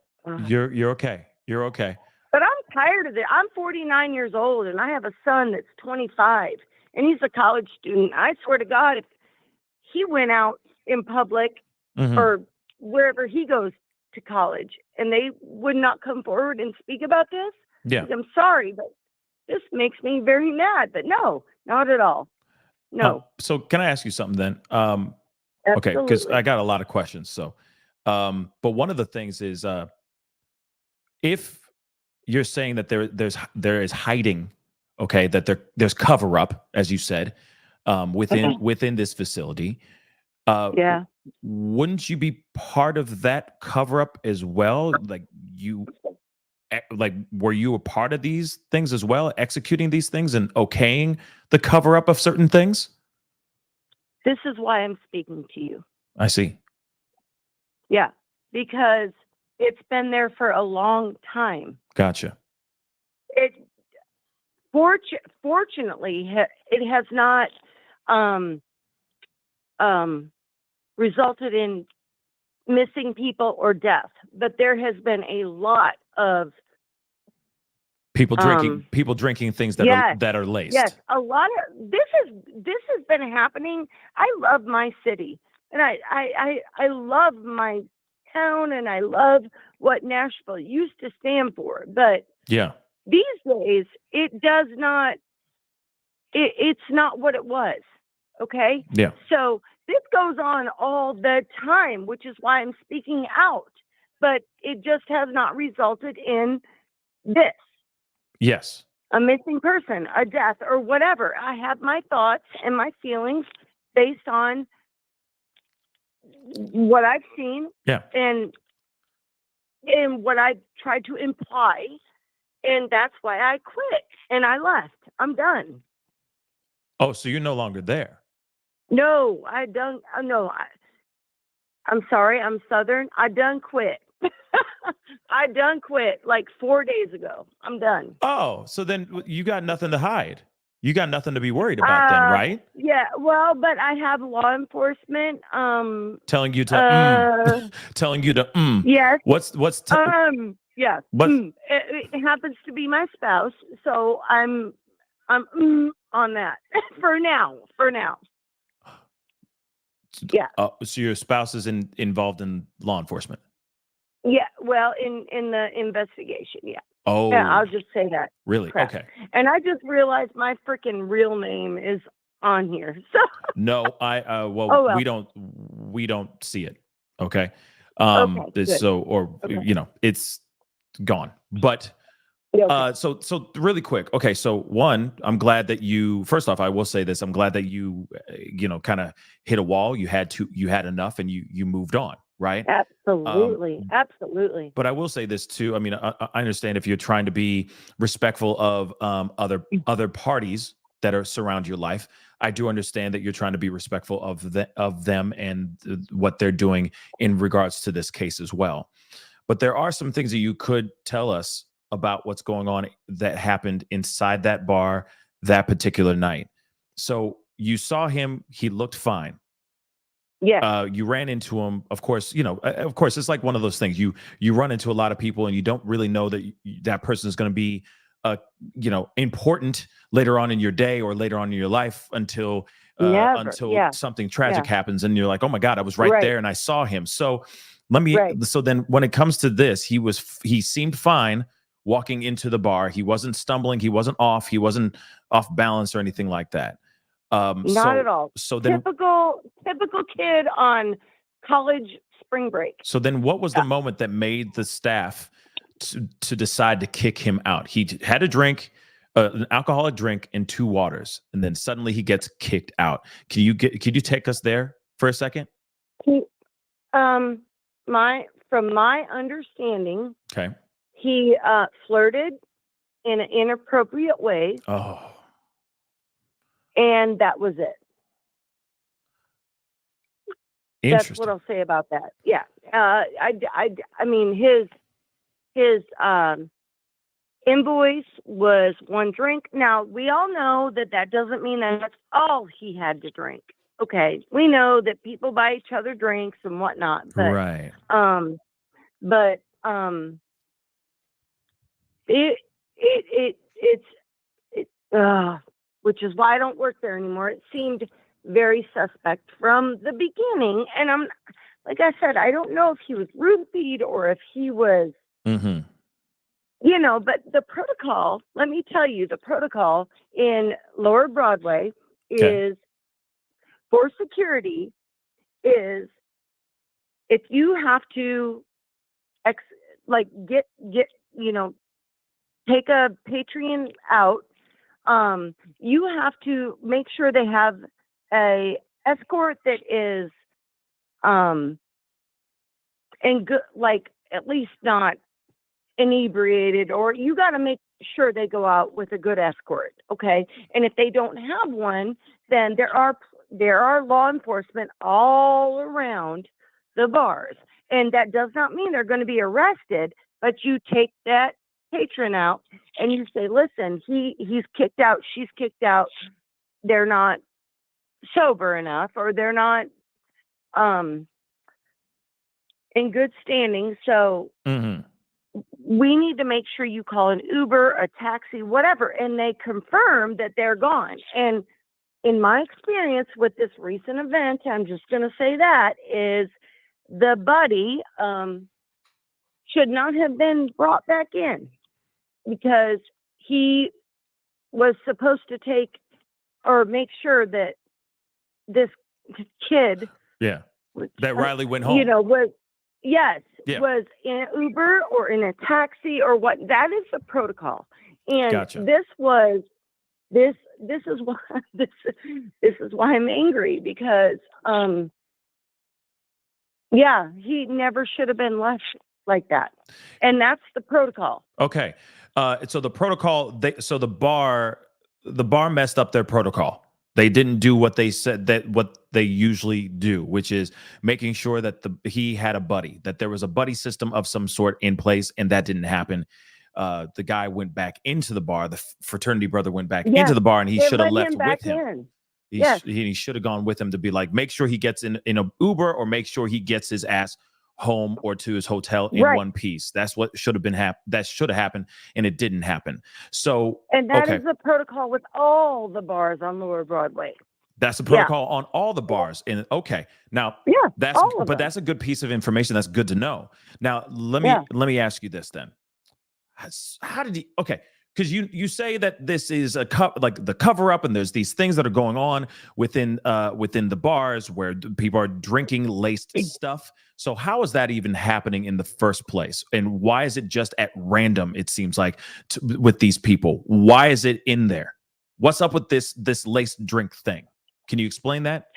You're okay. You're okay. But I'm tired of it. I'm 49 years old, and I have a son that's 25, and he's a college student. I swear to God, if he went out in public or wherever he goes to college, and they would not come forward and speak about this, I'm sorry, but this makes me very mad. But no, not at all. No. So can I ask you something then? Okay, because I got a lot of questions. So, but one of the things is, if you're saying that there is hiding, okay, that there's cover up, as you said, within this facility. Wouldn't you be part of that cover up as well? Were you a part of these things as well, executing these things and okaying the cover up of certain things? This is why I'm speaking to you. I see. Yeah, because it's been there for a long time. Gotcha. Fortunately, it has not resulted in missing people or death, but there has been a lot of people drinking things that are laced. Yes, a lot of this has been happening. I love my city, and I love my town, and I love what Nashville used to stand for. But these days, it does not. It's not what it was. Okay. Yeah. So this goes on all the time, which is why I'm speaking out. But it just has not resulted in this. Yes. A missing person, a death, or whatever. I have my thoughts and my feelings based on what I've seen and what I've tried to imply. And that's why I quit and I left. I'm done. Oh, so you're no longer there? No, I done. No, I'm sorry. I'm Southern. I done quit. I done quit like 4 days ago. I'm done. Oh, so then you got nothing to hide. You got nothing to be worried about then, right? Yeah, well, but I have law enforcement Telling you to telling you to yes. What's Yeah. what It happens to be my spouse, so I'm on that for now. Yeah. So your spouse is involved in law enforcement. Yeah, well, in the investigation, yeah. Oh. Yeah, I'll just say that. Really? Crap. Okay. And I just realized my freaking real name is on here. So No, well. we don't see it. Okay. Okay, good. So it's gone. But so really quick. Okay, so one, I'm glad that first off, I will say this, I'm glad that you kind of hit a wall. You had enough and you moved on, right? Absolutely. Absolutely. But I will say this too. I mean, I understand if you're trying to be respectful of other parties that are surround your life. I do understand that you're trying to be respectful of them and what they're doing in regards to this case as well. But there are some things that you could tell us about what's going on that happened inside that bar that particular night. So you saw him; he looked fine. Yeah. You ran into him. Of course, it's like one of those things. You run into a lot of people, and you don't really know that that person is going to be, important later on in your day or later on in your life until something tragic happens, and you're like, oh my God, I was right there, and I saw him. So So then, when it comes to this, he seemed fine walking into the bar. He wasn't stumbling. He wasn't off. He wasn't off balance or anything like that. Not at all. So then, typical kid on college spring break. So then, what was the moment that made the staff to decide to kick him out? He had a drink, an alcoholic drink, and 2 waters, and then suddenly he gets kicked out. Could you take us there for a second? From my understanding, okay, he flirted in an inappropriate way. Oh. And that was it. That's what I'll say about that. Yeah. I mean, his invoice was 1 drink. Now, we all know that doesn't mean that that's all he had to drink. Okay. We know that people buy each other drinks and whatnot. But, right. Which is why I don't work there anymore. It seemed very suspect from the beginning. And I'm, like I said, I don't know if he was roofied or if he was, but the protocol, let me tell you, the protocol in Lower Broadway is for security is if you have to take a patron out, you have to make sure they have a escort that is and good, like at least not inebriated, or you got to make sure they go out with a good escort. Okay. And if they don't have one, then there are law enforcement all around the bars. And that does not mean they're going to be arrested, but you take that patron out and you say, listen, he's kicked out, she's kicked out, they're not sober enough, or they're not in good standing, so we need to make sure you call an Uber, a taxi, whatever, and they confirm that they're gone. And in my experience with this recent event, I'm just going to say that is the buddy should not have been brought back in, because he was supposed to take or make sure that this kid, that Riley went home, was in an Uber or in a taxi or what. That is the protocol. And this is why I'm angry, because he never should have been left like that. And that's the protocol. Okay. So the protocol, the bar messed up their protocol. They didn't do what they said that what they usually do, which is making sure that he had a buddy, that there was a buddy system of some sort in place, and that didn't happen. The guy went back into the bar. The fraternity brother went back into the bar, and he should have left with him. He should have gone with him to be like, make sure he gets in an Uber, or make sure he gets his ass home or to his hotel in one piece. That's what should have been that should have happened, and it didn't happen. So, And that is the protocol with all the bars on Lower Broadway. That's the protocol on all the bars. And now that's a good piece of information. That's good to know. Now let me ask you this then. How did he? Okay, because you say that this is like the cover up, and there's these things that are going on within the bars where people are drinking laced stuff. So how is that even happening in the first place? And why is it just at random? It seems like with these people, why is it in there? What's up with this laced drink thing? Can you explain that?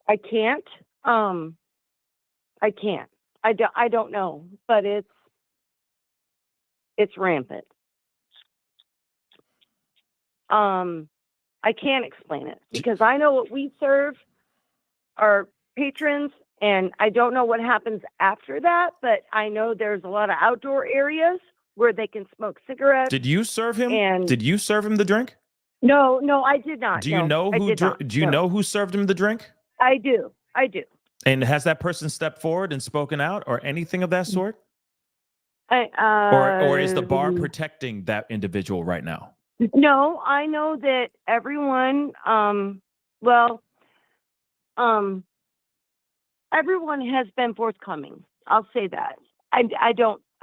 I can't. I can't. I don't know, but it's rampant. I can't explain it because I know what we serve our patrons, and I don't know what happens after that, but I know there's a lot of outdoor areas where they can smoke cigarettes. Did you serve him? Did you serve him the drink? No, I did not. Do you know who? Do you know who served him the drink? I do. And has that person stepped forward and spoken out, or anything of that sort? Or is the bar protecting that individual right now? No, I know that everyone. Everyone has been forthcoming. I'll say that. I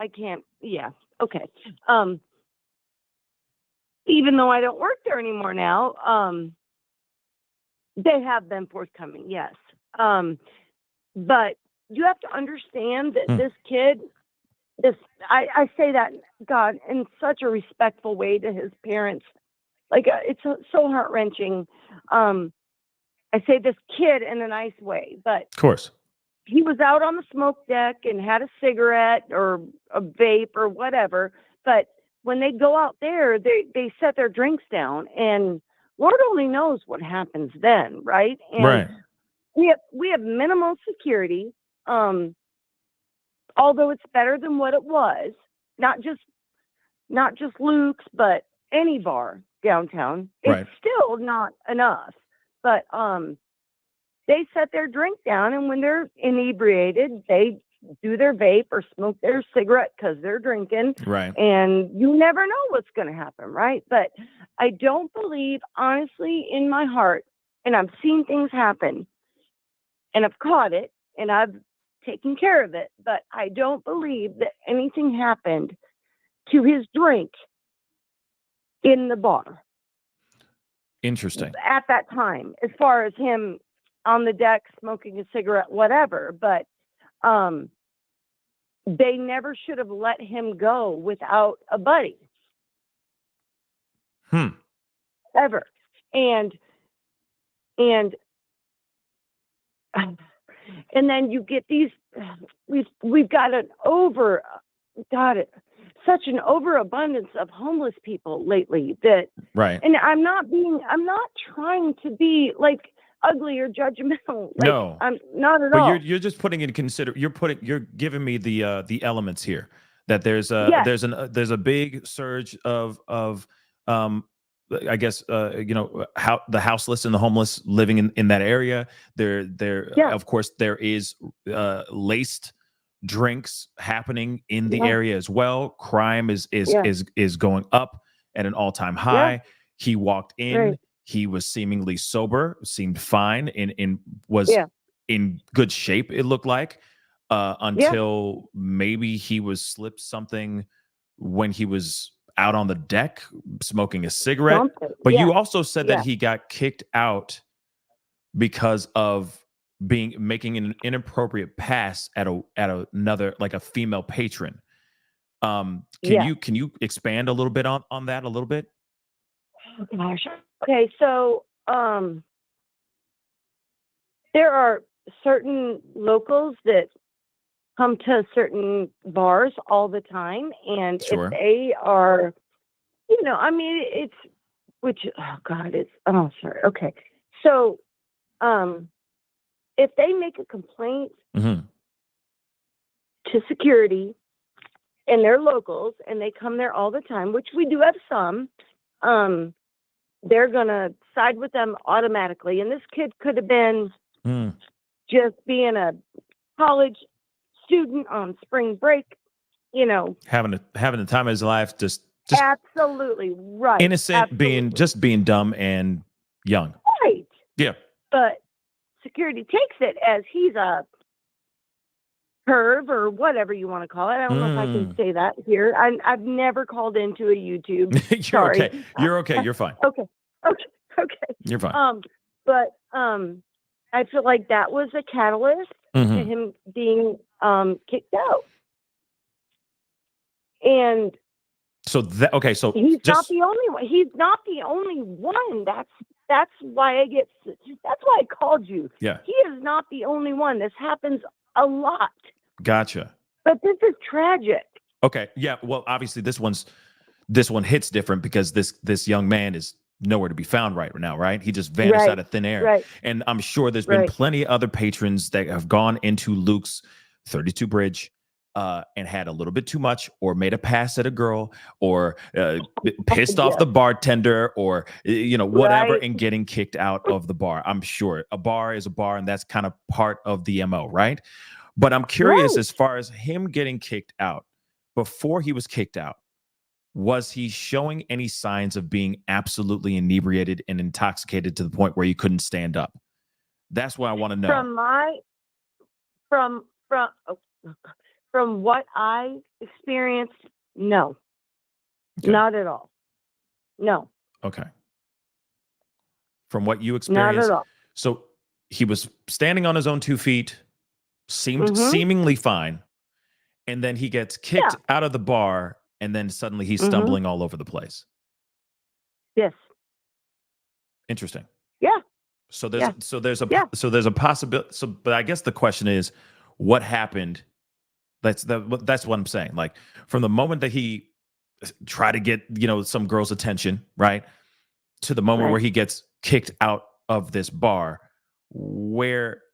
can't. Yeah. Okay. Even though I don't work there anymore now, they have been forthcoming. Yes. But you have to understand that this kid, I say that, God, in such a respectful way to his parents. Like, it's so heart-wrenching. I say this kid in a nice way, but of course, he was out on the smoke deck and had a cigarette or a vape or whatever. But when they go out there, they set their drinks down, and Lord only knows what happens then, right? And right. We have minimal security, although it's better than what it was. Not just Luke's, but any bar downtown. It's still not enough. But they set their drink down, and when they're inebriated, they do their vape or smoke their cigarette because they're drinking. Right. And you never know what's going to happen, right? But I don't believe, honestly, in my heart, and I've seen things happen, and I've caught it, and I've taken care of it, but I don't believe that anything happened to his drink in the bar. Interesting. At that time, as far as him on the deck smoking a cigarette, whatever, but they never should have let him go without a buddy. Ever. And then you get these, we've got such an overabundance of homeless people lately that, and I'm not trying to be like ugly or judgmental. Like, no, I'm not at all. all. But you're just putting in you're giving me the elements here that there's a big surge of I guess how the houseless and the homeless living in that area. Of course there is laced drinks happening in the area as well. Crime is going up at an all-time high. He walked in. He was seemingly sober, seemed fine, and was in good shape, it looked like, until maybe he was slipped something when he was out on the deck smoking a cigarette. But you also said that he got kicked out because of making an inappropriate pass at another, like a female patron. Can you expand a little bit on that a little bit? Oh, gosh. Okay, so there are certain locals that come to certain bars all the time, and if they are, which, oh God, sorry. Okay. So, if they make a complaint Mm-hmm. to security and they're locals and they come there all the time, which we do have some, they're going to side with them automatically. And this kid could have been just being a college student on spring break, Having the time of his life, just absolutely right. innocent, Absolutely. being dumb and young. Right. Yeah. But security takes it as he's a perv or whatever you want to call it. I don't know if I can say that here. I've never called into a YouTube. You're Sorry. okay. You're okay. You're fine. Okay. You're fine. But I feel like that was a catalyst to him being kicked out. And so so he's not the only one. He's not the only one. That's why that's why I called you. Yeah. He is not the only one. This happens a lot. Gotcha. But this is tragic. Okay. Yeah. Well, obviously this one hits different because this young man is nowhere to be found right now, right? He just vanished out of thin air. Right. And I'm sure there's been plenty of other patrons that have gone into Luke's 32 Bridge and had a little bit too much, or made a pass at a girl, or pissed off the bartender, or whatever, and getting kicked out of the bar. I'm sure a bar is a bar, and that's kind of part of the MO, right? But I'm curious, as far as him getting kicked out, before he was kicked out, was he showing any signs of being absolutely inebriated and intoxicated to the point where he couldn't stand up? That's what I want to know. From what I experienced, no. Okay. Not at all. No. Okay. From what you experienced, not at all. So he was standing on his own 2 feet, seemingly fine, and then he gets kicked out of the bar, and then suddenly he's stumbling all over the place. Yes. Interesting. Yeah. So there's a possibility. So, but I guess the question is, what happened? That's what I'm saying. Like, from the moment that he tried to get some girl's attention, right, to the moment where he gets kicked out of this bar,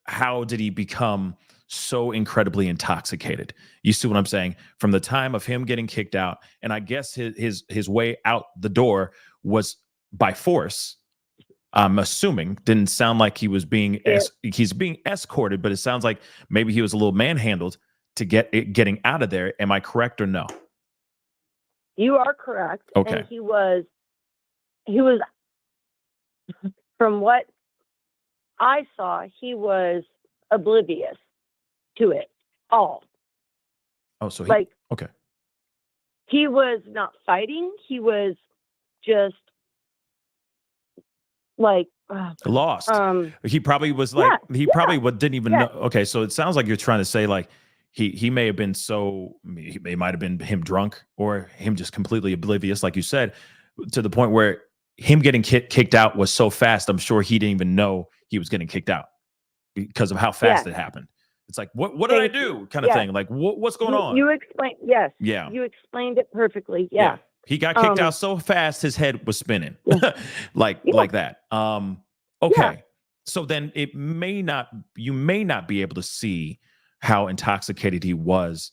how did he become so incredibly intoxicated? You see what I'm saying? From the time of him getting kicked out, and I guess his way out the door was by force. I'm assuming. Didn't sound like he was he's being escorted, but it sounds like maybe he was a little manhandled to getting out of there. Am I correct or no? You are correct. Okay. And he was from what I saw, he was oblivious to it all. Oh, so okay. He was not fighting. He was just lost. He probably was didn't even know. Okay, so it sounds like you're trying to say like he may have been it might have been him drunk, or him just completely oblivious, like you said, to the point where him getting kicked out was so fast. I'm sure he didn't even know he was getting kicked out because of how fast it happened. It's like, what did I do? Kind of thing. Like, what's going on? You explained. Yes. Yeah. You explained it perfectly. Yeah. He got kicked out so fast his head was spinning, like that. Okay. So then you may not be able to see how intoxicated he was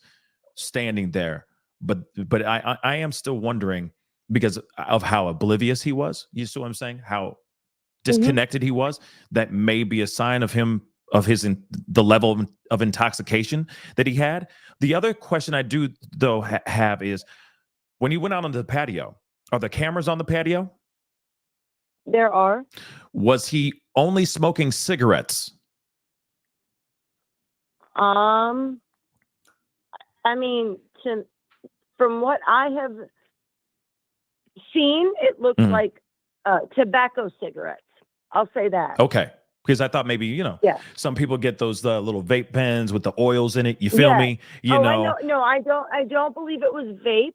standing there, but I am still wondering, because of how oblivious he was. You see what I'm saying? How disconnected he was. That may be a sign of the level of intoxication that he had. The other question I do though have is, when you went out onto the patio, are the cameras on the patio? There are. Was he only smoking cigarettes? I mean, from what I have seen, it looks like tobacco cigarettes. I'll say that. Okay. Because I thought maybe, some people get those little vape pens with the oils in it. You feel me? I know. No, I don't believe it was vape.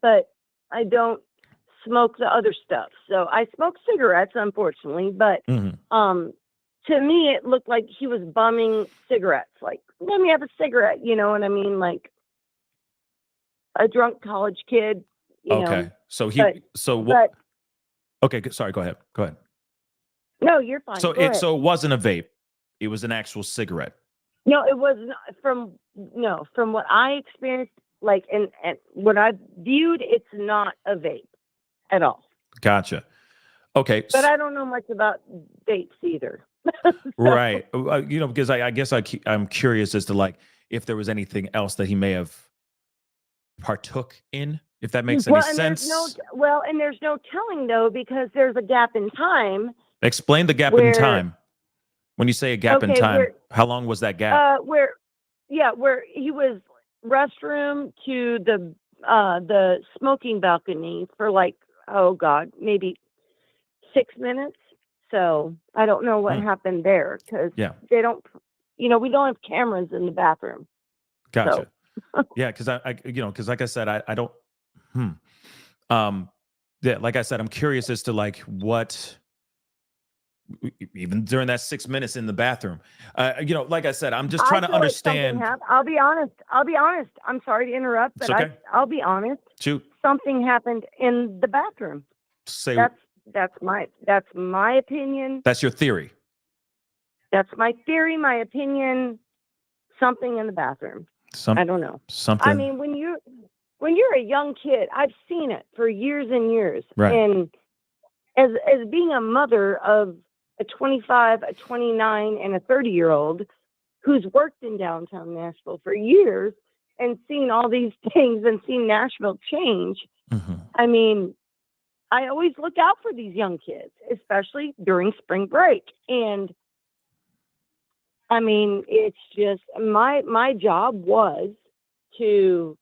But I don't smoke the other stuff. So I smoke cigarettes, unfortunately. But to me, it looked like he was bumming cigarettes. Like, let me have a cigarette. You know what I mean? Like a drunk college kid. You know. So Okay, sorry. Go ahead. No, you're fine. So Go ahead. it wasn't a vape. It was an actual cigarette. No, it was not from what I experienced, like, and what I viewed, it's not a vape at all. Gotcha. Okay. But I don't know much about vapes either. Right. Because I guess I'm curious as to like if there was anything else that he may have partook in, if that makes any sense. And there's no telling though, because there's a gap in time. Explain the gap in time. When you say a gap in time, how long was that gap? Where he was restroom to the smoking balcony for like, oh God, maybe 6 minutes. So I don't know what happened there because they don't, we don't have cameras in the bathroom. Gotcha. So. Yeah, because because like I said, I don't. Yeah, like I said, I'm curious as to like what. Even during that 6 minutes in the bathroom, like I said, I'm just trying to understand. I'll be honest. I'm sorry to interrupt, but okay. I'll be honest. Shoot. Something happened in the bathroom. That's my opinion. That's your theory. That's my theory, my opinion. Something in the bathroom. I don't know. Something. I mean, when you're a young kid, I've seen it for years and years. Right. And as being a mother of a 25, a 29, and a 30-year-old who's worked in downtown Nashville for years and seen all these things and seen Nashville change, I mean, I always look out for these young kids, especially during spring break. And I mean, it's just my job was to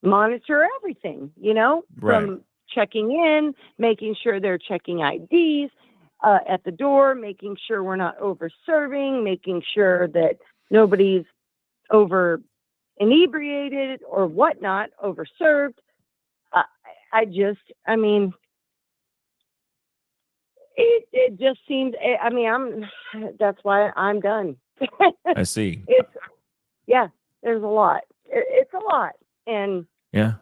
monitor everything, from checking in, making sure they're checking IDs at the door, making sure we're not over serving, making sure that nobody's over inebriated or whatnot, over served. It just seems, that's why I'm done. I see. There's a lot. It's a lot. And yeah,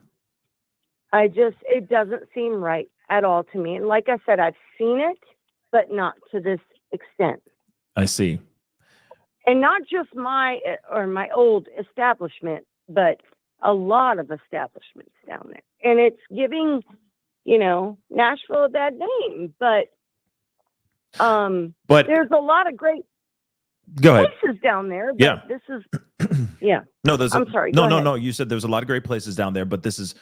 it doesn't seem right at all to me. And like I said, I've seen it, but not to this extent. I see. And not just my old establishment, but a lot of establishments down there. And it's giving, Nashville a bad name, but there's a lot of great places down there. But this is, No, I'm sorry. No. You said there's a lot of great places down there, but there's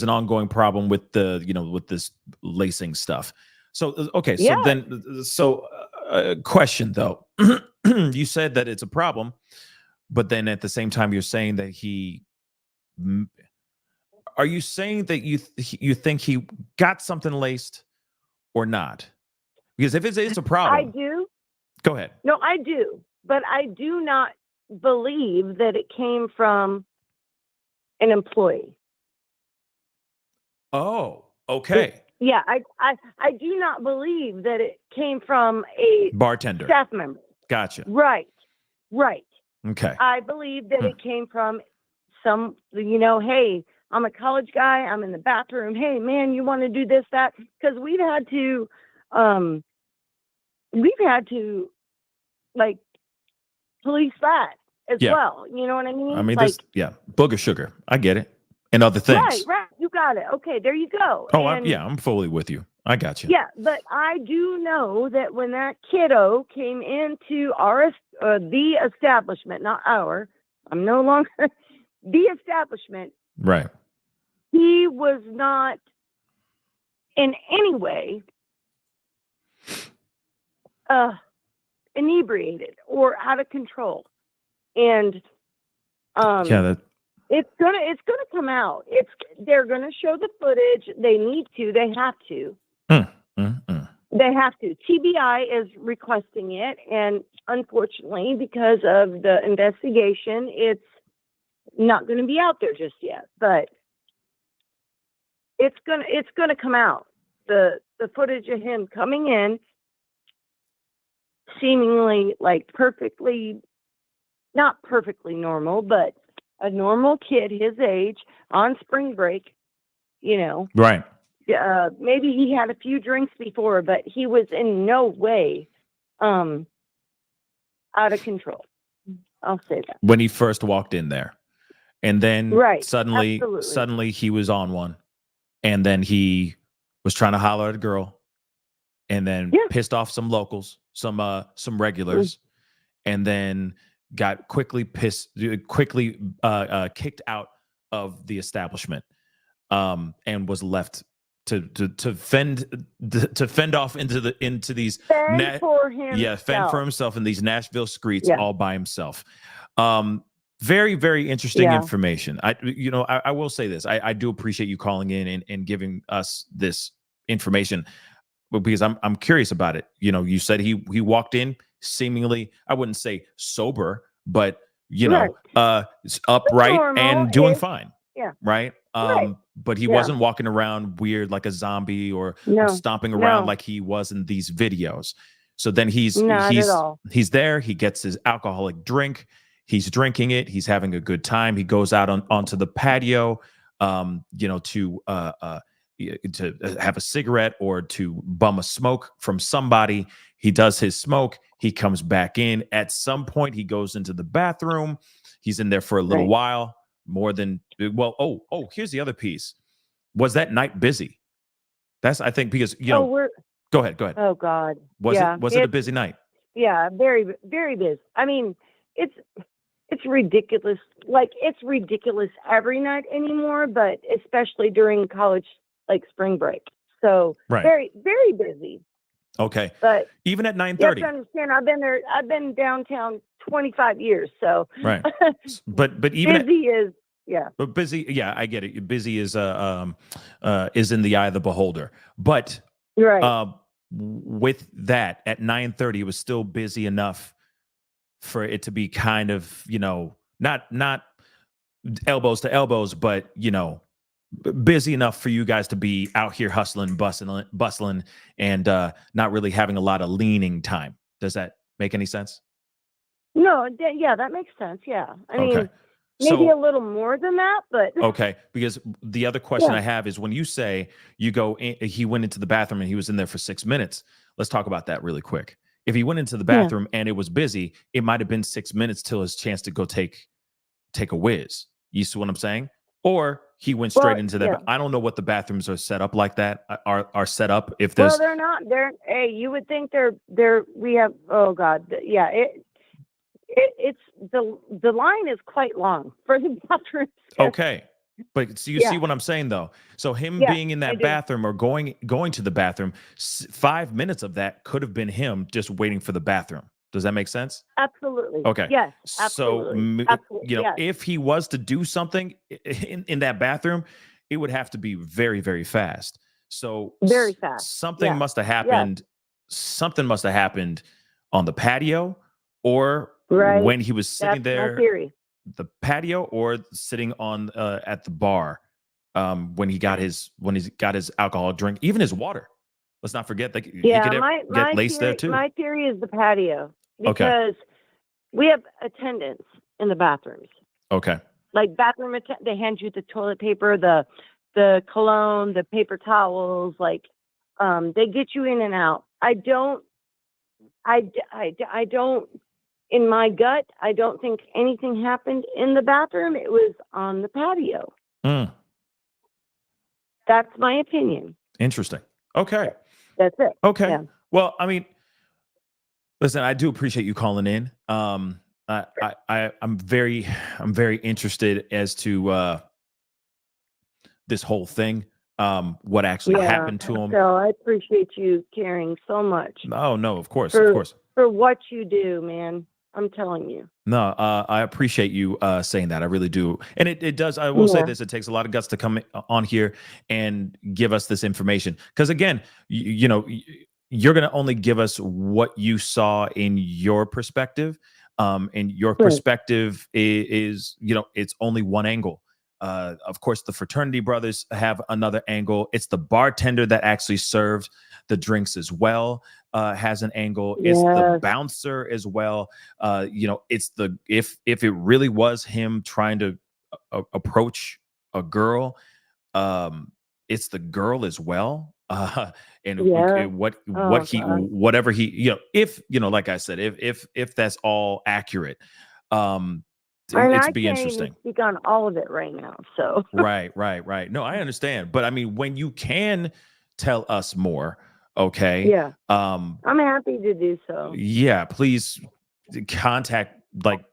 an ongoing problem with with this lacing stuff. So, okay. So question though, you said that it's a problem, but then at the same time, you're saying that are you saying that you think he got something laced or not? Because if it's a problem, I do. Go ahead. No, I do, but I do not believe that it came from an employee. Oh, okay. Yeah, I do not believe that it came from a bartender, staff member. Gotcha. Right. Okay. I believe that it came from some, hey, I'm a college guy. I'm in the bathroom. Hey, man, you want to do this, that? Because we've had to like police that as well. You know what I mean? I mean, booger sugar. I get it. And other things. Right. You got it. Okay, there you go. Oh, I'm fully with you. I got you. Yeah, but I do know that when that kiddo came into the establishment, not our, I'm no longer the establishment. Right. He was not in any way inebriated or out of control. And it's gonna come out. They're gonna show the footage. They need to. They have to. They have to. TBI is requesting it, and unfortunately, because of the investigation, it's not going to be out there just yet. But it's gonna come out. The footage of him coming in, seemingly like not perfectly normal, but a normal kid his age on spring break, Right. maybe he had a few drinks before, but he was in no way out of control. I'll say that. When he first walked in there. And then Right. suddenly Absolutely. he was on one. And then he was trying to holler at a girl and then pissed off some locals, some regulars, and then got quickly kicked out of the establishment, and was left to fend off into these Fend for himself. fend for himself in these Nashville streets Yeah. all by himself. Very, very interesting information. I will say this. I do appreciate you calling in and giving us this information, because I'm curious about it. You said he walked in seemingly, I wouldn't say sober, but upright Normal and doing is- fine. Yeah. Right. Right. But he Yeah. wasn't walking around weird like a zombie or No. stomping around No. like he was in these videos. So then Not at all. he's there. He gets his alcoholic drink. He's drinking it. He's having a good time. He goes out onto the patio, to have a cigarette or to bum a smoke from somebody. He does his smoke. He comes back in. At some point, he goes into the bathroom. He's in there for a little while, more than here's the other piece. Was that night busy? That's, I think, because go ahead. Oh God. Was it a busy night? Yeah, very, very busy. I mean, it's ridiculous. Like, it's ridiculous every night anymore, but especially during college, like spring break. So very, very busy. Okay. But even at you have 9:30. to understand, I've been downtown 25 years. So Right. But even busy is But busy, I get it. Busy is in the eye of the beholder. But with that, at 9:30, it was still busy enough for it to be kind of, not elbows to elbows, but busy enough for you guys to be out here hustling, bustling, and not really having a lot of leaning time. Does that make any sense? No, that makes sense. Yeah. I mean, maybe a little more than that, but okay. Because the other question I have is, when you say he went into the bathroom and he was in there for 6 minutes, let's talk about that really quick. If he went into the bathroom and it was busy, it might have been 6 minutes till his chance to go take a whiz. You see what I'm saying? Or he went straight into that. I don't know what the bathrooms are set up like that. Are set up if there's. Well, they're not. Hey, you would think we have. Oh God, yeah. It's the line is quite long for the bathroom. Okay. But so you see what I'm saying, though. So him being in that bathroom or going to the bathroom, 5 minutes of that could have been him just waiting for the bathroom. Does that make sense? Absolutely. Okay. Yes. Absolutely. So, if he was to do something in that bathroom, it would have to be very, very fast. So very fast. Something must have happened. Something must have happened on the patio, or when he was sitting there. My theory. The patio, or sitting on at the bar when he got his alcohol drink, even his water. Let's not forget that he could get laced there too. My theory is the patio, because we have attendants in the bathrooms. Okay. Like bathroom they hand you the toilet paper, the cologne, the paper towels. Like they get you in and out. I don't. In my gut, I don't think anything happened in the bathroom. It was on the patio. That's my opinion. Interesting. Okay. That's it. Okay. Yeah. Well, I mean, listen, I do appreciate you calling in. I'm very interested as to this whole thing. What actually happened to him. So I appreciate you caring so much. Oh no, of course. For what you do, man. I'm telling you. No, I appreciate you saying that. I really do. And it does. I will say this. It takes a lot of guts to come on here and give us this information. Because again, you're going to only give us what you saw in your perspective. And your perspective is, it's only one angle. Of course, the fraternity brothers have another angle. It's the bartender that actually served the drinks as well, has an angle. It's the bouncer as well. It's if it really was him trying to approach a girl, it's the girl as well. And Yeah. what Oh he, God. whatever he, if, like I said, if that's all accurate, And it's I be can't even interesting. speak on all of it right now. So Right. No, I understand. But I mean, when you can tell us more, okay. yeah, I'm happy to do so. Yeah, please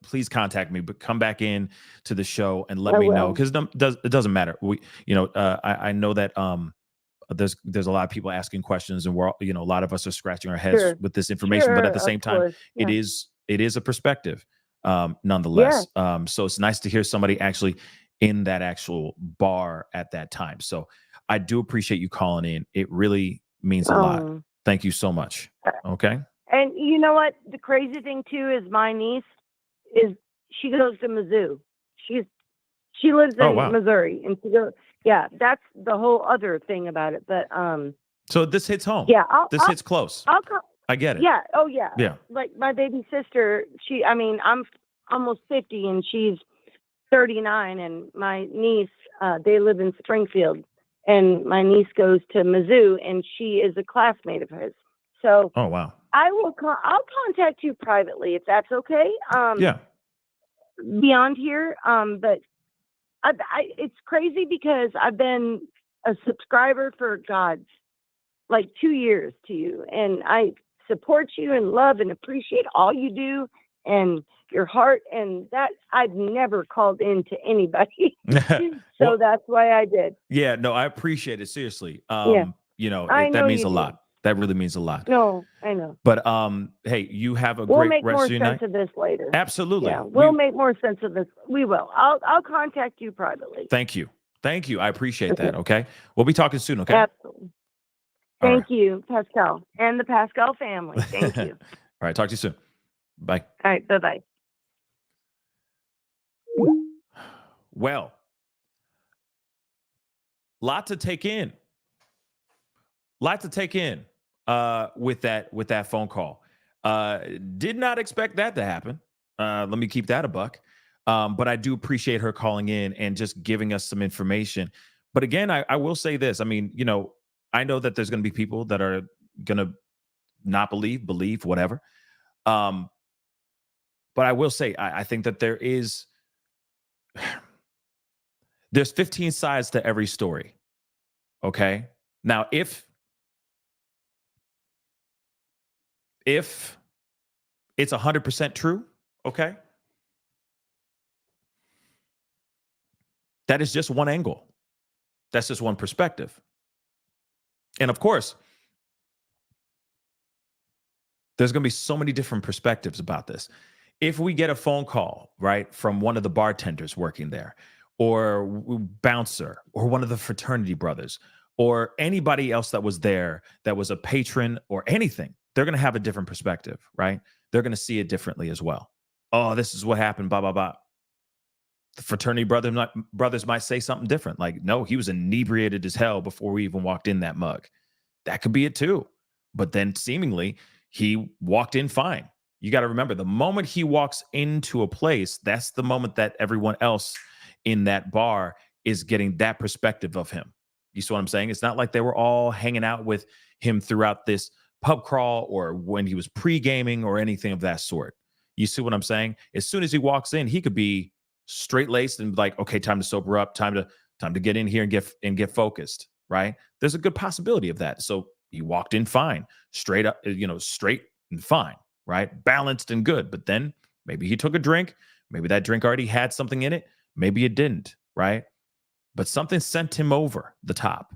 please contact me, but come back in to the show and let I me know, will. because it doesn't matter. I know that there's a lot of people asking questions, and we're all, a lot of us are scratching our heads Sure. with this information, but Sure, at the of same time, course. it Yeah. is a perspective, Yeah. nonetheless. So it's nice to hear somebody actually in that actual bar at that time. So I do appreciate you calling in. It really means a lot. Thank you so much. Okay. And you know what? The crazy thing too is my niece she goes to Mizzou. She lives Oh, in wow. Missouri, and she goes. Yeah, that's the whole other thing about it. But So this hits home. yeah, This hits close. I get it. Yeah. Oh yeah. Yeah. Like my baby sister. I'm almost 50, and she's 39, and my niece. They live in Springfield, and my niece goes to Mizzou, and she is a classmate of his. So Oh, wow. I'll contact you privately if that's okay. Yeah. Beyond here. But it's crazy because I've been a subscriber for like 2 years to you, and I support you and love and appreciate all you do and your heart, and that I've never called in to anybody. So Well, that's why I did. yeah, no, I appreciate it. Seriously. Yeah. I That know means you a do. lot. That really means a lot. No, I know. But hey, you have a We'll great make rest more of your sense night. of this later. Absolutely. Yeah, we'll make more sense of this. We will. I'll contact you privately. Thank you. I appreciate that. Okay. We'll be talking soon. Okay. Absolutely. All Thank you, Pascal, and the Pascal family. Thank you. All right. Talk to you soon. Bye. All right. Bye-bye. Well, lot to take in. With that phone call. Did not expect that to happen. Let me keep that a buck. But I do appreciate her calling in and just giving us some information. But again, I will say this. I mean, I know that there's going to be people that are going to not believe, whatever. But I will say, I think that there's 15 sides to every story. Okay. Now, if it's 100% true, okay, that is just one angle. That's just one perspective. And of course, there's going to be so many different perspectives about this. If we get a phone call, right, from one of the bartenders working there, or bouncer, or one of the fraternity brothers, or anybody else that was there that was a patron or anything, they're going to have a different perspective, right? They're going to see it differently as well. Oh, this is what happened, blah, blah, blah. The fraternity brothers might say something different. Like, no, he was inebriated as hell before we even walked in that mug. That could be it too. But then seemingly he walked in fine. You got to remember, the moment he walks into a place, that's the moment that everyone else in that bar is getting that perspective of him. You see what I'm saying? It's not like they were all hanging out with him throughout this pub crawl or when he was pre-gaming or anything of that sort. You see what I'm saying? As soon as he walks in, he could be straight-laced and like, okay, time to sober up, time to get in here and get focused, right? There's a good possibility of that. So he walked in fine, straight up, straight and fine, right? Balanced and good. But then maybe he took a drink. Maybe that drink already had something in it. Maybe it didn't, right? But something sent him over the top.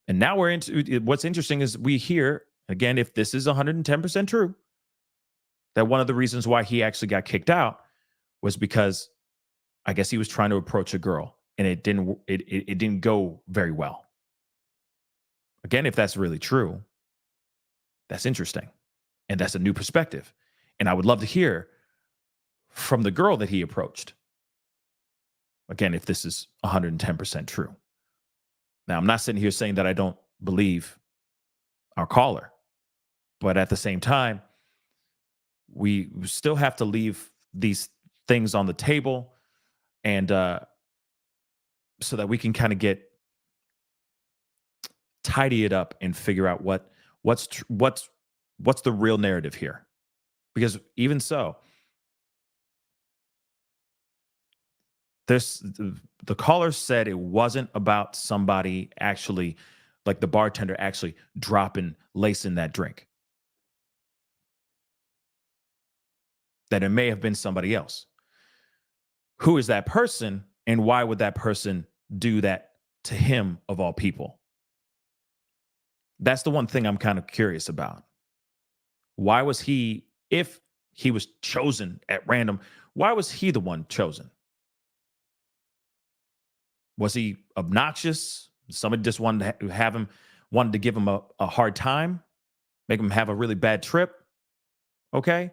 And now we're into what's interesting is we hear, again, if this is 110% true, that one of the reasons why he actually got kicked out was because I guess he was trying to approach a girl and it didn't go very well. Again, if that's really true, that's interesting. And that's a new perspective. And I would love to hear from the girl that he approached. Again, if this is 110% true. Now, I'm not sitting here saying that I don't believe our caller, but at the same time, we still have to leave these things on the table and so that we can kind of get tidy it up and figure out what's the real narrative here. Because even so, the caller said it wasn't about somebody actually, like the bartender actually dropping lace in that drink. That it may have been somebody else. Who is that person, and why would that person do that to him of all people? That's the one thing I'm kind of curious about. Why was he, if he was chosen at random, why was he the one chosen? Was he obnoxious? Somebody just wanted to give him a hard time, make him have a really bad trip? Okay.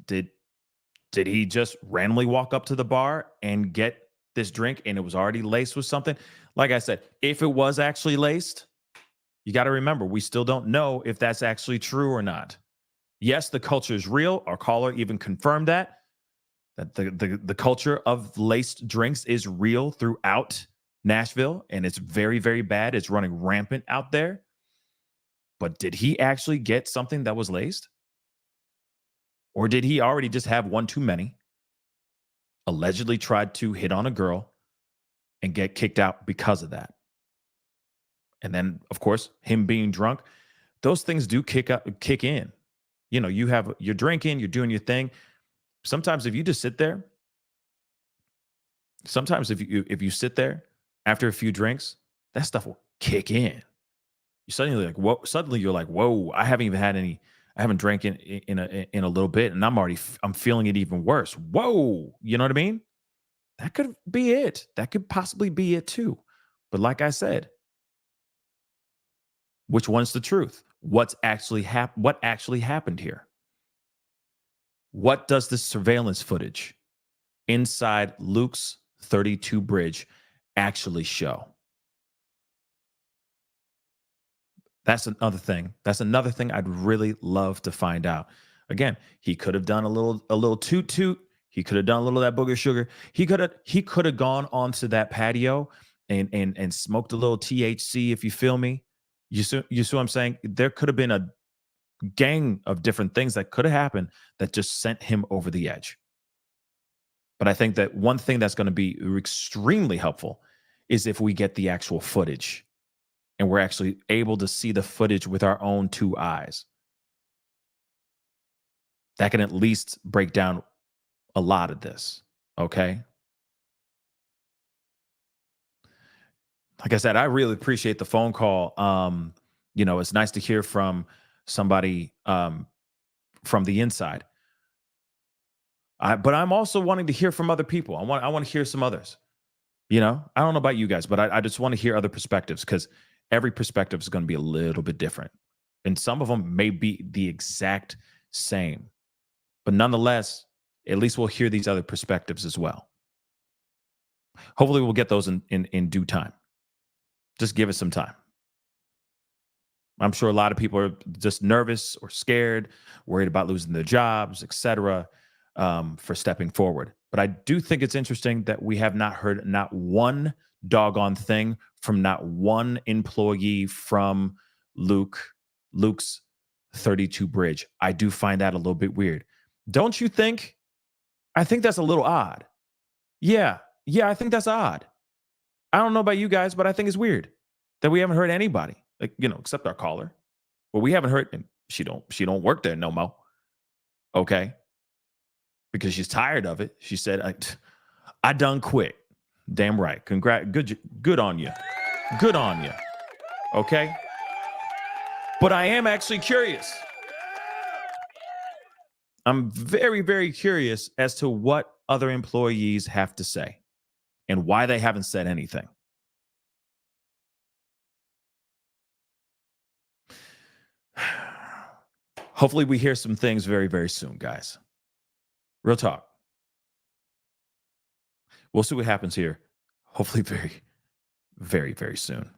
Did he just randomly walk up to the bar and get this drink and it was already laced with something? Like I said, if it was actually laced, you got to remember, we still don't know if that's actually true or not. Yes, the culture is real. Our caller even confirmed that the culture of laced drinks is real throughout Nashville, and it's very, very bad. It's running rampant out there. But did he actually get something that was laced? Or did he already just have one too many, allegedly tried to hit on a girl, and get kicked out because of that? And then, of course, him being drunk, those things do kick in. You know, you're drinking, you're doing your thing. Sometimes if you just sit there, if you sit there after a few drinks, that stuff will kick in. Suddenly you're like, whoa, I haven't drank in a little bit, and I'm feeling it even worse. Whoa, you know what I mean? That could be it. That could possibly be it too. But like I said, which one's the truth? What actually happened here? What does this surveillance footage inside Luke's 32 bridge actually show? That's another thing. That's another thing I'd really love to find out. Again, he could have done a little toot. He could have done a little of that booger sugar. He could have gone onto that patio and smoked a little THC, if you feel me. You see what I'm saying? There could have been a gang of different things that could have happened that just sent him over the edge. But I think that one thing that's going to be extremely helpful is if we get the actual footage and we're actually able to see the footage with our own two eyes. That can at least break down a lot of this, okay? Like I said, I really appreciate the phone call. It's nice to hear from somebody from the inside. But I'm also wanting to hear from other people. I want to hear some others. I don't know about you guys, but I just want to hear other perspectives, because every perspective is going to be a little bit different. And some of them may be the exact same. But nonetheless, at least we'll hear these other perspectives as well. Hopefully we'll get those in due time. Just give it some time. I'm sure a lot of people are just nervous or scared, worried about losing their jobs, etc., for stepping forward. But I do think it's interesting that we have not heard not one doggone thing from not one employee from Luke's 32 bridge. I do find that a little bit weird. Don't you think? I think that's a little odd. Yeah, I think that's odd. I don't know about you guys, but I think it's weird that we haven't heard anybody, except our caller. Well, we haven't heard, and she don't work there no more. Okay. Because she's tired of it. She said, I done quit. Damn right. Good on you. Good on you. Okay. But I am actually curious. I'm very, very curious as to what other employees have to say and why they haven't said anything. Hopefully we hear some things very, very soon, guys. Real talk. We'll see what happens here. Hopefully very, very, very soon.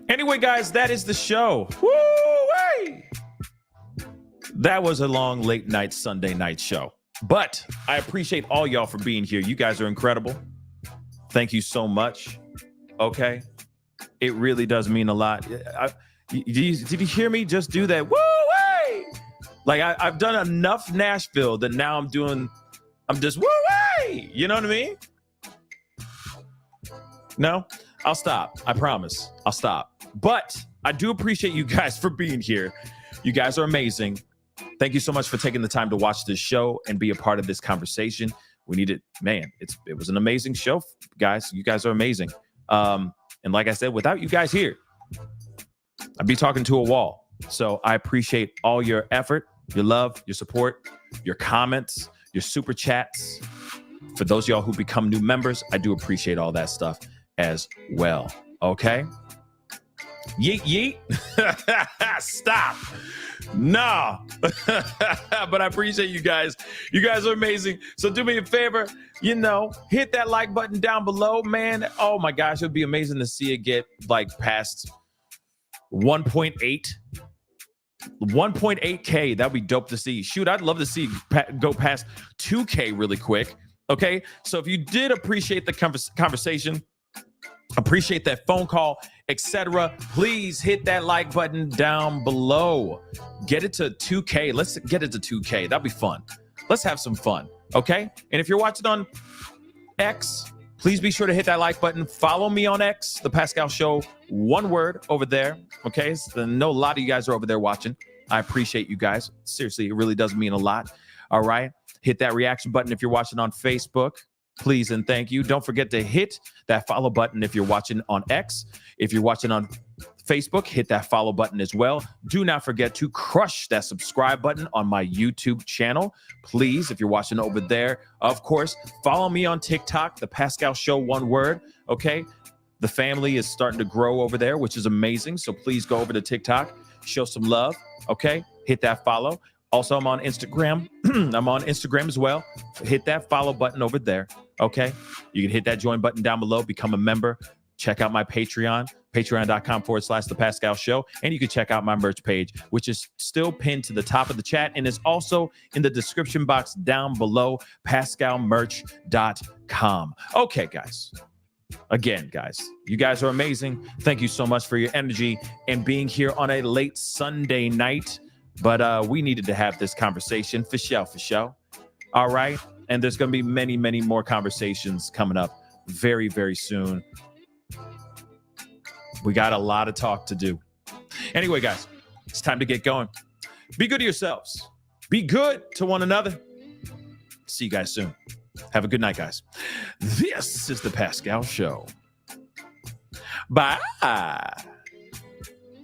Anyway, guys, that is the show. Woo-wee! That was a long late night Sunday night show. But I appreciate all y'all for being here. You guys are incredible. Thank you so much. Okay. It really does mean a lot. Did you hear me just do that? Woo-way! Like I've done enough Nashville that now I'm just woo-way! You know what I mean? No? I'll stop. I promise. I'll stop. But I do appreciate you guys for being here. You guys are amazing. Thank you so much for taking the time to watch this show and be a part of this conversation. We need it. Man, it was an amazing show, guys. You guys are amazing. And like I said, without you guys here, I'd be talking to a wall. So I appreciate all your effort, your love, your support, your comments, your super chats. For those of y'all who become new members, I do appreciate all that stuff as well. Okay? Yeet, yeet. Stop. Nah. But I appreciate you guys. You guys are amazing. So do me a favor, hit that like button down below, man. Oh my gosh, it would be amazing to see it get like past 1.8K. That'd be dope to see. Shoot, I'd love to see go past 2K really quick. Okay, so if you did appreciate the conversation, appreciate that phone call, etc., please hit that like button down below. Get it to 2K. Let's get it to 2K. That'd be fun. Let's have some fun. Okay, and if you're watching on X, please be sure to hit that like button. Follow me on X, The Pascal Show, one word over there. Okay, so I know a lot of you guys are over there watching. I appreciate you guys. Seriously, it really does mean a lot. All right, hit that reaction button if you're watching on Facebook. Please and thank you. Don't forget to hit that follow button if you're watching on X. If you're watching on Facebook, hit that follow button as well. Do not forget to crush that subscribe button on my YouTube channel. Please, if you're watching over there, of course, follow me on TikTok, The Pascal Show, one word. Okay, the family is starting to grow over there, which is amazing. So please go over to TikTok, show some love. Okay, hit that follow. Also, I'm on Instagram. I'm on Instagram as well. Hit that follow button over there. Okay, you can hit that join button down below, become a member. Check out my Patreon, patreon.com/The Pascal Show. And you can check out my merch page, which is still pinned to the top of the chat and is also in the description box down below, pascalmerch.com. Okay, guys. Again, guys, you guys are amazing. Thank you so much for your energy and being here on a late Sunday night. But we needed to have this conversation for show. All right. And there's going to be many, many more conversations coming up very, very soon. We got a lot of talk to do. Anyway, guys, it's time to get going. Be good to yourselves. Be good to one another. See you guys soon. Have a good night, guys. This is The Pascal Show. Bye.